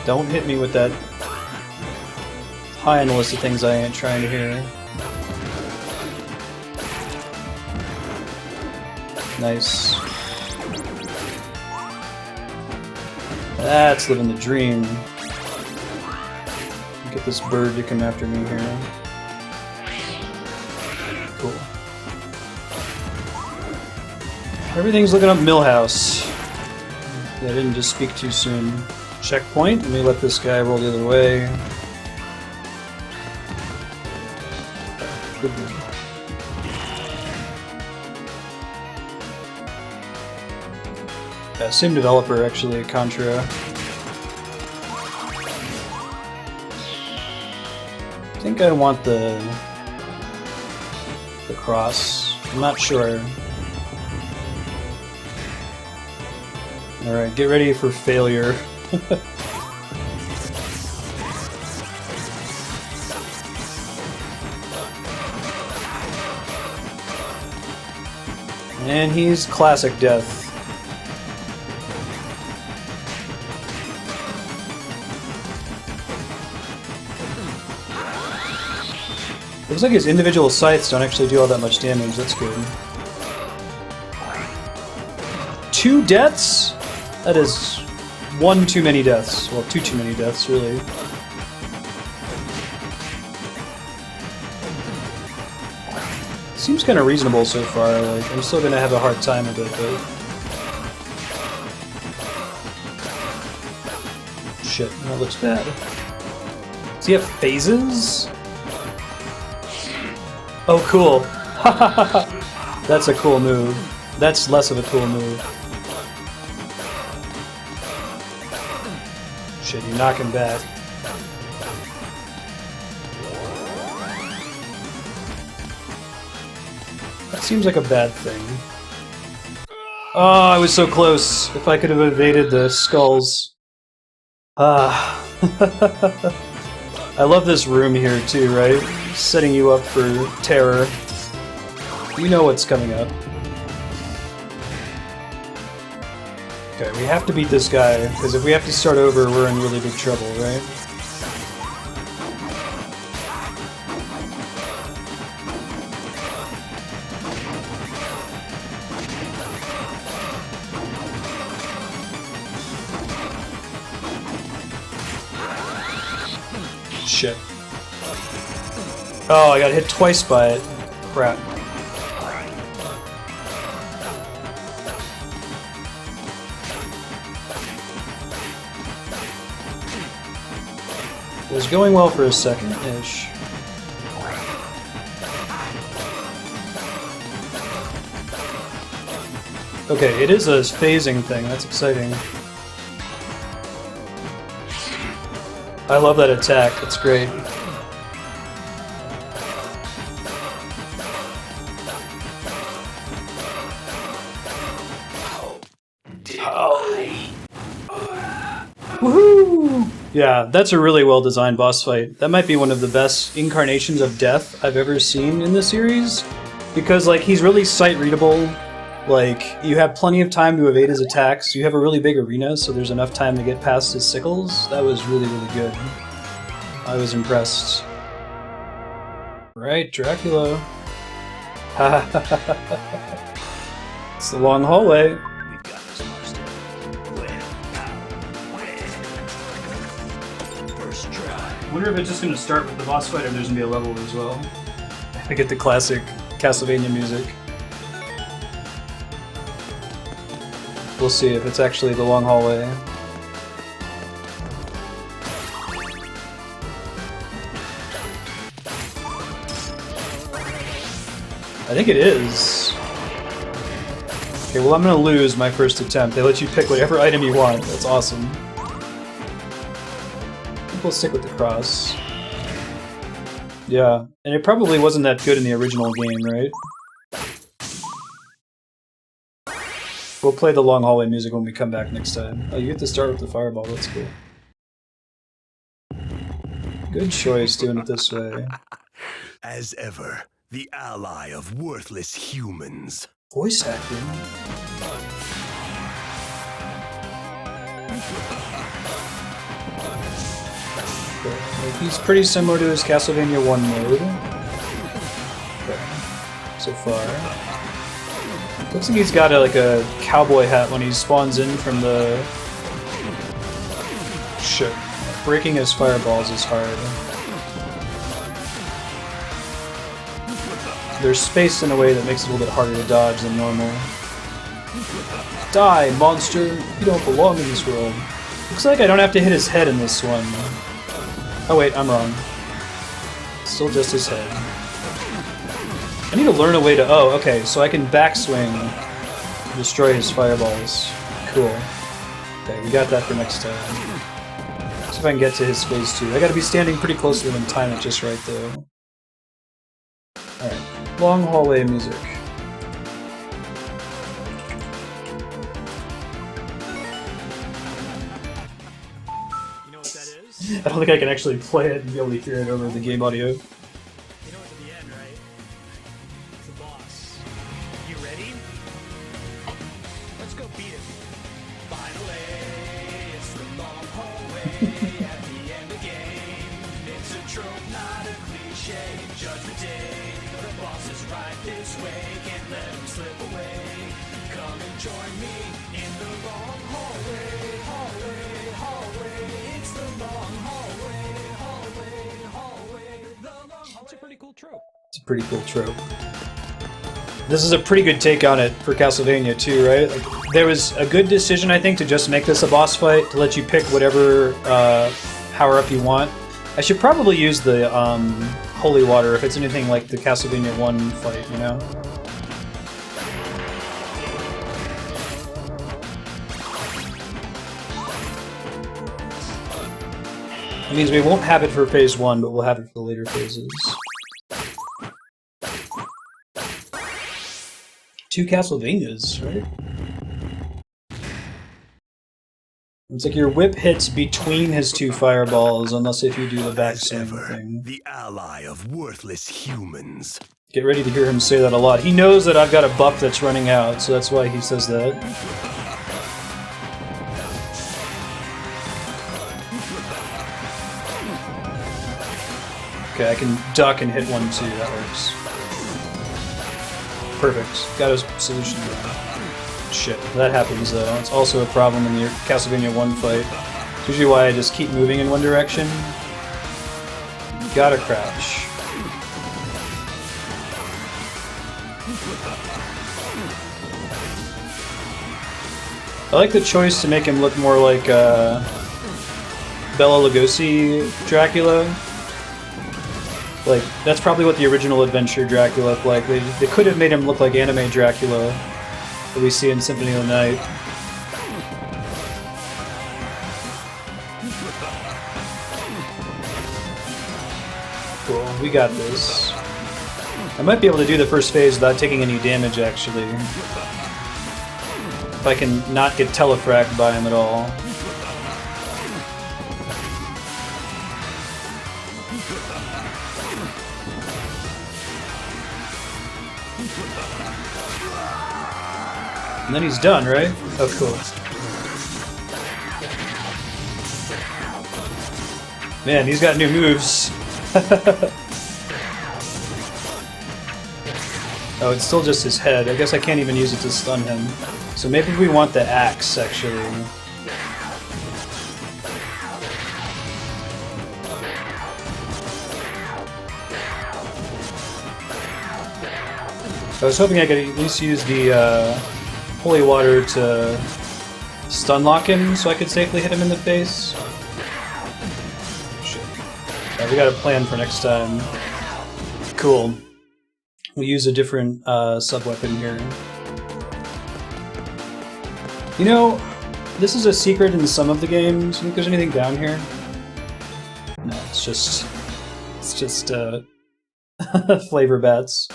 Don't hit me with that high on the list of things I ain't trying to hear. Nice. That's living the dream. Get this bird to come after me here. Cool. Everything's looking up Millhouse. I didn't just speak too soon. Checkpoint. Let me let this guy roll the other way. Good. Same developer, actually, Contra. I think I want the cross. I'm not sure. Alright, get ready for failure. And he's classic death. Looks like his individual scythes don't actually do all that much damage, that's good. 2 deaths? That is 1 too many deaths. Well, 2 too many deaths, really. Seems kind of reasonable so far. Like, I'm still gonna have a hard time with it, but... Shit, that looks bad. Does he have phases? Oh, cool. That's a cool move. That's less of a cool move. Shit, you knock him back. That seems like a bad thing. Oh, I was so close. If I could have evaded the skulls. Ah. I love this room here too, right? Setting you up for terror. You know what's coming up. Okay, we have to beat this guy, because if we have to start over, we're in really big trouble, right? Shit. Oh, I got hit twice by it. Crap. It was going well for a second-ish. Okay, it is a phasing thing. That's exciting. I love that attack. It's great. Woohoo! Yeah, that's a really well-designed boss fight. That might be one of the best incarnations of death I've ever seen in the series. Because, like, he's really sight-readable. Like, you have plenty of time to evade his attacks. You have a really big arena, so there's enough time to get past his sickles. That was really, really good. I was impressed. Right, Dracula. It's the long hallway. We've got this monster. First try. I wonder if it's just going to start with the boss fight or there's going to be a level as well. I get the classic Castlevania music. We'll see if it's actually the long hallway. I think it is. Okay, well I'm gonna lose my first attempt. They let you pick whatever item you want. That's awesome. I think we'll stick with the cross. Yeah, and it probably wasn't that good in the original game, right? We'll play the long hallway music when we come back next time. Oh, you get to start with the fireball, that's cool. Good choice doing it this way. As ever, the ally of worthless humans. Voice acting? Okay. Like, he's pretty similar to his Castlevania 1 mode. Okay. So far. Looks like he's got like a cowboy hat when he spawns in from the... Shit. Breaking his fireballs is hard. They're spaced in a way that makes it a little bit harder to dodge than normal. Die, monster! You don't belong in this world. Looks like I don't have to hit his head in this one. Oh wait, I'm wrong. Still just his head. I need to learn a way to... Oh, okay, so I can backswing and destroy his fireballs. Cool. Okay, we got that for next time. See if I can get to his phase 2. I gotta be standing pretty close to him and time it just right, though. Alright. Long hallway music. You know what that is? I don't think I can actually play it and be able to hear it over the game audio. You know it's the end, right? It's the boss. You ready? Let's go beat him. Finally, it's the long hallway at the end of the game. It's a trope, not a cliche. Judgment Day. The boss is right this way. Can't let him slip away. Come and join me in the long hallway, hallway, hallway. It's the long hallway, hallway, hallway. The long hallway. It's a pretty cool trope. It's a pretty cool trope. This is a pretty good take on it for Castlevania too, right? Like, there was a good decision, I think, to just make this a boss fight, to let you pick whatever power-up you want. I should probably use the holy water if it's anything like the Castlevania 1 fight, you know? That means we won't have it for phase 1, but we'll have it for the later phases. 2 Castlevanias, right? It's like your whip hits between his 2 fireballs, unless if you do the backswing thing. The ally of worthless humans. Get ready to hear him say that a lot. He knows that I've got a buff that's running out, so that's why he says that. Okay, I can duck and hit 1 too, that works. Perfect. Got a solution there. Shit, that happens though. It's also a problem in the Castlevania 1 fight. It's usually why I just keep moving in one direction. Gotta crouch. I like the choice to make him look more like Bela Lugosi Dracula. Like, that's probably what the original Adventure Dracula looked like. They could have made him look like anime Dracula that we see in Symphony of the Night. Cool, we got this. I might be able to do the first phase without taking any damage, actually. If I can not get telefragged by him at all. And then he's done, right? Oh, cool. Man, he's got new moves. Oh, it's still just his head. I guess I can't even use it to stun him. So maybe we want the axe, actually. I was hoping I could at least use the holy water to stun lock him so I could safely hit him in the face. Shit. Yeah, we got a plan for next time. Cool. We'll use a different sub-weapon here. You know, this is a secret in some of the games. You think there's anything down here? No, it's just flavor bats.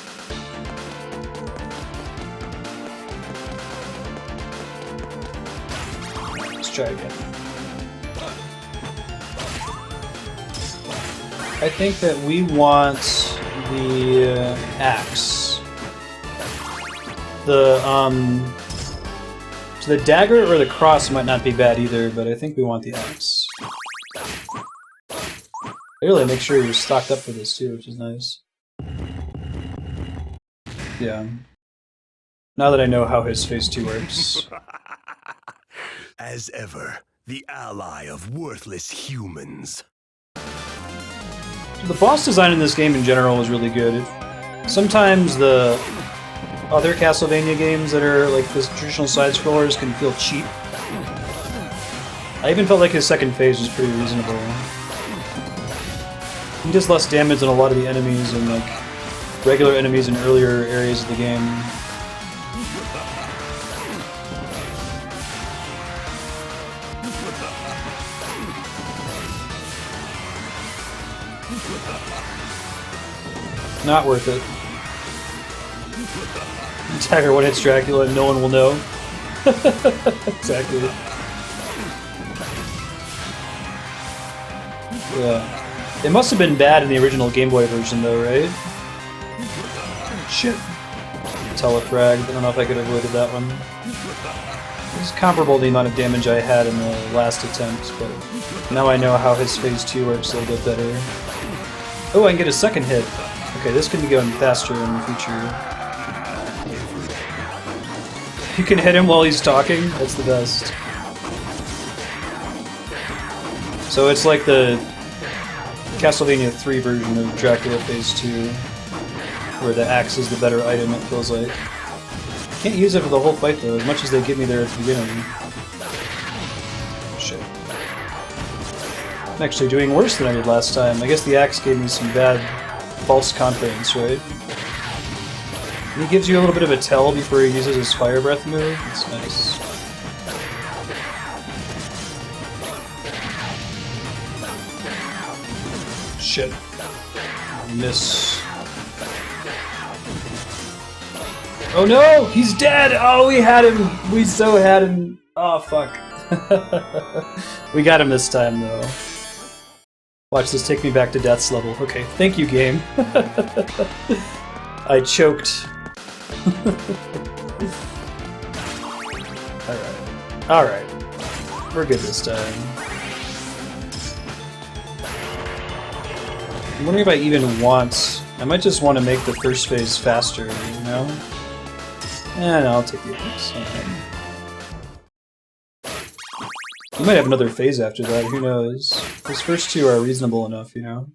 Let's try again. I think that we want the axe. So the dagger or the cross might not be bad either, but I think we want the axe. Really make sure you're stocked up for this too, which is nice. Yeah. Now that I know how his phase 2 works. As ever, the ally of worthless humans. The boss design in this game in general is really good. Sometimes the other Castlevania games that are like the traditional side-scrollers can feel cheap. I even felt like his second phase was pretty reasonable. He does less damage than a lot of the enemies and like regular enemies in earlier areas of the game. Not worth it. Dagger one hits Dracula and no one will know. Exactly. Yeah. It must have been bad in the original Game Boy version though, right? Shit. Telefragged. I don't know if I could have avoided that one. It's comparable to the amount of damage I had in the last attempt, but now I know how his phase 2 works a little bit better. Oh, I can get a second hit. Okay, this could be going faster in the future. You can hit him while he's talking? That's the best. So it's like the Castlevania 3 version of Dracula Phase 2, where the axe is the better item, it feels like. Can't use it for the whole fight though, as much as they give me there at the beginning. Shit. I'm actually doing worse than I did last time. I guess the axe gave me some bad false confidence, right? And he gives you a little bit of a tell before he uses his fire breath move. That's nice. Shit. Miss. Oh no! He's dead! Oh, we had him! We so had him! Oh, fuck. We got him this time, though. Watch this take me back to death's level. Okay, thank you, game. I choked. Alright. Alright. We're good this time. I'm wondering if I even want... I might just want to make the first phase faster, you know? No, I'll take the others. We might have another phase after that, who knows? Those first two are reasonable enough, you know?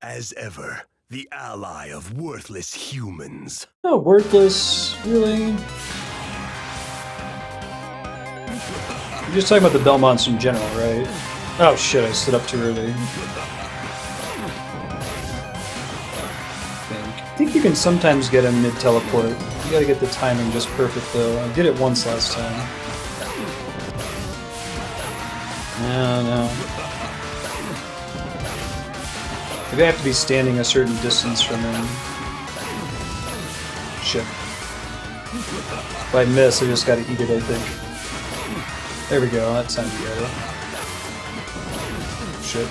As ever, the ally of worthless humans. Oh, worthless? Really? You're just talking about the Belmonts in general, right? Oh shit, I stood up too early. I think you can sometimes get him mid-teleport. You gotta get the timing just perfect, though. I did it once last time. No. Maybe I have to be standing a certain distance from him. Shit. If I miss, I just gotta eat it, I think. There we go, that's time to go. Shit.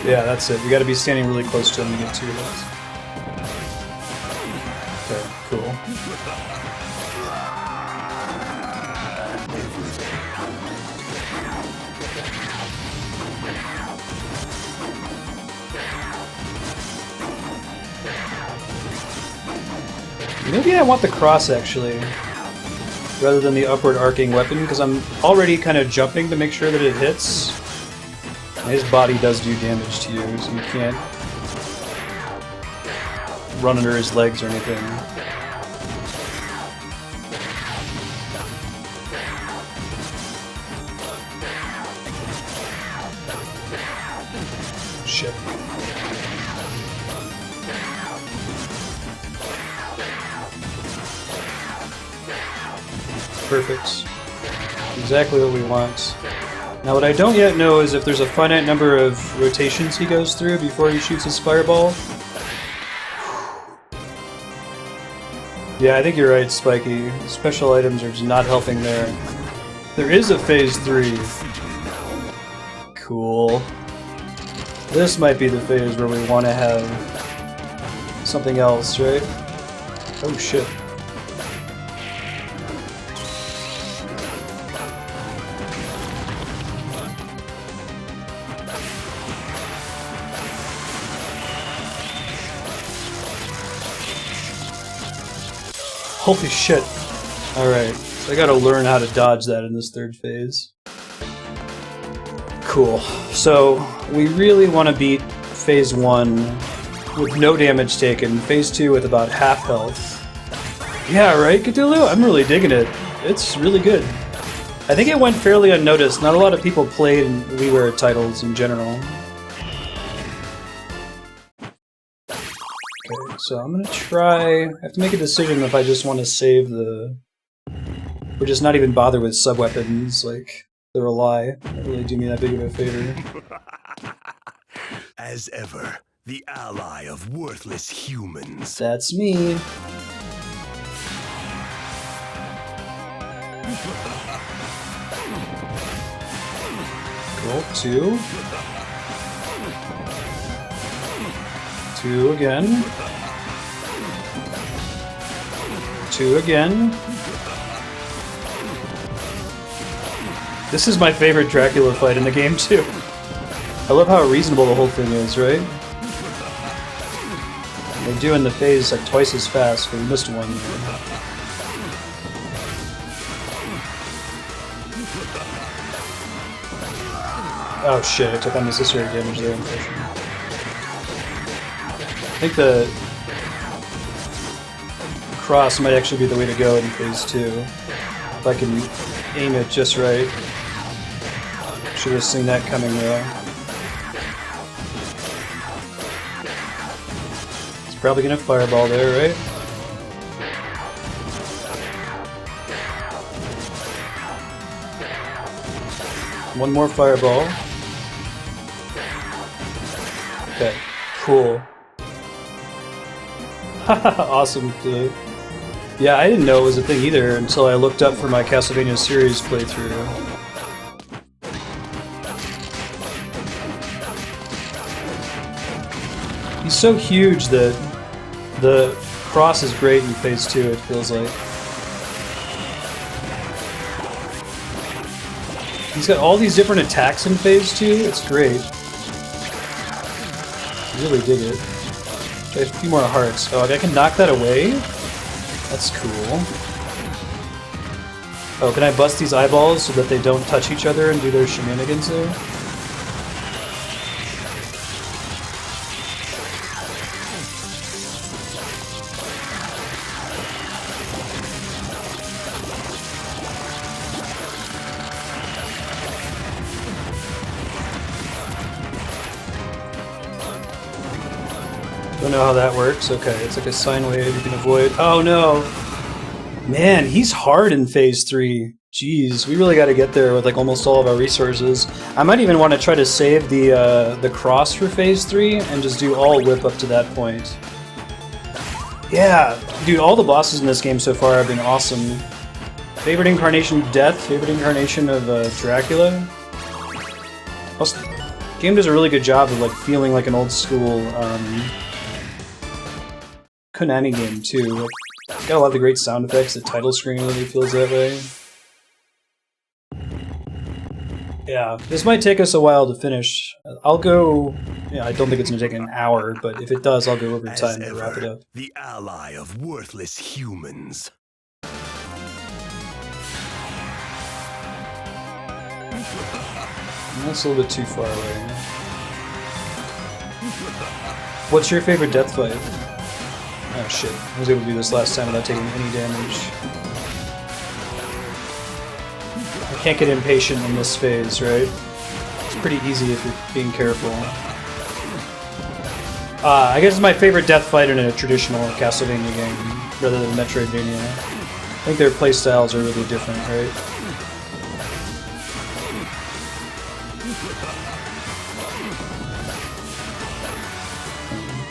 Yeah, that's it. We gotta be standing really close to him to get two of those. Okay, cool. Maybe I want the cross, actually, rather than the upward arcing weapon, because I'm already kind of jumping to make sure that it hits. His body does do damage to you, so you can't run under his legs or anything. Shit. Perfect. Exactly what we want. Now what I don't yet know is if there's a finite number of rotations he goes through before he shoots his fireball. Yeah, I think you're right, Spiky. Special items are just not helping there. There is a phase 3. Cool. This might be the phase where we want to have something else, right? Oh shit. Holy shit. Alright, so I gotta learn how to dodge that in this third phase. Cool. So, we really want to beat phase 1 with no damage taken, phase 2 with about half health. Yeah, right, Cthulhu? I'm really digging it. It's really good. I think it went fairly unnoticed. Not a lot of people played WiiWare titles in general. Okay, so I'm gonna try... I have to make a decision if I just want to save the... or just not even bother with sub-weapons, like, they're a lie. They don't really do me that big of a favor. As ever, the ally of worthless humans. That's me. Cool, 2. 2 again. 2 again. This is my favorite Dracula fight in the game, too. I love how reasonable the whole thing is, right? They do in the phase like twice as fast, but we missed one. Oh shit, I took unnecessary damage there, unfortunately. I think the cross might actually be the way to go in phase 2. If I can aim it just right. Should have seen that coming though. It's probably gonna fireball there, right? One more fireball. Okay, cool. Awesome, dude. Yeah, I didn't know it was a thing either until I looked up for my Castlevania series playthrough. He's so huge that the cross is great in phase 2, it feels like. He's got all these different attacks in phase 2, it's great. Really dig it. Okay, a few more hearts. Oh, I can knock that away? That's cool. Oh, can I bust these eyeballs so that they don't touch each other and do their shenanigans there? Don't know how that works. Okay, it's like a sine wave you can avoid. Oh no! Man, he's hard in phase 3. Jeez, we really got to get there with like almost all of our resources. I might even want to try to save the cross for phase 3 and just do all whip up to that point. Yeah, dude, all the bosses in this game so far have been awesome. Favorite incarnation of Death, favorite incarnation of Dracula. Also, the game does a really good job of like feeling like an old school Konami game too. It's got a lot of the great sound effects. The title screen really feels that way. Yeah, this might take us a while to finish. I'll go. Yeah, I don't think it's gonna take an hour, but if it does, I'll go over time to wrap it up. The ally of worthless humans. That's a little bit too far away. What's your favorite death fight? Oh shit, I was able to do this last time without taking any damage. I can't get impatient in this phase, right? It's pretty easy if you're being careful. I guess it's my favorite death fight in a traditional Castlevania game, rather than Metroidvania. I think their playstyles are really different, right?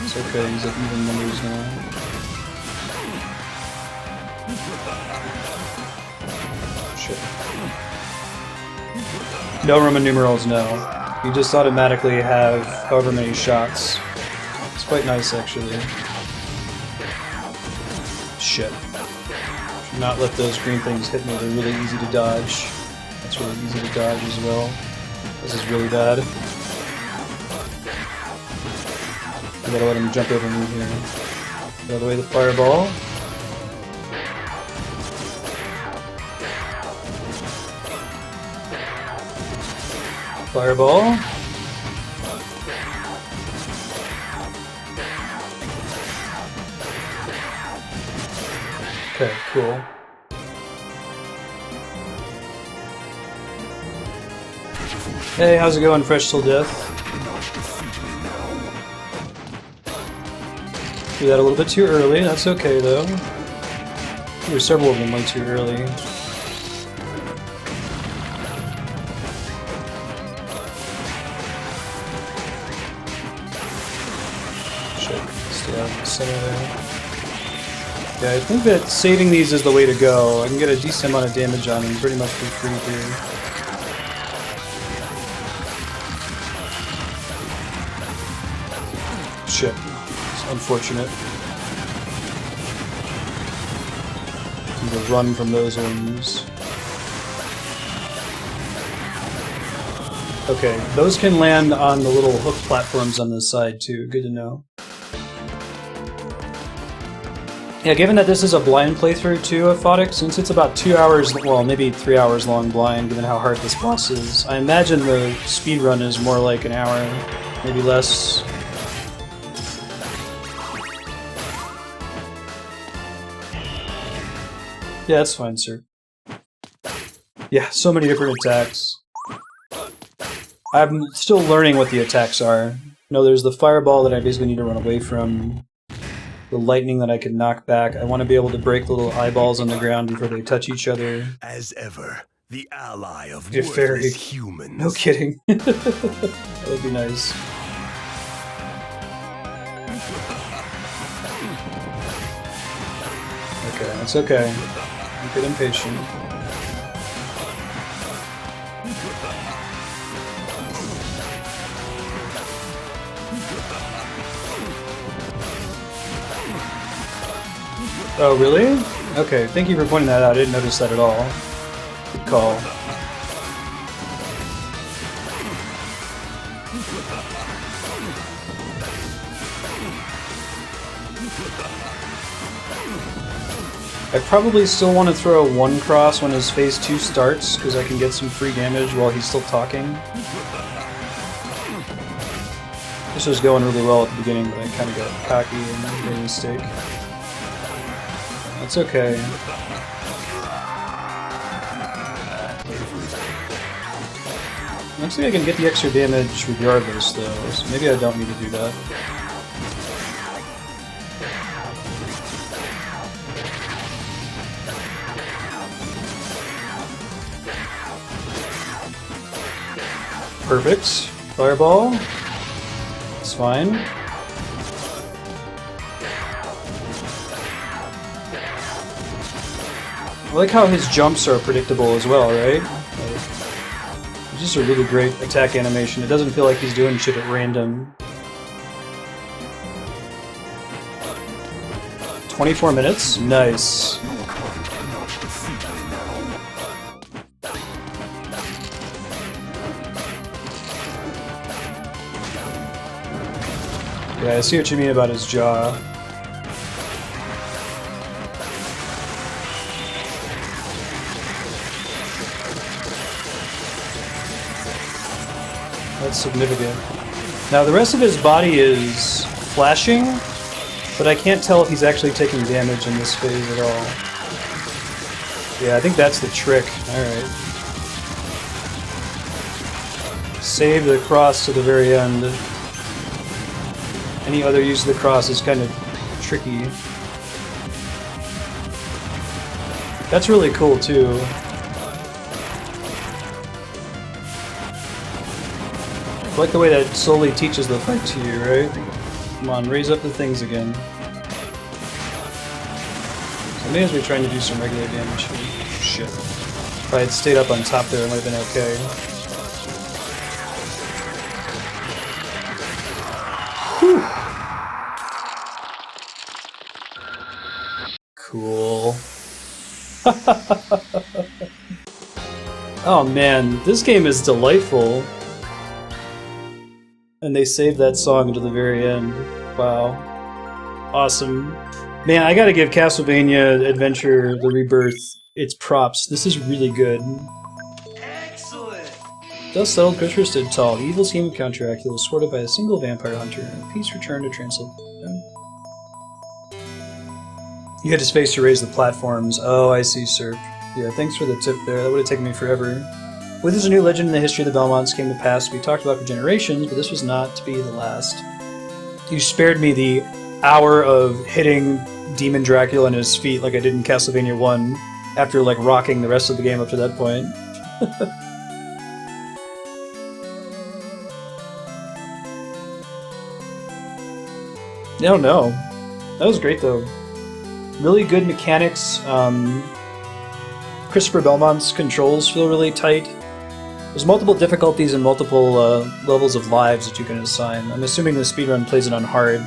It's okay, he's at even numbers now. Shit. No Roman numerals, no. You just automatically have however many shots. It's quite nice, actually. Shit. Should not let those green things hit me, they're really easy to dodge. That's really easy to dodge as well. This is really bad. I gotta let him jump over me here. Get out of the way of the fireball. Fireball. Okay, cool. Hey, how's it going, Fresh Till Death? Do that a little bit too early, that's okay though. There's several of them way too early. Shit, stay out of the center there. Yeah, I think that saving these is the way to go. I can get a decent amount of damage on them pretty much for free here. Shit. It's unfortunate. I'm gonna run from those ones. Okay, those can land on the little hook platforms on the side too. Good to know. Yeah, given that this is a blind playthrough too of Photic, since it's about 2 hours, well, maybe 3 hours long blind, given how hard this boss is, I imagine the speedrun is more like an hour, maybe less. Yeah, that's fine, sir. Yeah, so many different attacks. I'm still learning what the attacks are. No, there's the fireball that I basically need to run away from. The lightning that I can knock back. I want to be able to break the little eyeballs on the ground before they touch each other. As ever, the ally of You're fairy. worthless humans. No kidding. That would be nice. Okay, it's okay. Don't get impatient. Oh, really? Okay, thank you for pointing that out. I didn't notice that at all. Good call. I probably still want to throw one cross when his phase 2 starts, because I can get some free damage while he's still talking. This was going really well at the beginning, but I kind of got cocky and made a mistake. That's okay. Looks like I can get the extra damage regardless, though, so maybe I don't need to do that. Perfect. Fireball. It's fine. I like how his jumps are predictable as well, right? It's just a really great attack animation. It doesn't feel like he's doing shit at random. 24 minutes? Nice. Yeah, I see what you mean about his jaw. That's significant. Now the rest of his body is flashing, but I can't tell if he's actually taking damage in this phase at all. Yeah, I think that's the trick. Alright. Save the cross to the very end. Any other use of the cross is kind of tricky. That's really cool too. I like the way that slowly teaches the fight to you, right? Come on, raise up the things again. So I may as well be trying to do some regular damage here. Shit. If I had stayed up on top there, it might have been okay. Whew. Cool. Oh man, this game is delightful. And they saved that song until the very end. Wow. Awesome. Man, I gotta give Castlevania Adventure, the ReBirth, its props. This is really good. Excellent! Thus settled, Christopher stood tall. The evil scheme of Count Dracula was thwarted by a single vampire hunter, and peace returned to Transylvania. You had his face to raise the platforms. Oh, I see, sir. Yeah, thanks for the tip there. That would have taken me forever. With this, a new legend in the history of the Belmonts came to pass to be talked about for generations, but this was not to be the last. You spared me the hour of hitting Demon Dracula on his feet like I did in Castlevania 1, after like rocking the rest of the game up to that point. No, no. That was great though. Really good mechanics. Christopher Belmont's controls feel really tight. There's multiple difficulties and multiple levels of lives that you can assign. I'm assuming the speedrun plays it on hard.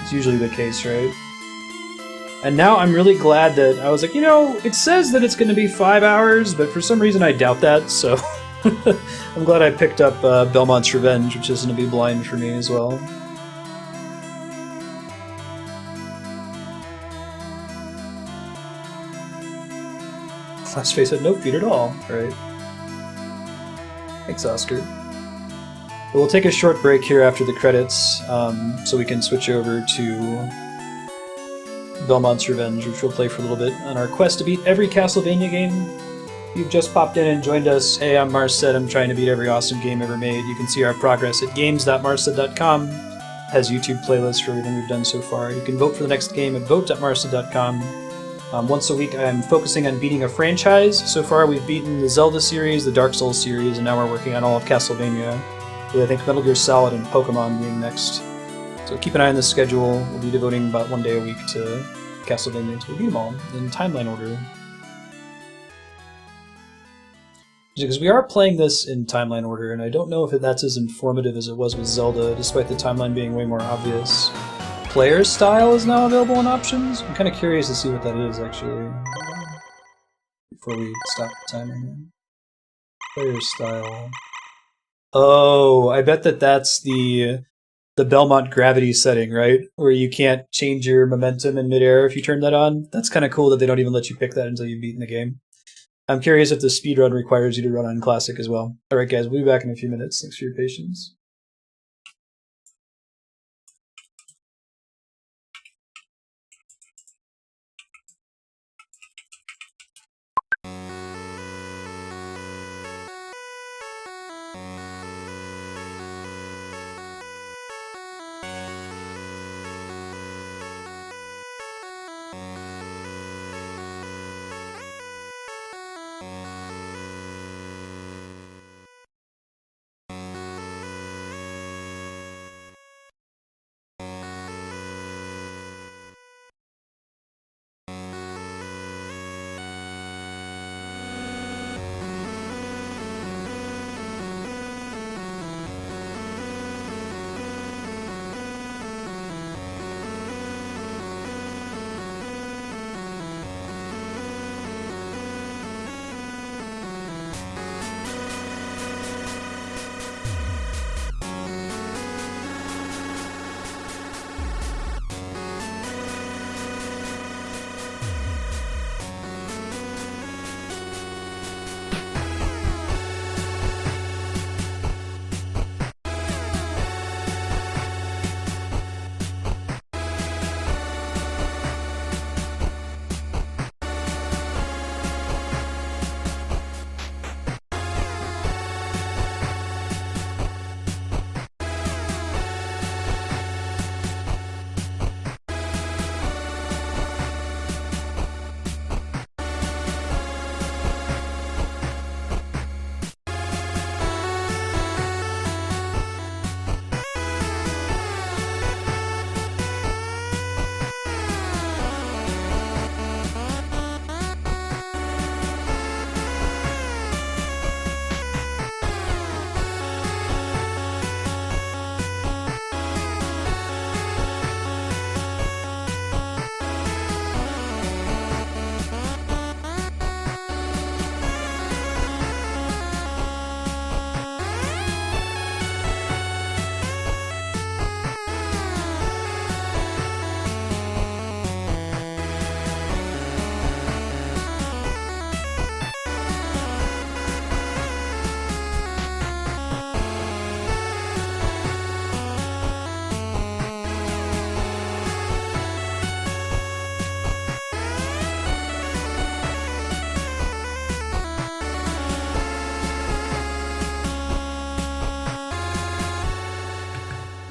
It's usually the case, right? And now I'm really glad that I was like, you know, it says that it's going to be 5 hours, but for some reason I doubt that, so I'm glad I picked up Belmont's Revenge, which is going to be blind for me as well. Last face had no feet at all. Right. Thanks, Oscar. We'll take a short break here after the credits, so we can switch over to Belmont's Revenge, which we'll play for a little bit on our quest to beat every Castlevania game. If you've just popped in and joined us, hey, I'm Marcet. I'm trying to beat every awesome game ever made. You can see our progress at games.marcet.com. It has YouTube playlists for everything we've done so far. You can vote for the next game at vote.marcet.com. Once a week, I'm focusing on beating a franchise. So far, we've beaten the Zelda series, the Dark Souls series, and now we're working on all of Castlevania, with I think Metal Gear Solid and Pokemon being next. So keep an eye on the schedule. We'll be devoting about 1 day a week to Castlevania until we beat them all in timeline order. Because we are playing this in timeline order, and I don't know if that's as informative as it was with Zelda, despite the timeline being way more obvious. Player style is now available in options. I'm kind of curious to see what that is, actually, before we stop the timer here. Player style. Oh, I bet that's the Belmont gravity setting, right? Where you can't change your momentum in midair if you turn that on. That's kind of cool that they don't even let you pick that until you've beaten the game. I'm curious if the speedrun requires you to run on Classic as well. Alright guys, we'll be back in a few minutes. Thanks for your patience.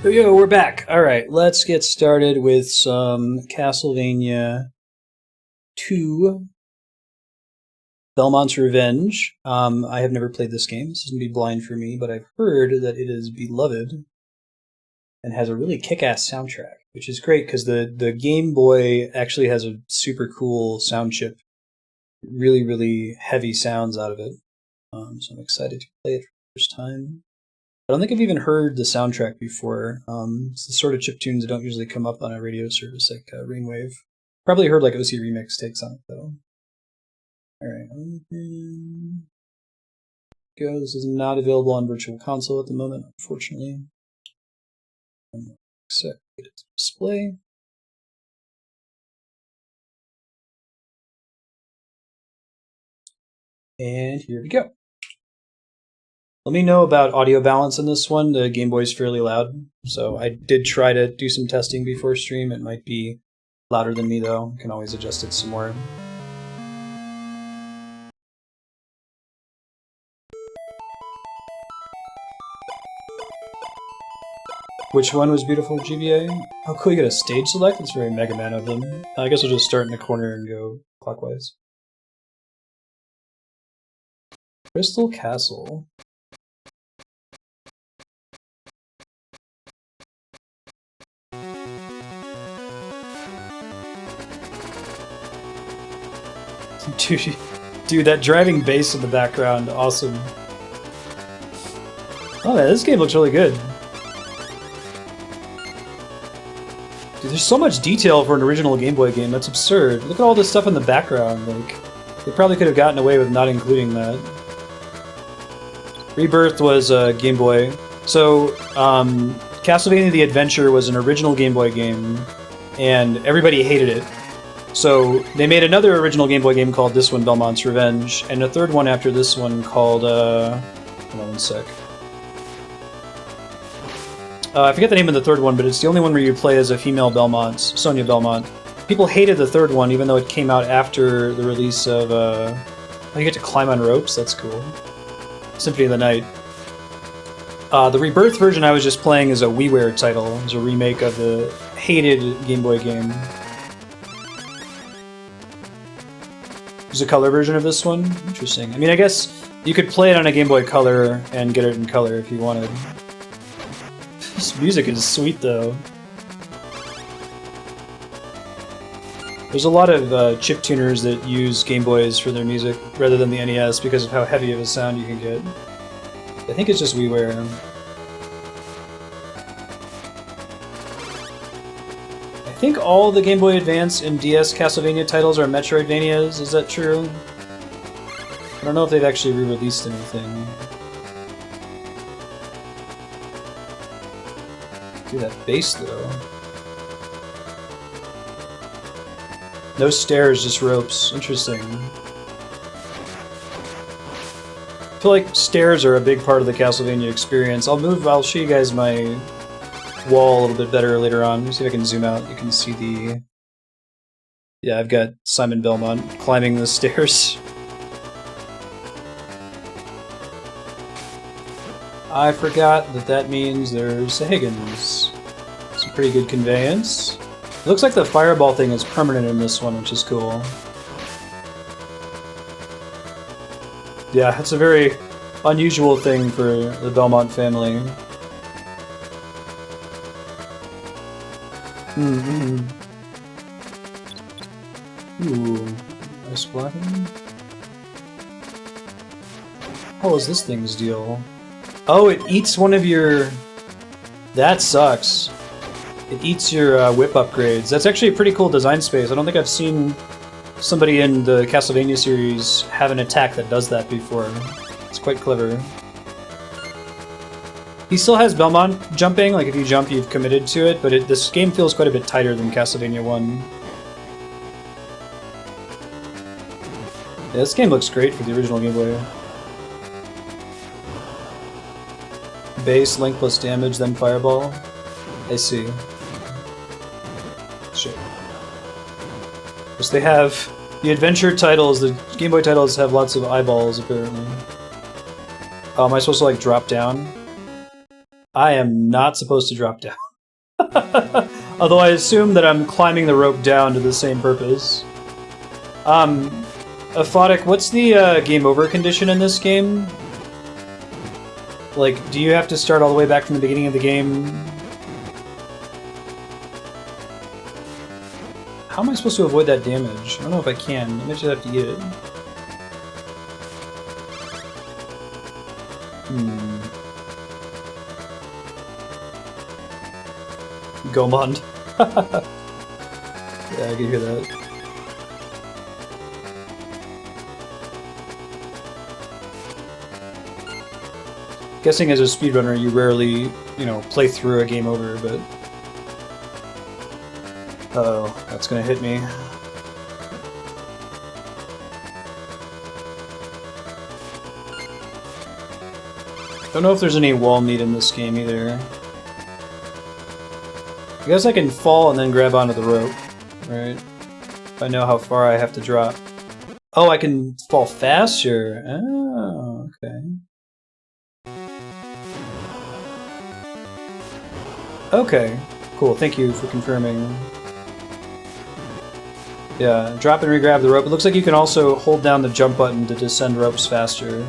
Yo, we're back. Alright, let's get started with some Castlevania 2 Belmont's Revenge. I have never played this game. This is going to be blind for me, but I've heard that it is beloved and has a really kick-ass soundtrack, which is great because the Game Boy actually has a super cool sound chip. Really, really heavy sounds out of it. So I'm excited to play it for the first time. I don't think I've even heard the soundtrack before. It's the sort of chiptunes that don't usually come up on a radio service like Rainwave. Probably heard like OC Remix takes on it though. Alright, go. This is not available on Virtual Console at the moment, unfortunately. Set it to display. And here we go. Let me know about audio balance in this one. The Game Boy's fairly loud, so I did try to do some testing before stream. It might be louder than me, though. I can always adjust it some more. Which one was beautiful, GBA? Oh, cool, you get a stage select? That's very Mega Man of them. I guess I'll just start in the corner and go clockwise. Crystal Castle. Dude, that driving bass in the background, awesome. Oh man, this game looks really good. Dude, there's so much detail for an original Game Boy game, that's absurd. Look at all this stuff in the background, like, they probably could have gotten away with not including that. ReBirth was Game Boy. So, Castlevania the Adventure was an original Game Boy game, and everybody hated it. So, they made another original Game Boy game called this one, Belmont's Revenge, and a third one after this one called, hold on one sec. I forget the name of the third one, but it's the only one where you play as a female Belmont, Sonia Belmont. People hated the third one, even though it came out after the release of, oh, you get to climb on ropes? That's cool. Symphony of the Night. The ReBirth version I was just playing is a WiiWare title. It's a remake of the hated Game Boy game. There's a color version of this one? Interesting. I mean, I guess you could play it on a Game Boy Color and get it in color if you wanted. This music is sweet, though. There's a lot of chiptuners that use Game Boys for their music rather than the NES because of how heavy of a sound you can get. I think it's just WiiWare. I think all the Game Boy Advance and DS Castlevania titles are Metroidvanias, is that true? I don't know if they've actually re-released anything. Dude, that bass though. No stairs, just ropes. Interesting. I feel like stairs are a big part of the Castlevania experience. I'll show you guys my wall a little bit better later on. Let me see if I can zoom out. You can see the... Yeah, I've got Simon Belmont climbing the stairs. I forgot that means there's a Higgins. Some pretty good conveyance. It looks like the fireball thing is permanent in this one, which is cool. Yeah, it's a very unusual thing for the Belmont family. Ooh, nice weapon. What was this thing's deal? Oh, it eats one of your... That sucks. It eats your whip upgrades. That's actually a pretty cool design space. I don't think I've seen somebody in the Castlevania series have an attack that does that before. It's quite clever. He still has Belmont jumping, like if you jump you've committed to it, but this game feels quite a bit tighter than Castlevania 1. Yeah, this game looks great for the original Game Boy. Base, link plus damage, then fireball. I see. Shit. Because they have... The adventure titles, the Game Boy titles have lots of eyeballs, apparently. Oh, am I supposed to, like, drop down? I am not supposed to drop down. Although I assume that I'm climbing the rope down to the same purpose. Aphotic, what's the game over condition in this game? Like, do you have to start all the way back from the beginning of the game? How am I supposed to avoid that damage? I don't know if I can. I might just have to eat it. Belmont. Yeah, I can hear that. Guessing as a speedrunner, you rarely, you know, play through a game over, but... Uh-oh, that's gonna hit me. Don't know if there's any wall meat in this game either. I guess I can fall and then grab onto the rope, right? If I know how far I have to drop. Oh, I can fall faster. Oh, okay. Okay, cool. Thank you for confirming. Yeah, drop and re-grab the rope. It looks like you can also hold down the jump button to descend ropes faster.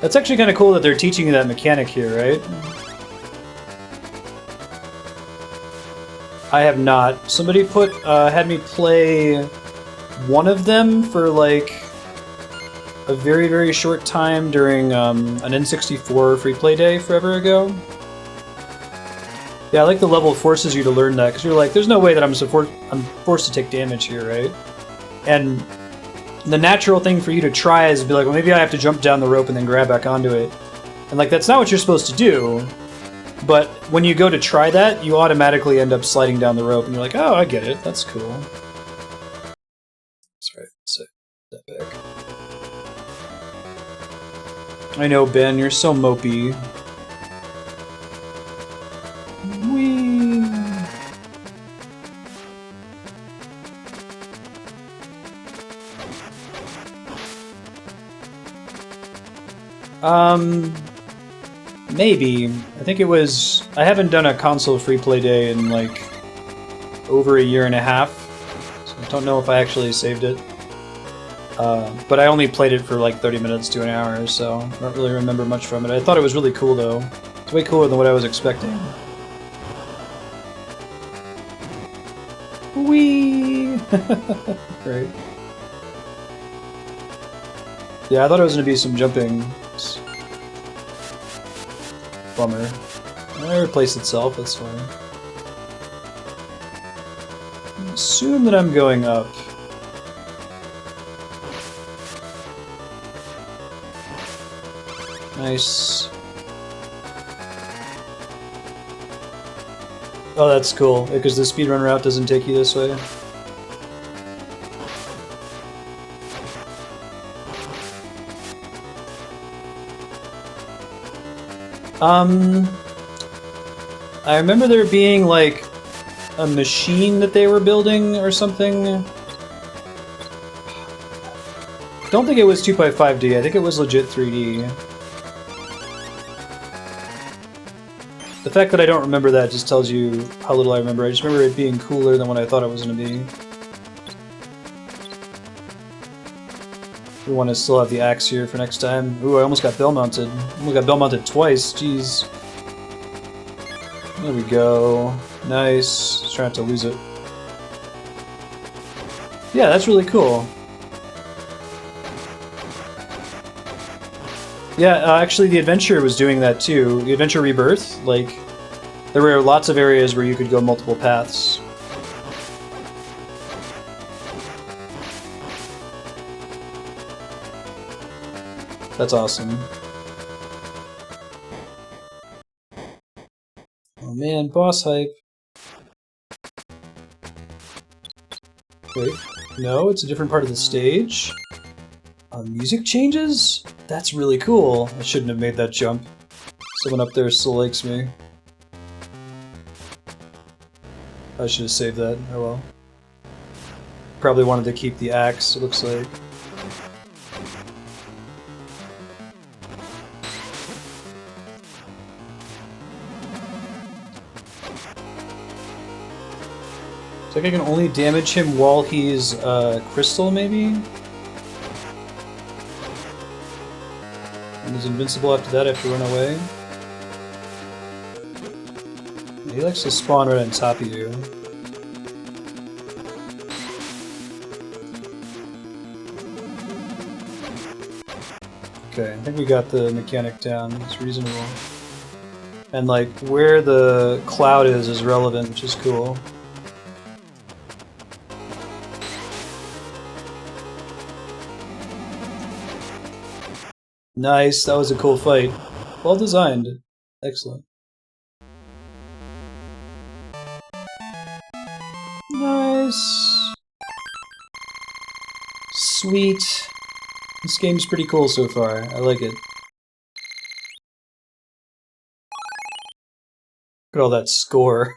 That's actually kind of cool that they're teaching you that mechanic here, right? I have not. Somebody had me play one of them for like a very, very short time during an N64 free play day forever ago. Yeah, I like the level forces you to learn that, because you're like, there's no way that I'm forced to take damage here, right? And the natural thing for you to try is to be like, well, maybe I have to jump down the rope and then grab back onto it. And like, that's not what you're supposed to do. But when you go to try that, you automatically end up sliding down the rope, and you're like, oh, I get it. That's cool. That's right. Set that back. I know, Ben, you're so mopey. Whee! Maybe. I think it was... I haven't done a console free play day in, like, over a year and a half. So I don't know if I actually saved it. But I only played it for, like, 30 minutes to an hour, so I don't really remember much from it. I thought it was really cool, though. It's way cooler than what I was expecting. Whee! Great. Yeah, I thought it was going to be some jumping. Bummer. It replaced itself, that's fine. Assume that I'm going up. Nice. Oh, that's cool, because the speedrun route doesn't take you this way. I remember there being, like, a machine that they were building or something. Don't think it was 2x5D, I think it was legit 3D. The fact that I don't remember that just tells you how little I remember. I just remember it being cooler than what I thought it was going to be. We want to still have the axe here for next time. Ooh, I almost got Belmonted. I almost got Belmonted twice, jeez. There we go. Nice. Just trying not to lose it. Yeah, that's really cool. Yeah, actually the Adventure was doing that too. The Adventure ReBirth, like, there were lots of areas where you could go multiple paths. That's awesome. Oh man, boss hype. Wait, no, it's a different part of the stage? Music changes? That's really cool. I shouldn't have made that jump. Someone up there still likes me. I should have saved that. Oh well. Probably wanted to keep the axe, it looks like. It's like I can only damage him while he's crystal, maybe? And he's invincible after that, I have to run away. He likes to spawn right on top of you. Okay, I think we got the mechanic down. It's reasonable. And like, where the cloud is relevant, which is cool. Nice, that was a cool fight. Well designed. Excellent. Nice. Sweet. This game's pretty cool so far. I like it. at all that score.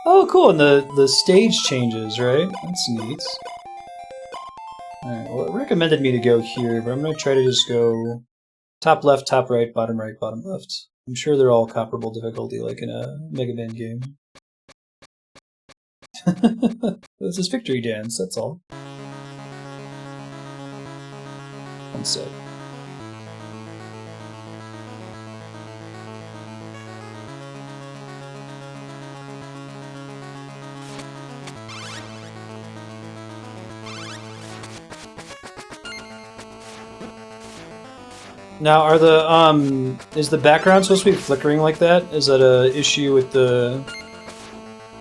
Oh, cool, and the stage changes, right? That's neat. Alright, well, it recommended me to go here, but I'm going to try to just go top left, bottom left. I'm sure they're all comparable difficulty, like in a Mega Man game. This is Victory Dance, that's all. One sec. Now, are the is the background supposed to be flickering like that? Is that a issue with the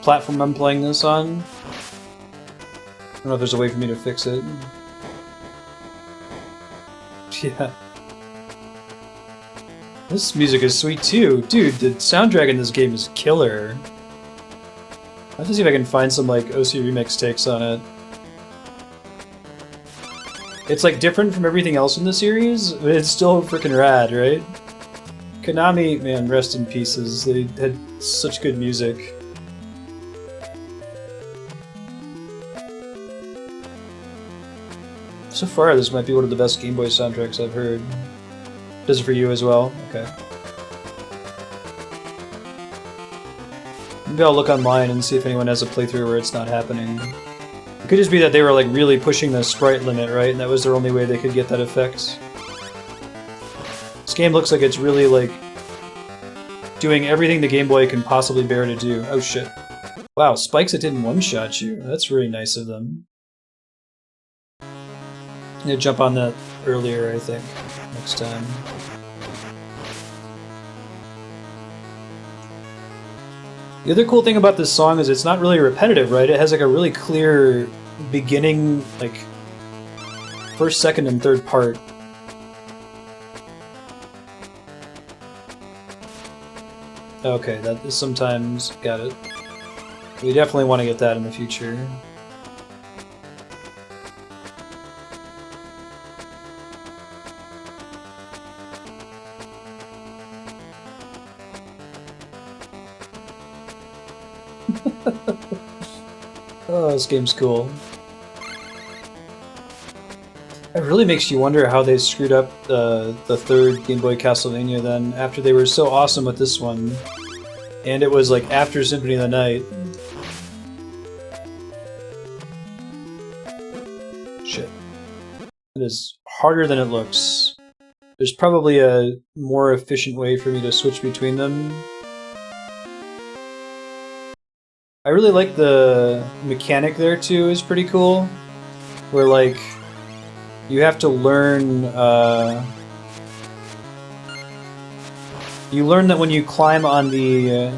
platform I'm playing this on? I don't know if there's a way for me to fix it. Yeah. This music is sweet too. Dude, the soundtrack in this game is killer. I have to see if I can find some like OC remix takes on it. It's like different from everything else in the series, but it's still freaking rad, right? Konami, man, rest in pieces. They had such good music. So far, this might be one of the best Game Boy soundtracks I've heard. Does it for you as well? Okay. Maybe I'll look online and see if anyone has a playthrough where it's not happening. It could just be that they were like really pushing the sprite limit, right? And that was their only way they could get that effect. This game looks like it's really like doing everything the Game Boy can possibly bear to do. Oh shit. Wow, spikes that didn't one-shot you. That's really nice of them. I'm gonna jump on that earlier, I think, next time. The other cool thing about this song is it's not really repetitive, right? It has like a really clear beginning, like first, second, and third part. Okay, that is sometimes... got it. We definitely want to get that in the future. Oh, this game's cool. It really makes you wonder how they screwed up the third Game Boy Castlevania then, after they were so awesome with this one. And it was like after Symphony of the Night. Shit. It is harder than it looks. There's probably a more efficient way for me to switch between them. I really like the mechanic there too, is pretty cool. Where like, you have to learn, you learn that when you climb on the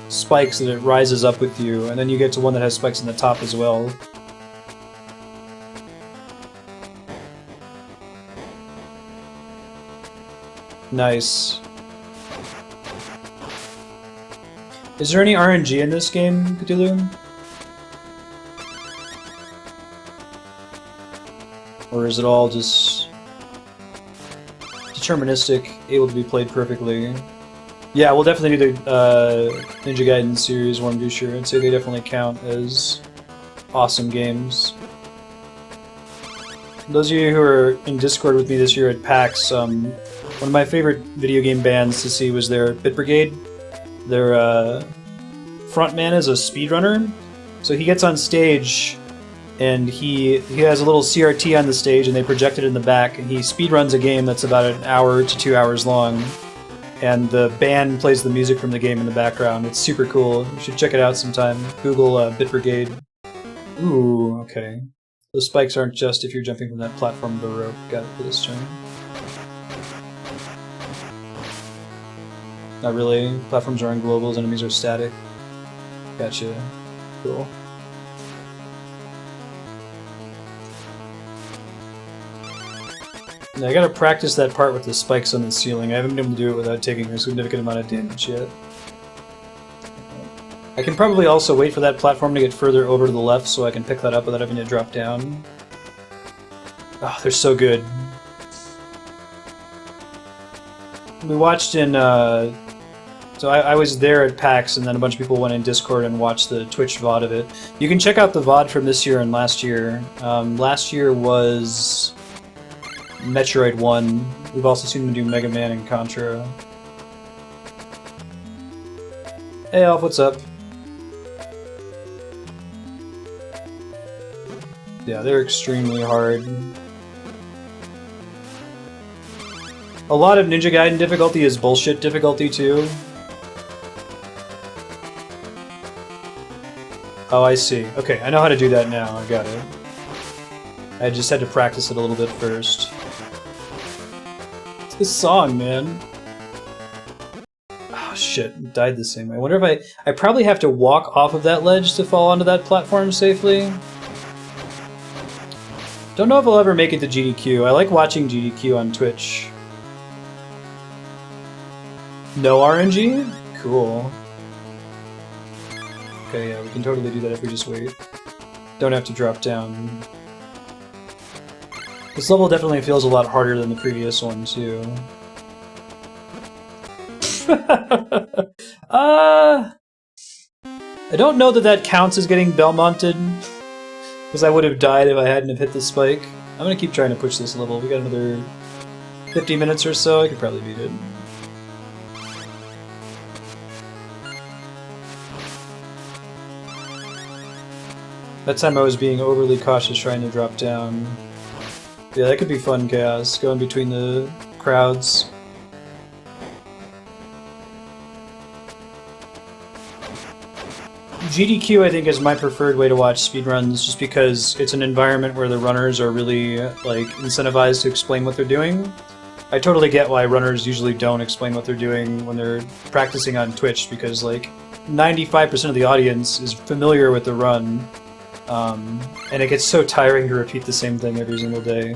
spikes that it rises up with you, and then you get to one that has spikes on the top as well. Nice. Is there any RNG in this game, Cthulhu? Or is it all just deterministic, able to be played perfectly? Yeah, we'll definitely do the Ninja Gaiden Series 1 to sure, and say they definitely count as awesome games. Those of you who are in Discord with me this year at PAX, one of my favorite video game bands to see was their Bit Brigade. Their frontman is a speedrunner, so he gets on stage and he has a little CRT on the stage and they project it in the back, and he speedruns a game that's about an hour to 2 hours long, and the band plays the music from the game in the background. It's super cool. You should check it out sometime. Google Bit Brigade. Ooh, okay. The spikes aren't just if you're jumping from that platform to the rope. Got it for this turn. Not really. Platforms are on globals, enemies are static. Gotcha. Cool. Now, I gotta practice that part with the spikes on the ceiling. I haven't been able to do it without taking a significant amount of damage yet. I can probably also wait for that platform to get further over to the left so I can pick that up without having to drop down. Oh, they're so good. we watched in. So I was there at PAX, and then a bunch of people went in Discord and watched the Twitch VOD of it. You can check out the VOD from this year and last year. Last year was Metroid 1. We've also seen them do Mega Man and Contra. Hey Alf, what's up? Yeah, they're extremely hard. A lot of Ninja Gaiden difficulty is bullshit difficulty too. Oh, I see. Okay, I know how to do that now. I got it. I just had to practice it a little bit first. It's this song, man. Oh shit, it died the same way. I wonder if I probably have to walk off of that ledge to fall onto that platform safely. Don't know if I'll ever make it to GDQ. I like watching GDQ on Twitch. No RNG? Cool. Okay, yeah, we can totally do that if we just wait. Don't have to drop down. This level definitely feels a lot harder than the previous one, too. I don't know that that counts as getting Belmonted, because I would have died if I hadn't have hit the spike. I'm gonna keep trying to push this level. We got another 50 minutes or so. I could probably beat it. That time I was being overly cautious trying to drop down. Yeah, that could be fun, Chaos. Going between the crowds. GDQ, I think, is my preferred way to watch speedruns, just because it's an environment where the runners are really, like, incentivized to explain what they're doing. I totally get why runners usually don't explain what they're doing when they're practicing on Twitch, because, like, 95% of the audience is familiar with the run. And it gets so tiring to repeat the same thing every single day.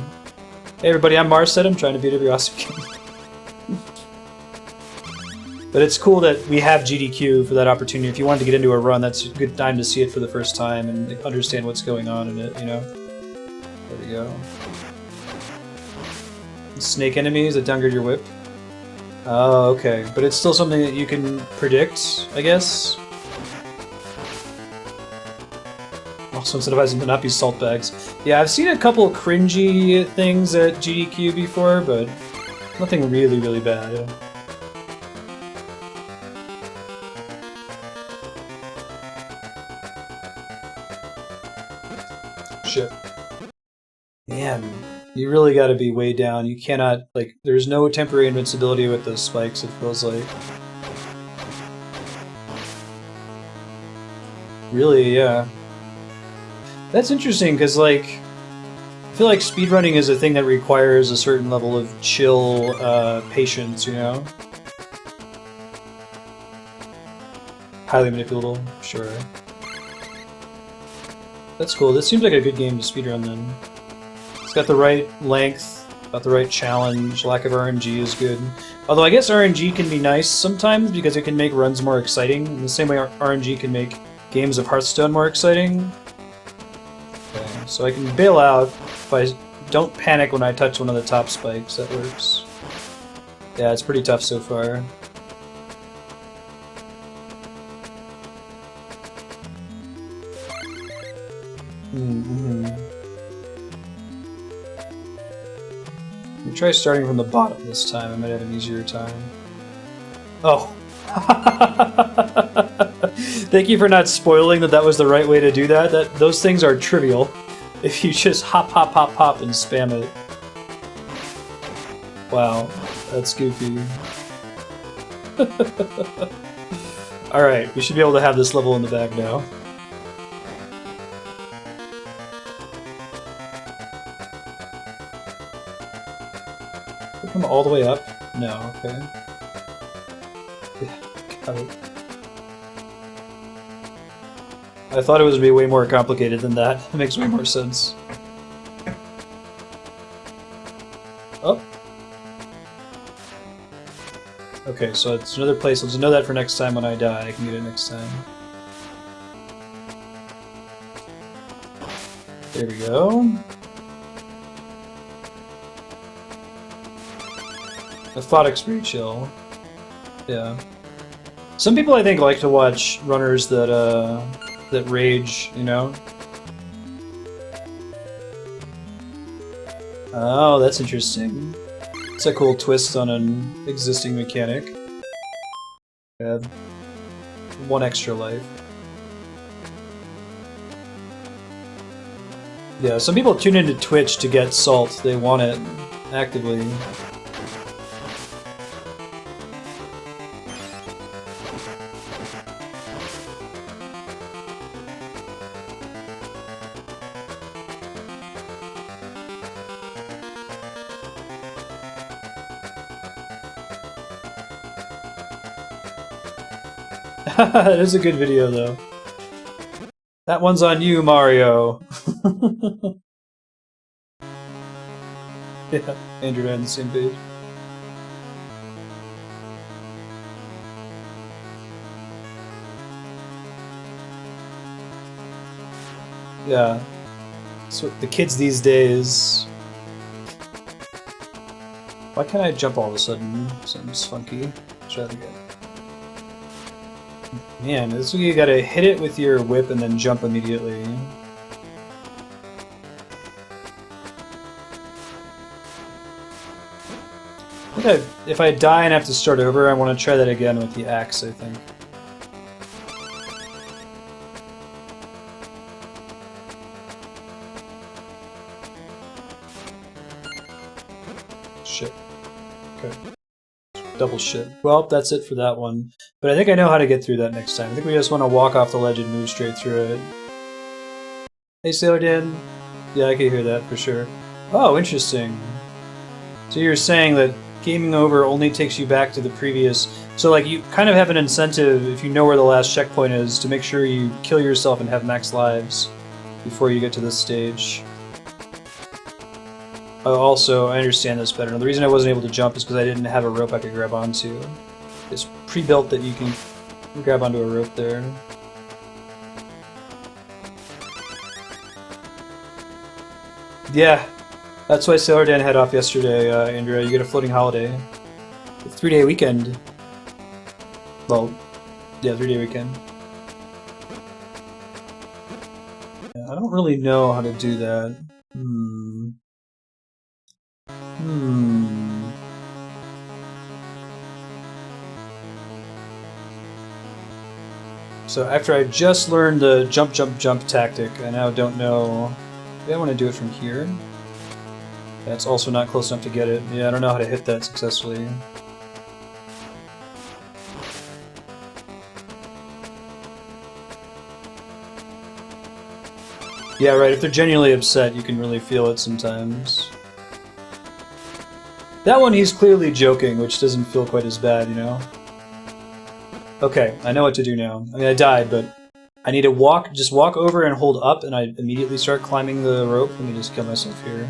Hey everybody, I'm Marset. I'm trying to beat every awesome game. But it's cool that we have GDQ for that opportunity. If you wanted to get into a run, that's a good time to see it for the first time and understand what's going on in it, you know? There we go. Snake enemies that downgrade your whip. Oh, okay. But it's still something that you can predict, I guess? Also incentivizing to not be salt bags. Yeah, I've seen a couple cringy things at GDQ before, but nothing really, really bad. Shit. Man, you really gotta be way down. You cannot, like, there's no temporary invincibility with those spikes, it feels like. Really, yeah. That's interesting, because, like, I feel like speedrunning is a thing that requires a certain level of chill patience, you know? Highly manipulable, sure. That's cool. This seems like a good game to speedrun, then. It's got the right length, got the right challenge, lack of RNG is good. Although I guess RNG can be nice sometimes, because it can make runs more exciting, in the same way RNG can make games of Hearthstone more exciting. Okay, so I can bail out if I don't panic when I touch one of the top spikes. That works. Yeah, it's pretty tough so far. I'll try starting from the bottom this time. I might have an easier time. Oh. Thank you for not spoiling that that was the right way to do that. Those things are trivial. If you just hop, hop, hop, hop and spam it. Wow, that's goofy. Alright, we should be able to have this level in the bag now. Come all the way up? No, okay. Got it. I thought it was going to be way more complicated than that. It makes way more sense. Oh. Okay, so it's another place. Let's know that for next time when I die. I can get it next time. There we go. Orthotic's pretty chill. Yeah. Some people I think like to watch runners that rage, you know? Oh, that's interesting. It's a cool twist on an existing mechanic. Yeah. 1 extra life. Yeah, some people tune into Twitch to get salt. They want it actively. It is a good video, though. That one's on you, Mario. Yeah, Andrew and I on the same page. Yeah. So the kids these days... Why can't I jump all of a sudden? Seems funky. Try that again. Man, this is where you gotta hit it with your whip and then jump immediately. I think if I die and have to start over, I want to try that again with the axe, I think. Shit. Okay. Double shit. Well, that's it for that one. But I think I know how to get through that next time. I think we just want to walk off the ledge and move straight through it. Hey, Sailor Dan. Yeah, I can hear that for sure. Oh, interesting. So you're saying that gaming over only takes you back to the previous... So, like, you kind of have an incentive, if you know where the last checkpoint is, to make sure you kill yourself and have max lives before you get to this stage. Also, I understand this better. Now, the reason I wasn't able to jump is because I didn't have a rope I could grab onto. It's pre-built that you can grab onto a rope there. Yeah, that's why Sailor Dan had off yesterday, Andrea. You get a floating holiday. A 3-day weekend. Well, yeah, 3-day weekend. Yeah, I don't really know how to do that. So after I just learned the jump, jump, jump tactic, I now don't know... Maybe I want to do it from here. That's also not close enough to get it. Yeah, I don't know how to hit that successfully. Yeah, right, if they're genuinely upset, you can really feel it sometimes. That one he's clearly joking, which doesn't feel quite as bad, you know? Okay, I know what to do now. I mean, I died, but I need to just walk over and hold up, and I immediately start climbing the rope. Let me just kill myself here.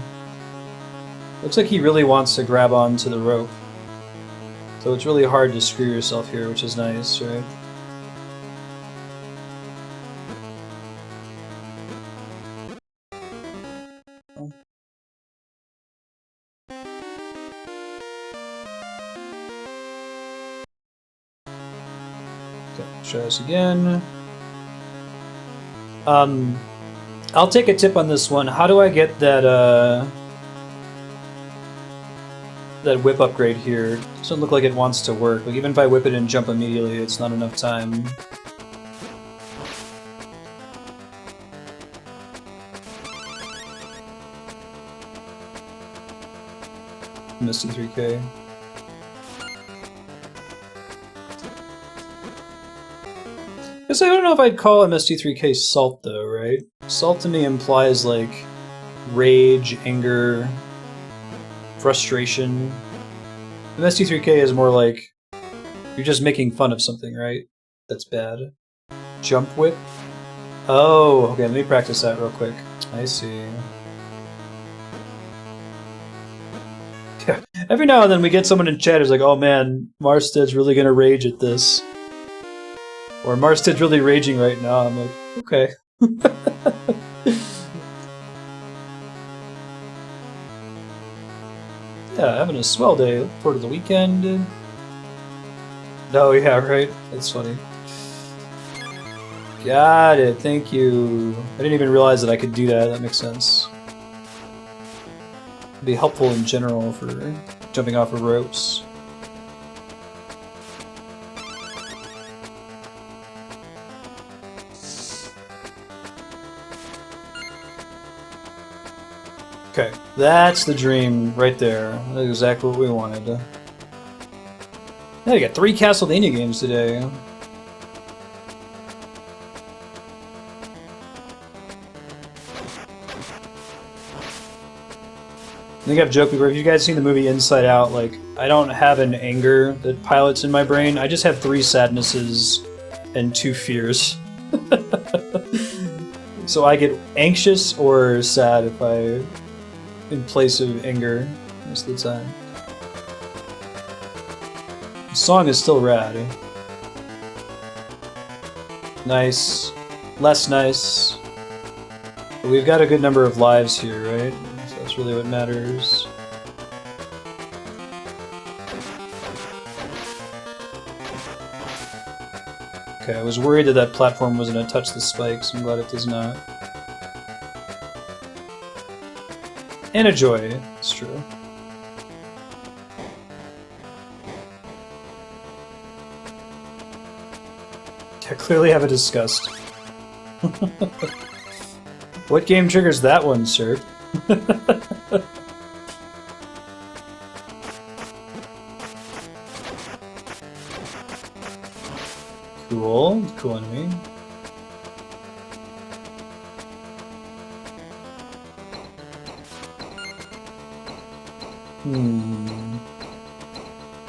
Looks like he really wants to grab onto the rope. So it's really hard to screw yourself here, which is nice, right? Okay, try this again. I'll take a tip on this one. How do I get that, that whip upgrade here? It doesn't look like it wants to work. Like, even if I whip it and jump immediately, it's not enough time. Misty 3K. Guess I don't know if I'd call MST3K salt though, right? Salt to me implies like rage, anger, frustration. MST3K is more like you're just making fun of something, right? That's bad. Jump whip? Oh, okay, let me practice that real quick. I see. Every now and then we get someone in chat who's like, oh man, Marsted's really gonna rage at this. Or Marsted's really raging right now. I'm like, okay. Yeah, Yeah, having a swell day. Look forward to the weekend. Oh yeah, right? That's funny. Got it, thank you. I didn't even realize that I could do that, that makes sense. It'd be helpful in general for jumping off of ropes. Okay, that's the dream right there. That's exactly what we wanted. Yeah, we got 3 Castlevania games today. I think I've joked before, if you guys seen the movie Inside Out, like, I don't have an anger that pilots in my brain, I just have 3 sadnesses and 2 fears. So I get anxious or sad if I, in place of anger, most of the time. The song is still rad. Nice. Less nice. But we've got a good number of lives here, right? So that's really what matters. Okay, I was worried that that platform was going to touch the spikes. I'm glad it does not. And a joy, it's true. I clearly have a disgust. What game triggers that one, sir? Cool. Cool enemy.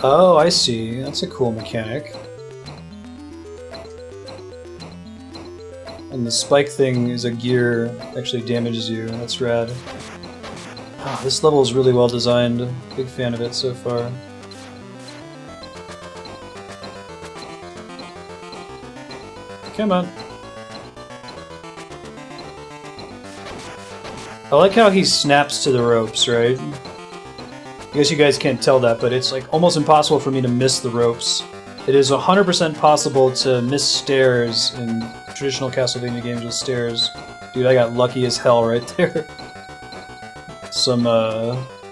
Oh, I see. That's a cool mechanic. And the spike thing is a gear, actually damages you. That's rad. Ah, this level is really well designed. Big fan of it so far. Come on. I like how he snaps to the ropes, right? I guess you guys can't tell that, but it's like almost impossible for me to miss the ropes. It is 100% possible to miss stairs in traditional Castlevania games with stairs. Dude, I got lucky as hell right there. Some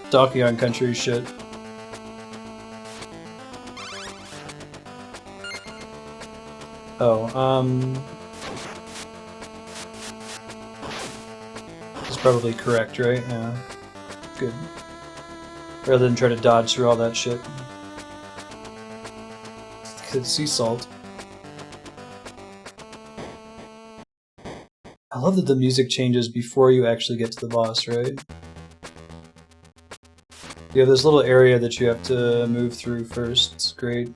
Donkey Kong Country shit. Oh, that's probably correct, right? Yeah. Good. Rather than try to dodge through all that shit. It's sea salt. I love that the music changes before you actually get to the boss, right? You have this little area that you have to move through first. It's great.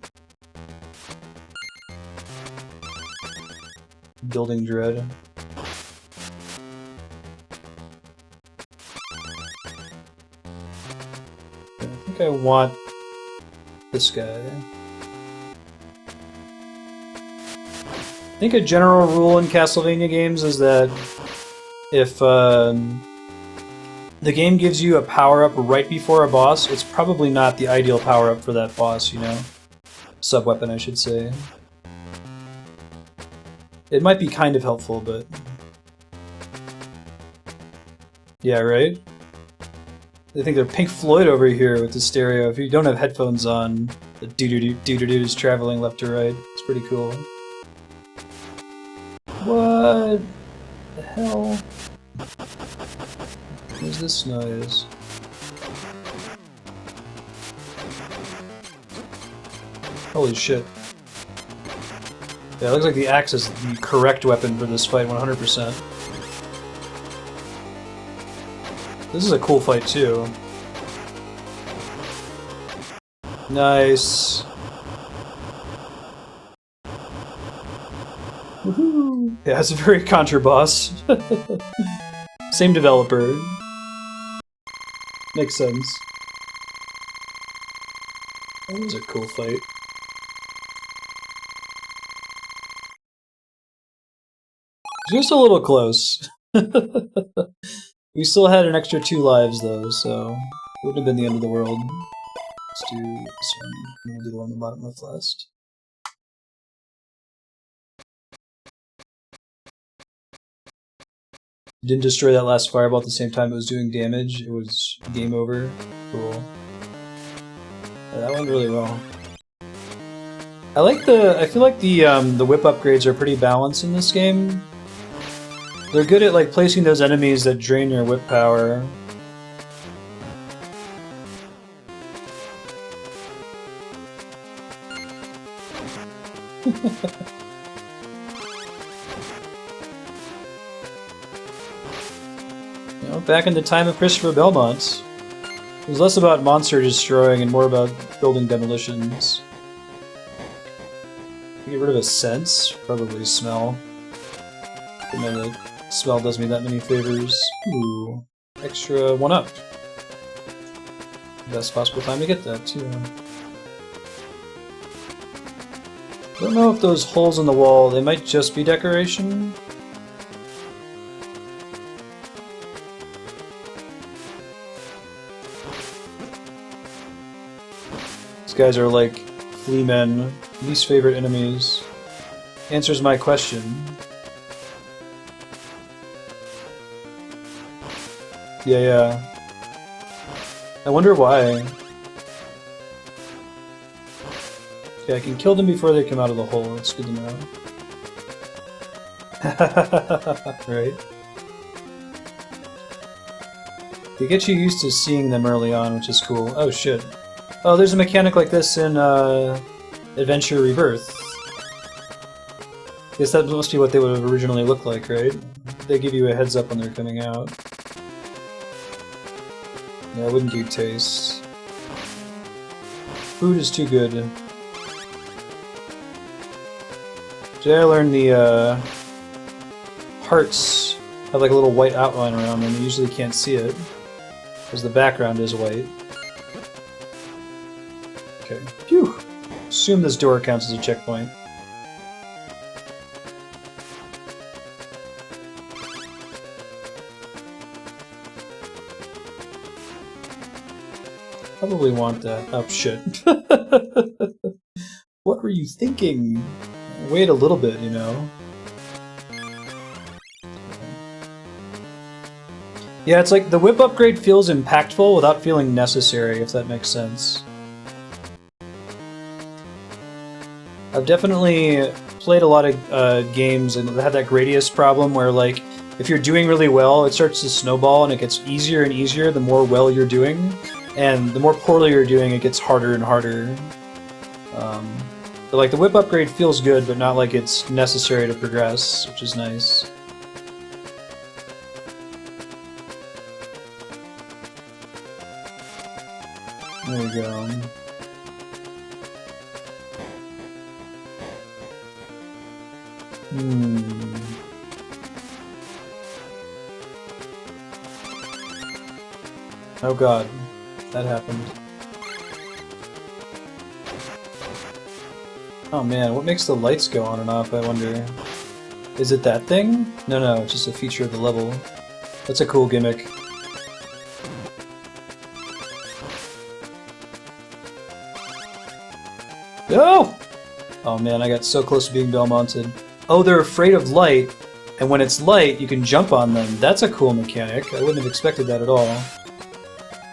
Building dread. I think I want this guy. I think a general rule in Castlevania games is that if the game gives you a power-up right before a boss, it's probably not the ideal power-up for that boss, you know? Sub-weapon, I should say. It might be kind of helpful, but... Yeah, right? I think they're Pink Floyd over here with the stereo. If you don't have headphones on, the doo-doo-doo is traveling left to right. It's pretty cool. What the hell? What's this noise? Holy shit. Yeah, it looks like the axe is the correct weapon for this fight, 100%. This is a cool fight, too. Nice. Woohoo! Yeah, it's a very Contra boss. Same developer. Makes sense. That was a cool fight. Just a little close. We still had an extra 2 lives though, so Wouldn't have been the end of the world. Let's do this one. We'll do the one on the bottom left last. Didn't destroy that last fireball at the same time it was doing damage. It was game over. Cool. Yeah, that went really well. I feel like the whip upgrades are pretty balanced in this game. They're good at like placing those enemies that drain your whip power. You know, back in the time of Christopher Belmont, it was less about monster destroying and more about building demolitions. Get rid of a sense? Probably smell. But no, the smell does me that many favors. Ooh, extra 1-up. Best possible time to get that, too. Don't know if those holes in the wall, they might just be decoration. These guys are like flea men, least favorite enemies. Answers my question. Yeah. I wonder why. Okay, I can kill them before they come out of the hole. That's good to know. Right? They get you used to seeing them early on, which is cool. Oh shit. Oh, there's a mechanic like this in Adventure ReBirth. Guess that must be what they would have originally looked like, right? They give you a heads up when they're coming out. Yeah, I wouldn't do taste. Food is too good. Today I learned the hearts have like a little white outline around them. You usually can't see it because the background is white. Okay. Phew! Assume this door counts as a checkpoint. Probably want that. Oh shit. What were you thinking? Wait a little bit, you know? Yeah, it's like the whip upgrade feels impactful without feeling necessary, if that makes sense. I've definitely played a lot of games and had that Gradius problem where, like, if you're doing really well, it starts to snowball and it gets easier and easier the more well you're doing, and the more poorly you're doing, it gets harder and harder. But, like, the whip upgrade feels good, but not like it's necessary to progress, which is nice. There we go. Oh god, that happened. Oh man, what makes the lights go on and off, I wonder? Is it that thing? No, it's just a feature of the level. That's a cool gimmick. No! Oh man, I got so close to being Belmonted. Oh, they're afraid of light, and when it's light, you can jump on them. That's a cool mechanic. I wouldn't have expected that at all.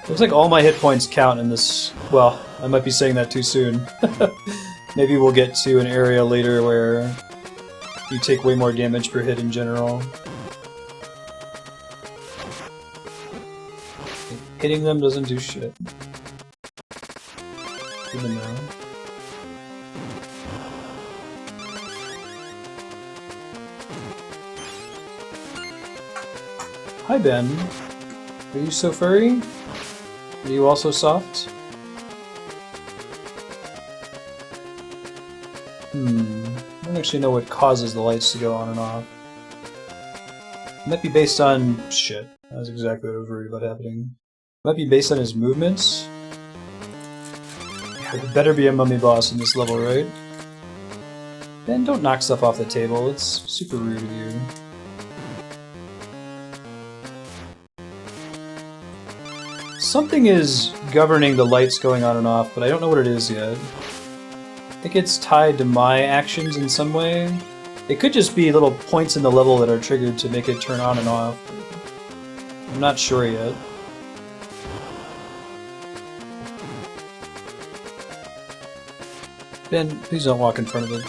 Looks like all my hit points count in this... Well, I might be saying that too soon. Maybe we'll get to an area later where you take way more damage per hit in general. Hitting them doesn't do shit. Even though... Hi Ben. Are you so furry? Are you also soft? I don't actually know what causes the lights to go on and off. It might be based on... shit. That was exactly what I was worried about happening. It might be based on his movements. There better be a mummy boss in this level, right? Ben, don't knock stuff off the table. It's super rude of you. Something is governing the lights going on and off, but I don't know what it is yet. I think it's tied to my actions in some way. It could just be little points in the level that are triggered to make it turn on and off. I'm not sure yet. Ben, please don't walk in front of it.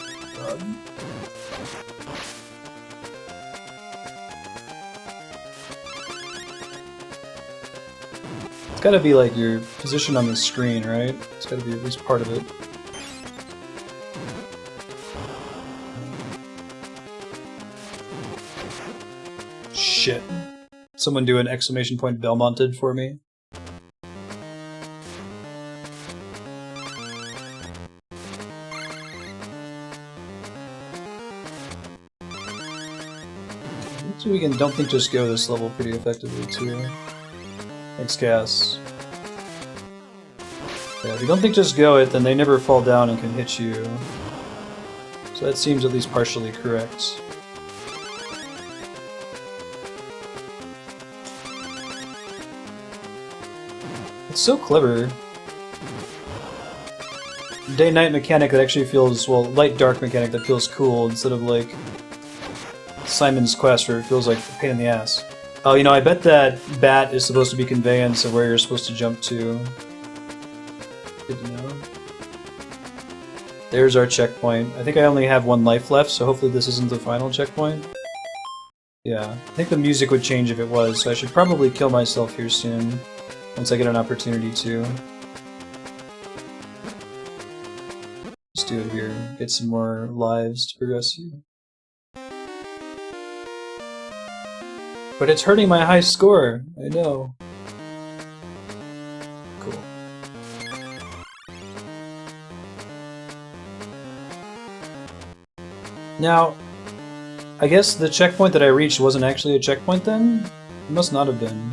It's gotta be like your position on the screen, right? It's gotta be at least part of it. Shit. Someone do an exclamation point Belmonted for me. So we can don't think just go this level pretty effectively too. Thanks, Cass. Yeah, if you don't think just go it, then they never fall down and can hit you. So that seems at least partially correct. It's so clever. Day-night mechanic that actually feels, well, light-dark mechanic that feels cool instead of like Simon's Quest where it feels like a pain in the ass. Oh, you know, I bet that bat is supposed to be conveyance of where you're supposed to jump to. Good to know. There's our checkpoint. I think I only have one life left, so hopefully this isn't the final checkpoint. Yeah, I think the music would change if it was, so I should probably kill myself here soon, once I get an opportunity to. Let's do it here. Get some more lives to progress you. But it's hurting my high score. I know. Cool. Now, I guess the checkpoint that I reached wasn't actually a checkpoint then? It must not have been.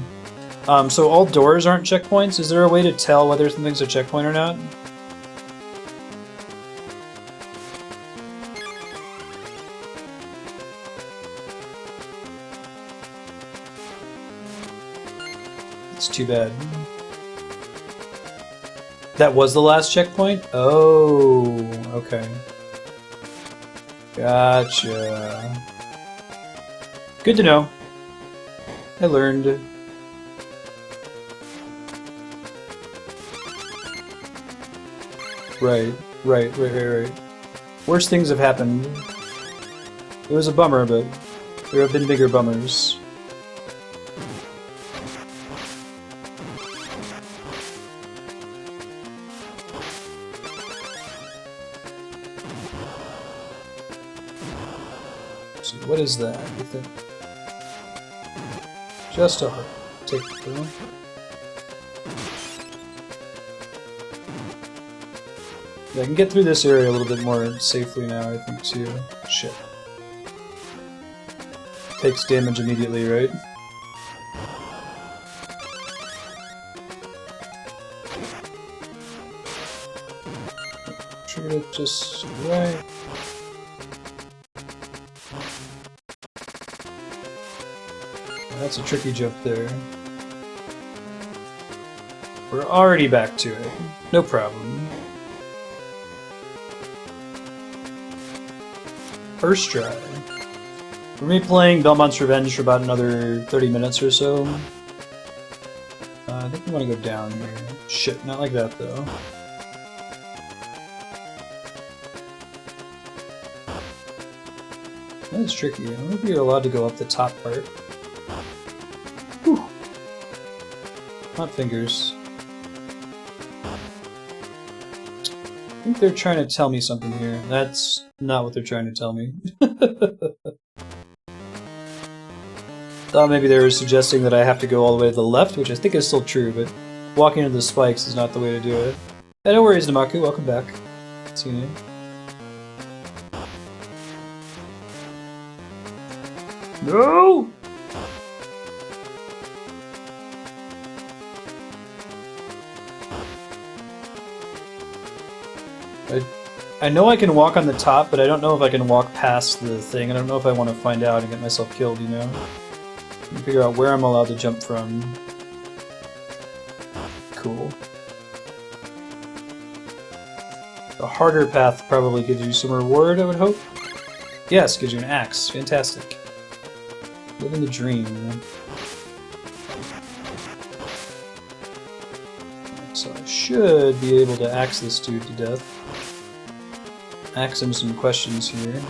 So all doors aren't checkpoints? Is there a way to tell whether something's a checkpoint or not? It's too bad. That was the last checkpoint? Oh, okay. Gotcha. Good to know. I learned. Right. Worse things have happened. It was a bummer, but there have been bigger bummers. So what is that, you think? Just a heart. Take it, girl. Yeah, I can get through this area a little bit more safely now, I think, too. Shit. Takes damage immediately, right? Trigger it just right. That's a tricky jump there. We're already back to it. No problem. First try. We're going to be playing Belmont's Revenge for about another 30 minutes or so. I think we want to go down here. Shit, not like that though. That's tricky. I wonder if you're allowed to go up the top part. Whew. Not fingers. I think they're trying to tell me something here. That's not what they're trying to tell me. Thought maybe they were suggesting that I have to go all the way to the left, which I think is still true, but walking into the spikes is not the way to do it. Hey, no worries, Namaku. Welcome back. See you. No! I know I can walk on the top, but I don't know if I can walk past the thing. I don't know if I want to find out and get myself killed, you know? Figure out where I'm allowed to jump from. cool. The harder path probably gives you some reward, I would hope. Yes, gives you an axe. Fantastic. Living the dream. So I should be able to axe this dude to death. Ask him some questions here.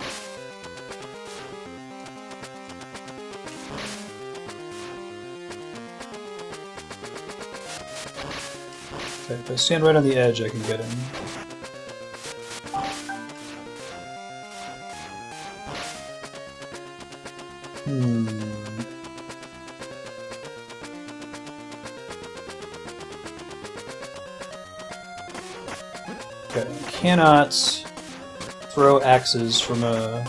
Okay, if I stand right on the edge, I can get him. Okay, cannot throw axes from a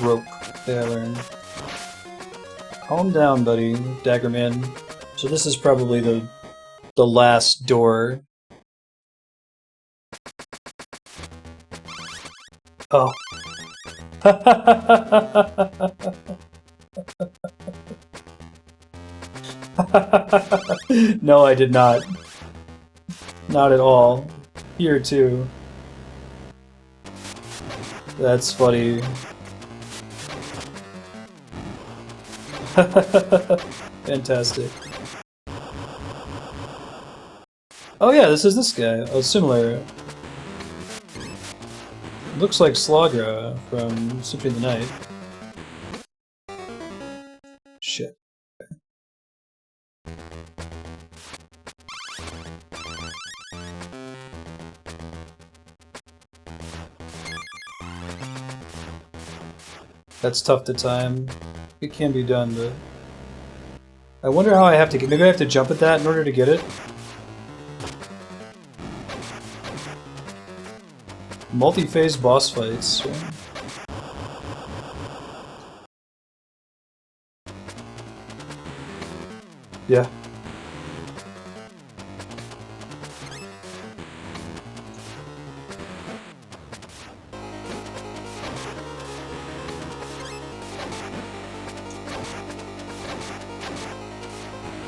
rope, that I learned. Calm down, buddy, Daggerman. So this is probably the last door. Oh. No, I did not. Not at all. Here too. That's funny. Fantastic. Oh yeah, this is this guy. Oh, similar. Looks like Slagra from Symphony of the Night. Shit. That's tough to time. It can be done, but... I wonder how I have to get... Maybe I have to jump at that in order to get it? Multi-phase boss fights. Yeah.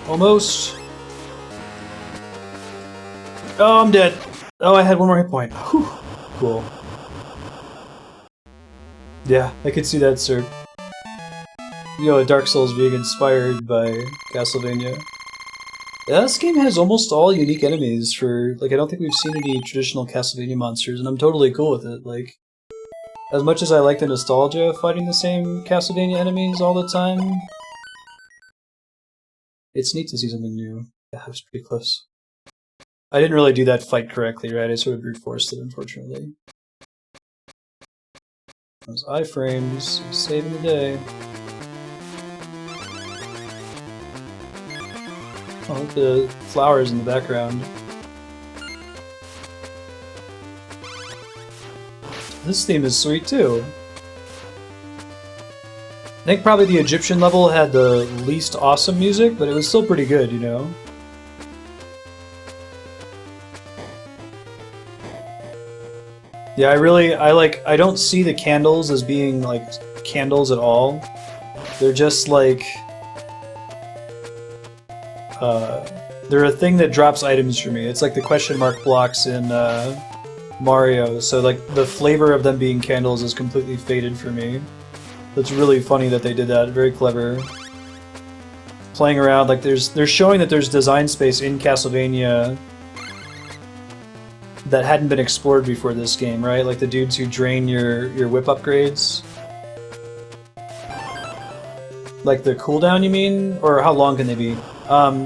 Almost. Oh, I'm dead. Oh, I had one more hit point. Whew. Cool. Yeah, I could see that, sir. You know, Dark Souls being inspired by Castlevania. Yeah, this game has almost all unique enemies for, like, I don't think we've seen any traditional Castlevania monsters, and I'm totally cool with it. Like, as much as I like the nostalgia of fighting the same Castlevania enemies all the time, it's neat to see something new. Yeah, that was pretty close. I didn't really do that fight correctly, right? I sort of brute forced it, unfortunately. Those iframes, saving the day. Oh, look at the flowers in the background. This theme is sweet too. I think probably the Egyptian level had the least awesome music, but it was still pretty good, you know? Yeah, I don't see the candles as being, like, candles at all. They're just, like... they're a thing that drops items for me. It's like the question mark blocks in, Mario, so, like, the flavor of them being candles is completely faded for me. It's really funny that they did that. Very clever. Playing around, like, they're showing that there's design space in Castlevania that hadn't been explored before this game, right? Like the dudes who drain your whip upgrades. Like the cooldown, you mean? Or how long can they be?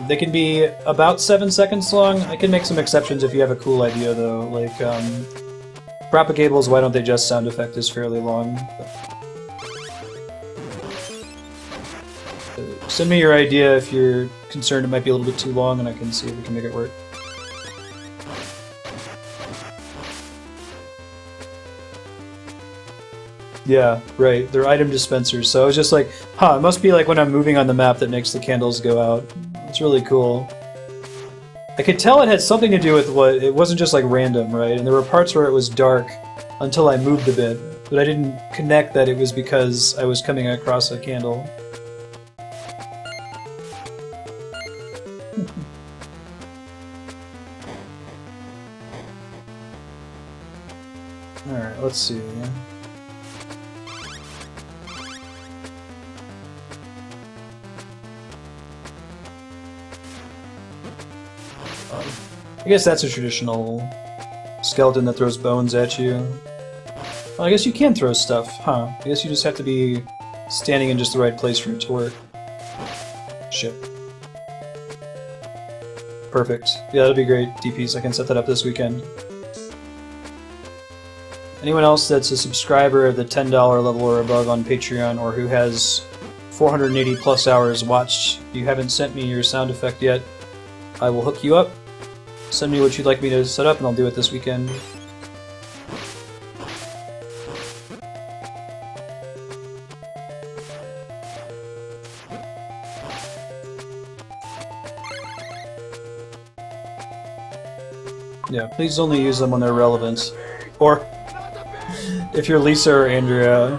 They can be about 7 seconds long. I can make some exceptions if you have a cool idea, though. Like, Propagables, Why Don't They Just sound effect is fairly long. Send me your idea if you're concerned it might be a little bit too long, and I can see if we can make it work. Yeah, right. They're item dispensers, so I was just like, huh, it must be like when I'm moving on the map that makes the candles go out. It's really cool. I could tell it had something to do with it wasn't just like random, right? And there were parts where it was dark until I moved a bit, but I didn't connect that it was because I was coming across a candle. Alright, let's see. I guess that's a traditional skeleton that throws bones at you. Well, I guess you can throw stuff, huh? I guess you just have to be standing in just the right place for it to work. Shit. Perfect. Yeah, that'd be great, DPs. I can set that up this weekend. Anyone else that's a subscriber at the $10 level or above on Patreon, or who has 480 plus hours watched, you haven't sent me your sound effect yet, I will hook you up. Send me what you'd like me to set up, and I'll do it this weekend. Yeah, please only use them when they're relevant. Or, if you're Lisa or Andrea,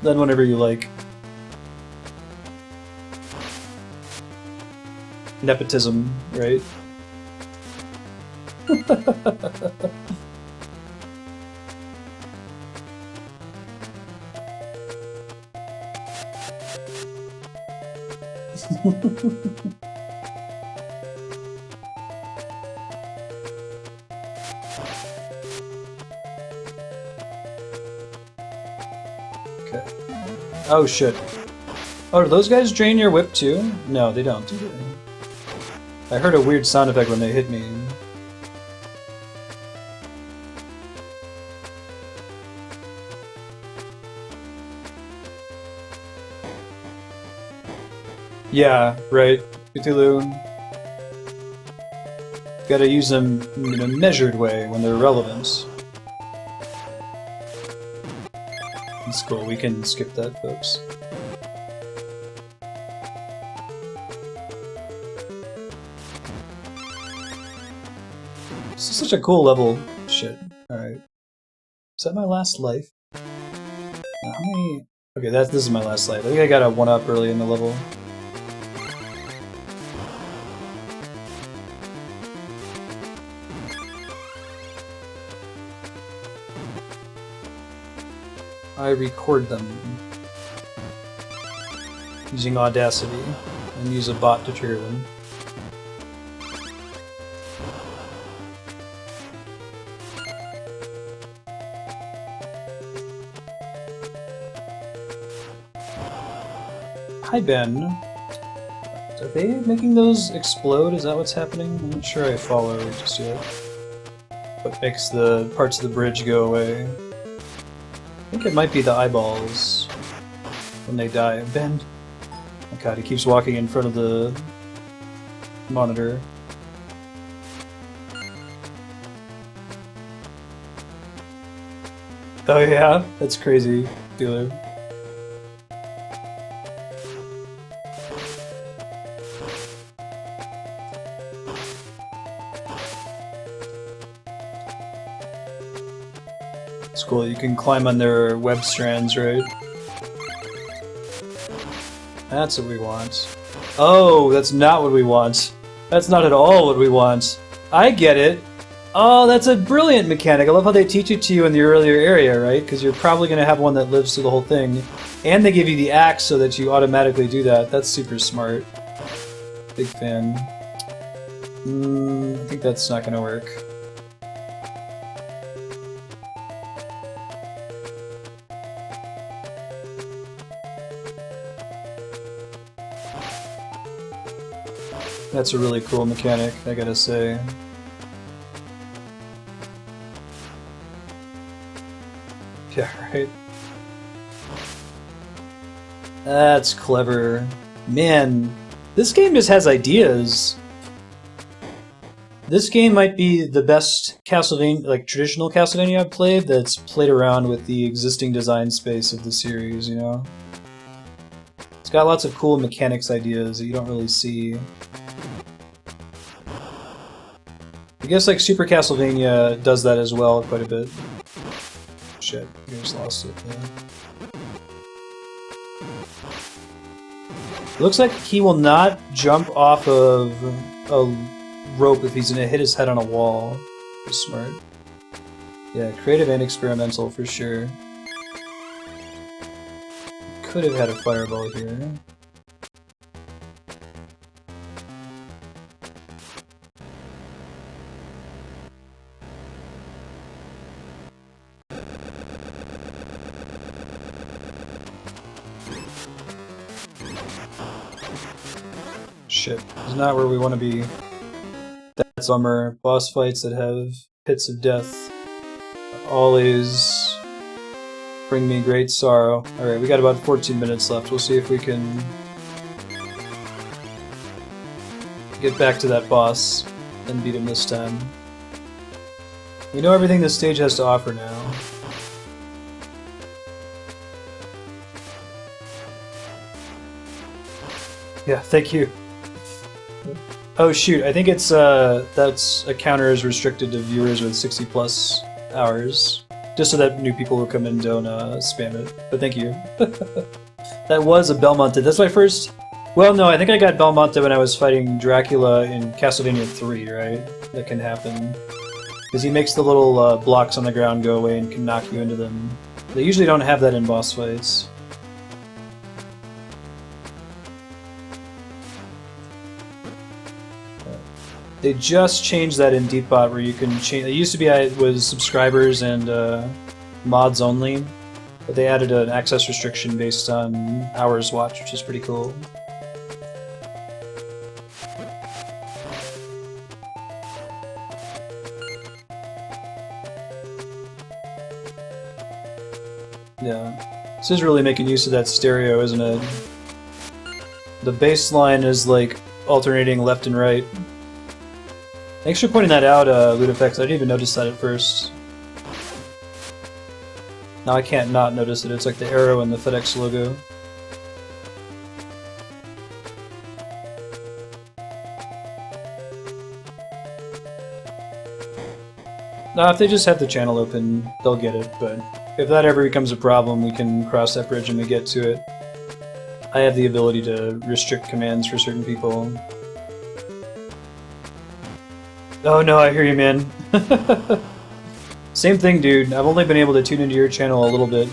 then whenever you like. Nepotism, right? Okay. Oh shit. Oh, do those guys drain your whip too? No, they don't, do they? I heard a weird sound effect when they hit me. Yeah, right. Cthulhu. Gotta use them in a measured way when they're relevant. That's cool, we can skip that, folks. This is such a cool level. Shit. Alright. Is that my last life? How many... Okay, this is my last life. I think I got a 1-up early in the level. I record them using Audacity and use a bot to trigger them. Hi Ben. Are they making those explode? Is that what's happening? I'm not sure I follow just yet. What makes the parts of the bridge go away? I think it might be the eyeballs when they die. Ben! Oh god, he keeps walking in front of the monitor. Oh yeah? That's crazy, dealer. It's cool, you can climb on their web strands, right? That's what we want. Oh, that's not what we want. That's not at all what we want. I get it. Oh, that's a brilliant mechanic. I love how they teach it to you in the earlier area, right? Because you're probably going to have one that lives through the whole thing. And they give you the axe so that you automatically do that. That's super smart. Big fan. I think that's not going to work. That's a really cool mechanic, I gotta say. Yeah, right? That's clever. Man, this game just has ideas. This game might be the best Castlevania, like traditional Castlevania I've played that's played around with the existing design space of the series, you know? It's got lots of cool mechanics ideas that you don't really see. I guess like Super Castlevania does that as well quite a bit. Shit, I just lost it. Yeah. It looks like he will not jump off of a rope if he's gonna hit his head on a wall. That's smart. Yeah, creative and experimental for sure. Could have had a fireball here. Shit, it's not where we want to be. That's bummer. Boss fights that have pits of death always bring me great sorrow. Alright, we got about 14 minutes left. We'll see if we can get back to that boss and beat him this time. We know everything this stage has to offer now. Yeah, thank you. Oh shoot, I think it's that's a counter is restricted to viewers with 60 plus hours. Just so that new people who come in don't spam it. But thank you. That was a Belmont. That's my first... Well, no, I think I got Belmont when I was fighting Dracula in Castlevania 3, right? That can happen. Because he makes the little blocks on the ground go away and can knock you into them. They usually don't have that in boss fights. They just changed that in Deepbot where you can change... It used to be it was subscribers and mods only, but they added an access restriction based on hours watched, which is pretty cool. Yeah. This is really making use of that stereo, isn't it? The bass line is like alternating left and right. Thanks for pointing that out, Ludifex. I didn't even notice that at first. Now I can't not notice it. It's like the arrow and the FedEx logo. Now, if they just have the channel open, they'll get it, but if that ever becomes a problem, we can cross that bridge when we get to it. I have the ability to restrict commands for certain people. Oh no, I hear you, man. Same thing, dude. I've only been able to tune into your channel a little bit.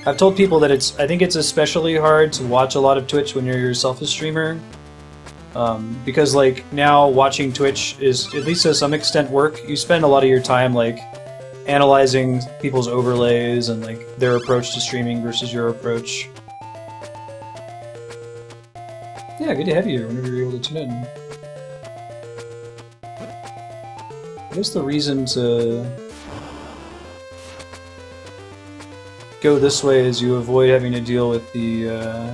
I've told people that I think it's especially hard to watch a lot of Twitch when you're yourself a streamer. Because, like, now watching Twitch is, at least to some extent, work. You spend a lot of your time, like, analyzing people's overlays and, like, their approach to streaming versus your approach. Yeah, good to have you here whenever you're able to tune in. I guess the reason to go this way is you avoid having to deal with the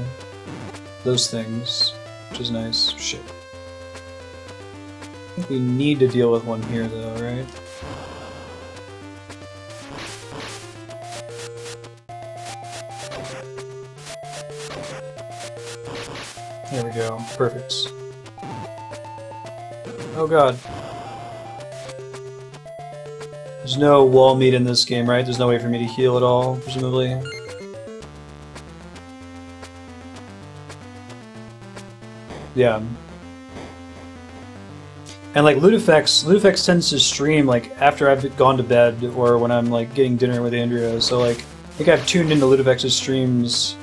those things, which is nice. Shit. I think we need to deal with one here, though, right? There we go. Perfect. Oh god. There's no wall meat in this game, right? There's no way for me to heal at all, presumably. Yeah. And like Ludifex tends to stream like after I've gone to bed or when I'm like getting dinner with Andrea, so like I think I've tuned into Ludifex's streams,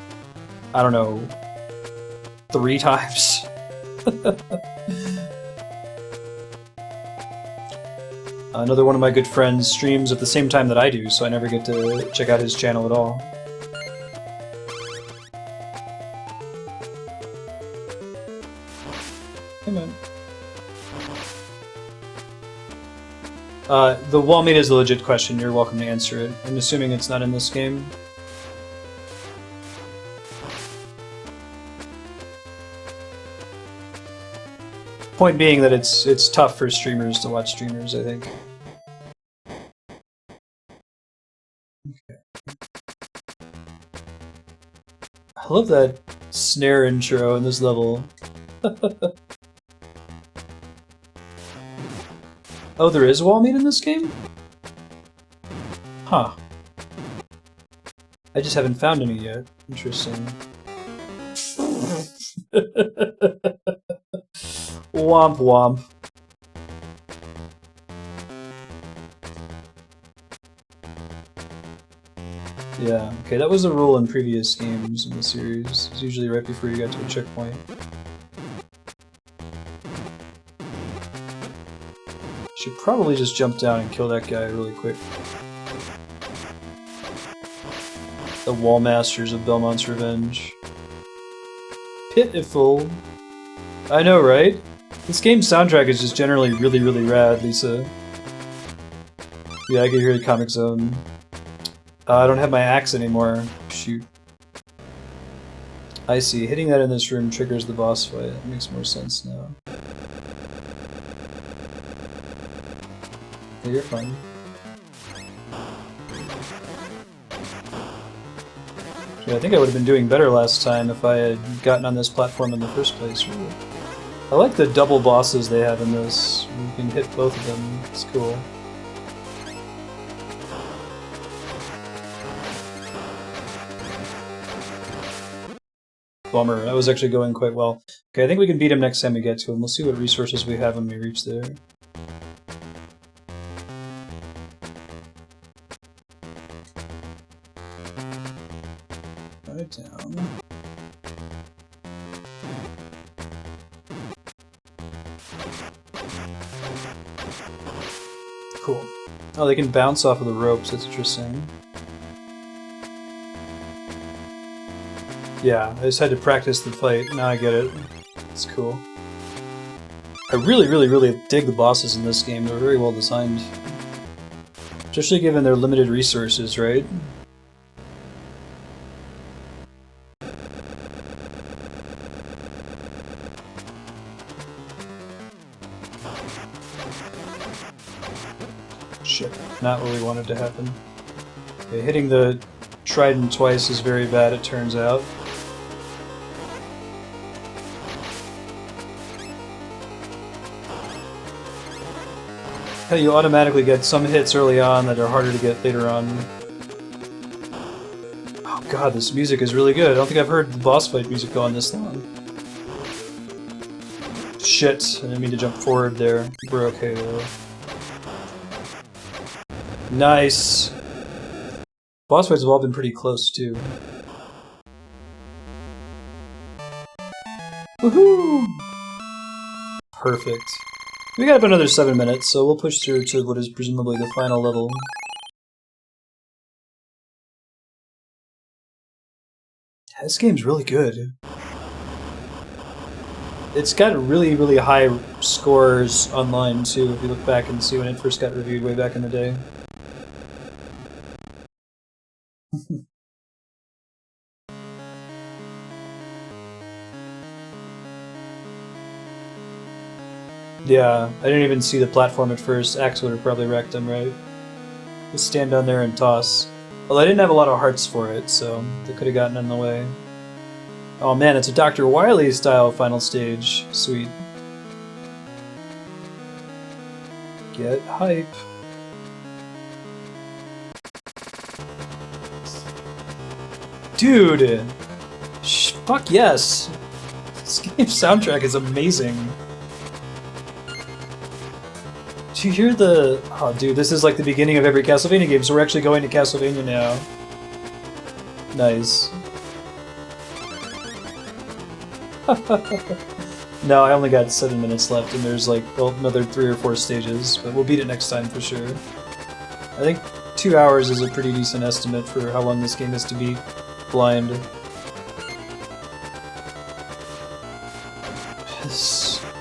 I don't know, 3 times. Another one of my good friends streams at the same time that I do, so I never get to check out his channel at all. Hey man. The wall meat is a legit question, you're welcome to answer it. I'm assuming it's not in this game. Point being that it's tough for streamers to watch streamers, I think. Okay. I love that snare intro in this level. Oh, there is wall meat in this game? Huh. I just haven't found any yet. Interesting. Womp womp. Yeah, okay, that was a rule in previous games in the series. It's usually right before you got to a checkpoint. Should probably just jump down and kill that guy really quick. The Wall Masters of Belmont's Revenge. Pitiful. I know, right? This game's soundtrack is just generally really, really rad, Lisa. Yeah, I can hear the Comic Zone. I don't have my axe anymore. Shoot. I see. Hitting that in this room triggers the boss fight. That makes more sense now. Yeah, you're fine. Yeah, I think I would have been doing better last time if I had gotten on this platform in the first place. Really. I like the double bosses they have in this. You can hit both of them. It's cool. Bummer. That was actually going quite well. Okay, I think we can beat him next time we get to him. We'll see what resources we have when we reach there. Right down. Cool. Oh, they can bounce off of the ropes. That's interesting. Yeah, I just had to practice the fight. Now I get it. It's cool. I really dig the bosses in this game. They're very well designed. Especially given their limited resources, right? Shit, not what we wanted to happen. Okay, hitting the trident twice is very bad, it turns out. You automatically get some hits early on that are harder to get later on. Oh god, this music is really good. I don't think I've heard the boss fight music go on this long. Shit, I didn't mean to jump forward there. We're okay though. Nice! Boss fights have all been pretty close too. Woohoo! Perfect. We got up another 7 minutes, so we'll push through to what is presumably the final level. This game's really good. It's got really high scores online too, if you look back and see when it first got reviewed way back in the day. Yeah, I didn't even see the platform at first. Axe would have probably wrecked him, right? Just stand down there and toss. Well, I didn't have a lot of hearts for it, so they could have gotten in the way. Oh man, it's a Dr. Wily style final stage. Sweet. Get hype. Dude! Fuck yes! This game's soundtrack is amazing. Do you hear the... Oh dude, this is like the beginning of every Castlevania game, so we're actually going to Castlevania now. Nice. No, I only got 7 minutes left, and there's like another 3 or 4 stages, but we'll beat it next time for sure. I think 2 hours is a pretty decent estimate for how long this game is to beat blind.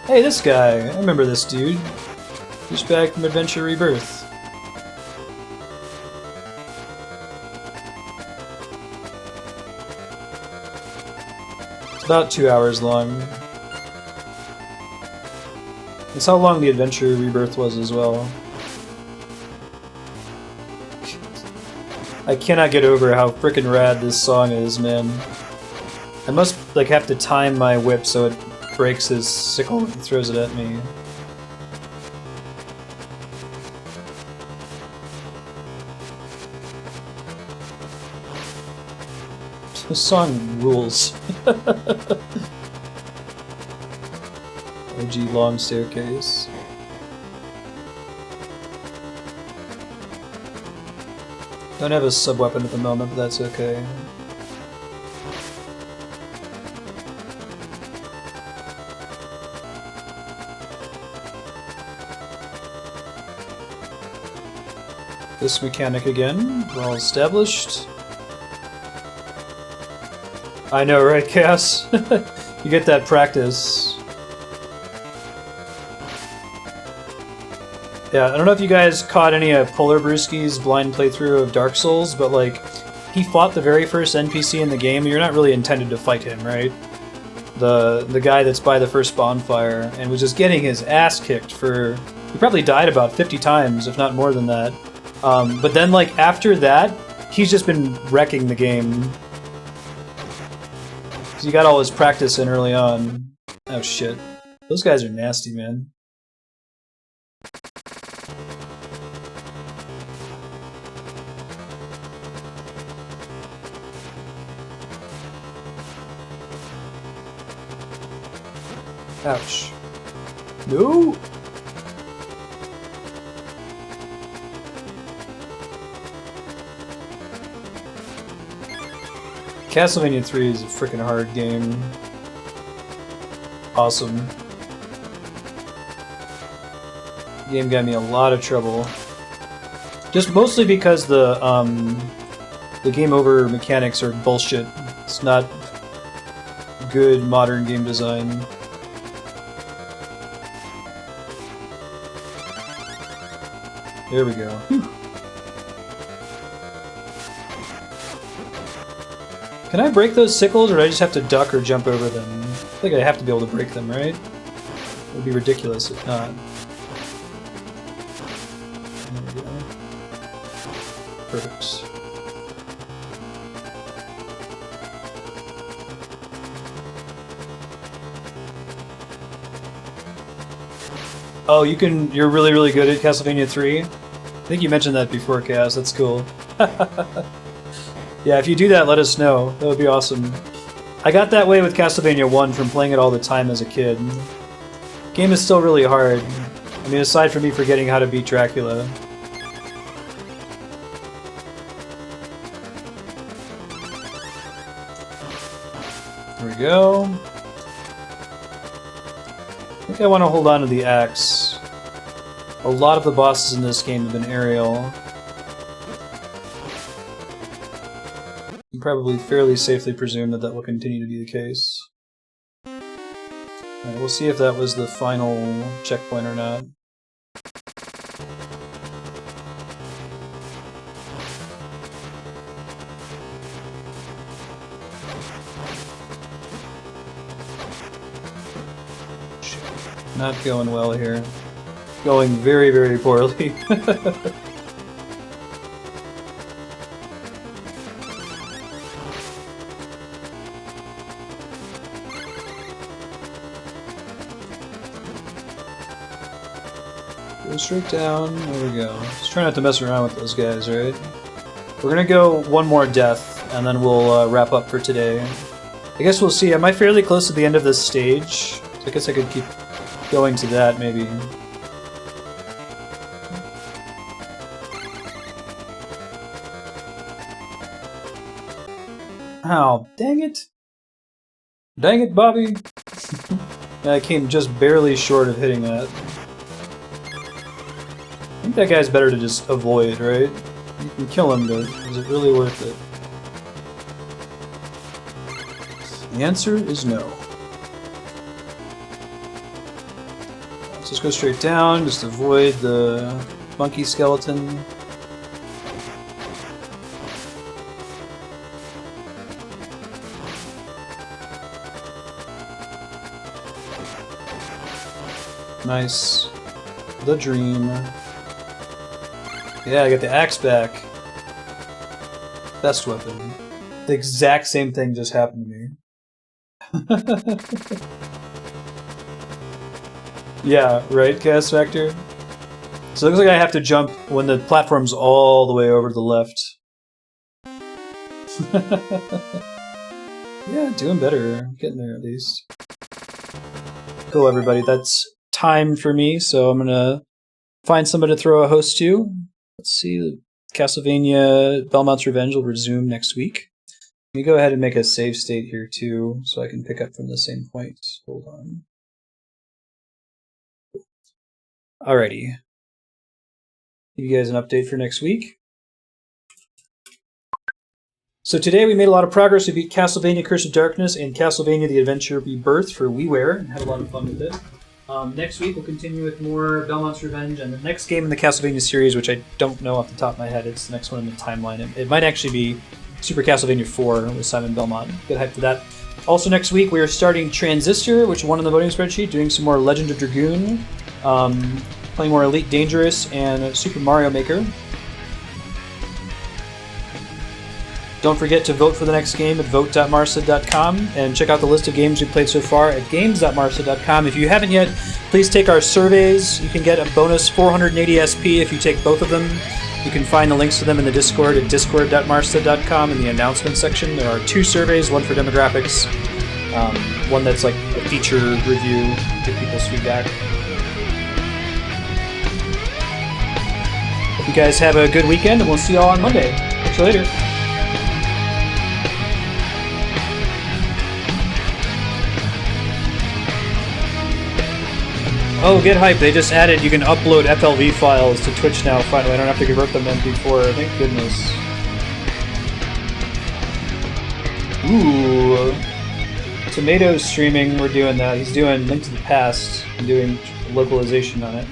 Hey, this guy! I remember this dude. He's back from Adventure ReBirth. It's about 2 hours long. That's how long the Adventure ReBirth was as well. I cannot get over how frickin' rad this song is, man. I must like have to time my whip so it breaks his sickle when he throws it at me. This song rules. OG long staircase. Don't have a sub-weapon at the moment, but that's okay. This mechanic again, well established. I know, right, Cass? You get that practice. Yeah, I don't know if you guys caught any of Polar Brewski's blind playthrough of Dark Souls, but like, he fought the very first NPC in the game, and you're not really intended to fight him, right? The guy that's by the first bonfire, and was just getting his ass kicked for... He probably died about 50 times, if not more than that. But then, like, after that, he's just been wrecking the game. Because he got all his practice in early on. Oh shit. Those guys are nasty, man. Ouch. No! Castlevania 3 is a freaking hard game. Awesome. The game got me a lot of trouble. Just mostly because the game over mechanics are bullshit. It's not good modern game design. There we go. Whew. Can I break those sickles, or do I just have to duck or jump over them? I think I have to be able to break them, right? It would be ridiculous if not. There we go. Perfect. Oh, you're really, really good at Castlevania 3? I think you mentioned that before, Cass. That's cool. Yeah, if you do that, let us know. That would be awesome. I got that way with Castlevania 1 from playing it all the time as a kid. The game is still really hard. I mean, aside from me forgetting how to beat Dracula. There we go. I think I want to hold on to the axe. A lot of the bosses in this game have been aerial. You can probably fairly safely presume that that will continue to be the case. Alright, we'll see if that was the final checkpoint or not. Not going well here. Going very, very poorly. Go straight down. There we go. Just try not to mess around with those guys, right? We're gonna go one more death, and then we'll wrap up for today. I guess we'll see. Am I fairly close to the end of this stage? So I guess I could keep going to that, maybe. Oh, dang it! Dang it, Bobby! I came just barely short of hitting that. I think that guy's better to just avoid, right? You can kill him, but is it really worth it? The answer is no. Let's just go straight down, just avoid the monkey skeleton. Nice. The dream. Yeah, I got the axe back. Best weapon. The exact same thing just happened to me. Yeah, right, Gas Factor? So it looks like I have to jump when the platform's all the way over to the left. Yeah, doing better. Getting there at least. Cool, everybody. That's time for me, so I'm gonna find somebody to throw a host to. Let's see. Castlevania Belmont's Revenge will resume next week. Let me go ahead and make a save state here too, so I can pick up from the same point. Hold on. Alrighty. Give you guys an update for next week. So today we made a lot of progress. We beat Castlevania Curse of Darkness and Castlevania The Adventure ReBirth for WiiWare and had a lot of fun with it. Next week we'll continue with more Belmont's Revenge and the next game in the Castlevania series, which I don't know off the top of my head. It's the next one in the timeline. It might actually be Super Castlevania 4 with Simon Belmont. Get hyped for that. Also next week we are starting Transistor, which won in the voting spreadsheet, doing some more Legend of Dragoon, playing more Elite Dangerous, and Super Mario Maker. Don't forget to vote for the next game at vote.marsa.com and check out the list of games we've played so far at games.marsa.com. If you haven't yet, please take our surveys. You can get a bonus 480 SP if you take both of them. You can find the links to them in the Discord at discord.marsa.com in the announcement section. There are 2 surveys, one for demographics, one that's like a feature review, get people's feedback. Hope you guys have a good weekend, and we'll see you all on Monday. Catch you later. Oh, get hyped. They just added you can upload FLV files to Twitch now. Finally, I don't have to convert them to MP4. Thank goodness. Ooh. Tomato's streaming. We're doing that. He's doing Link to the Past and doing localization on it.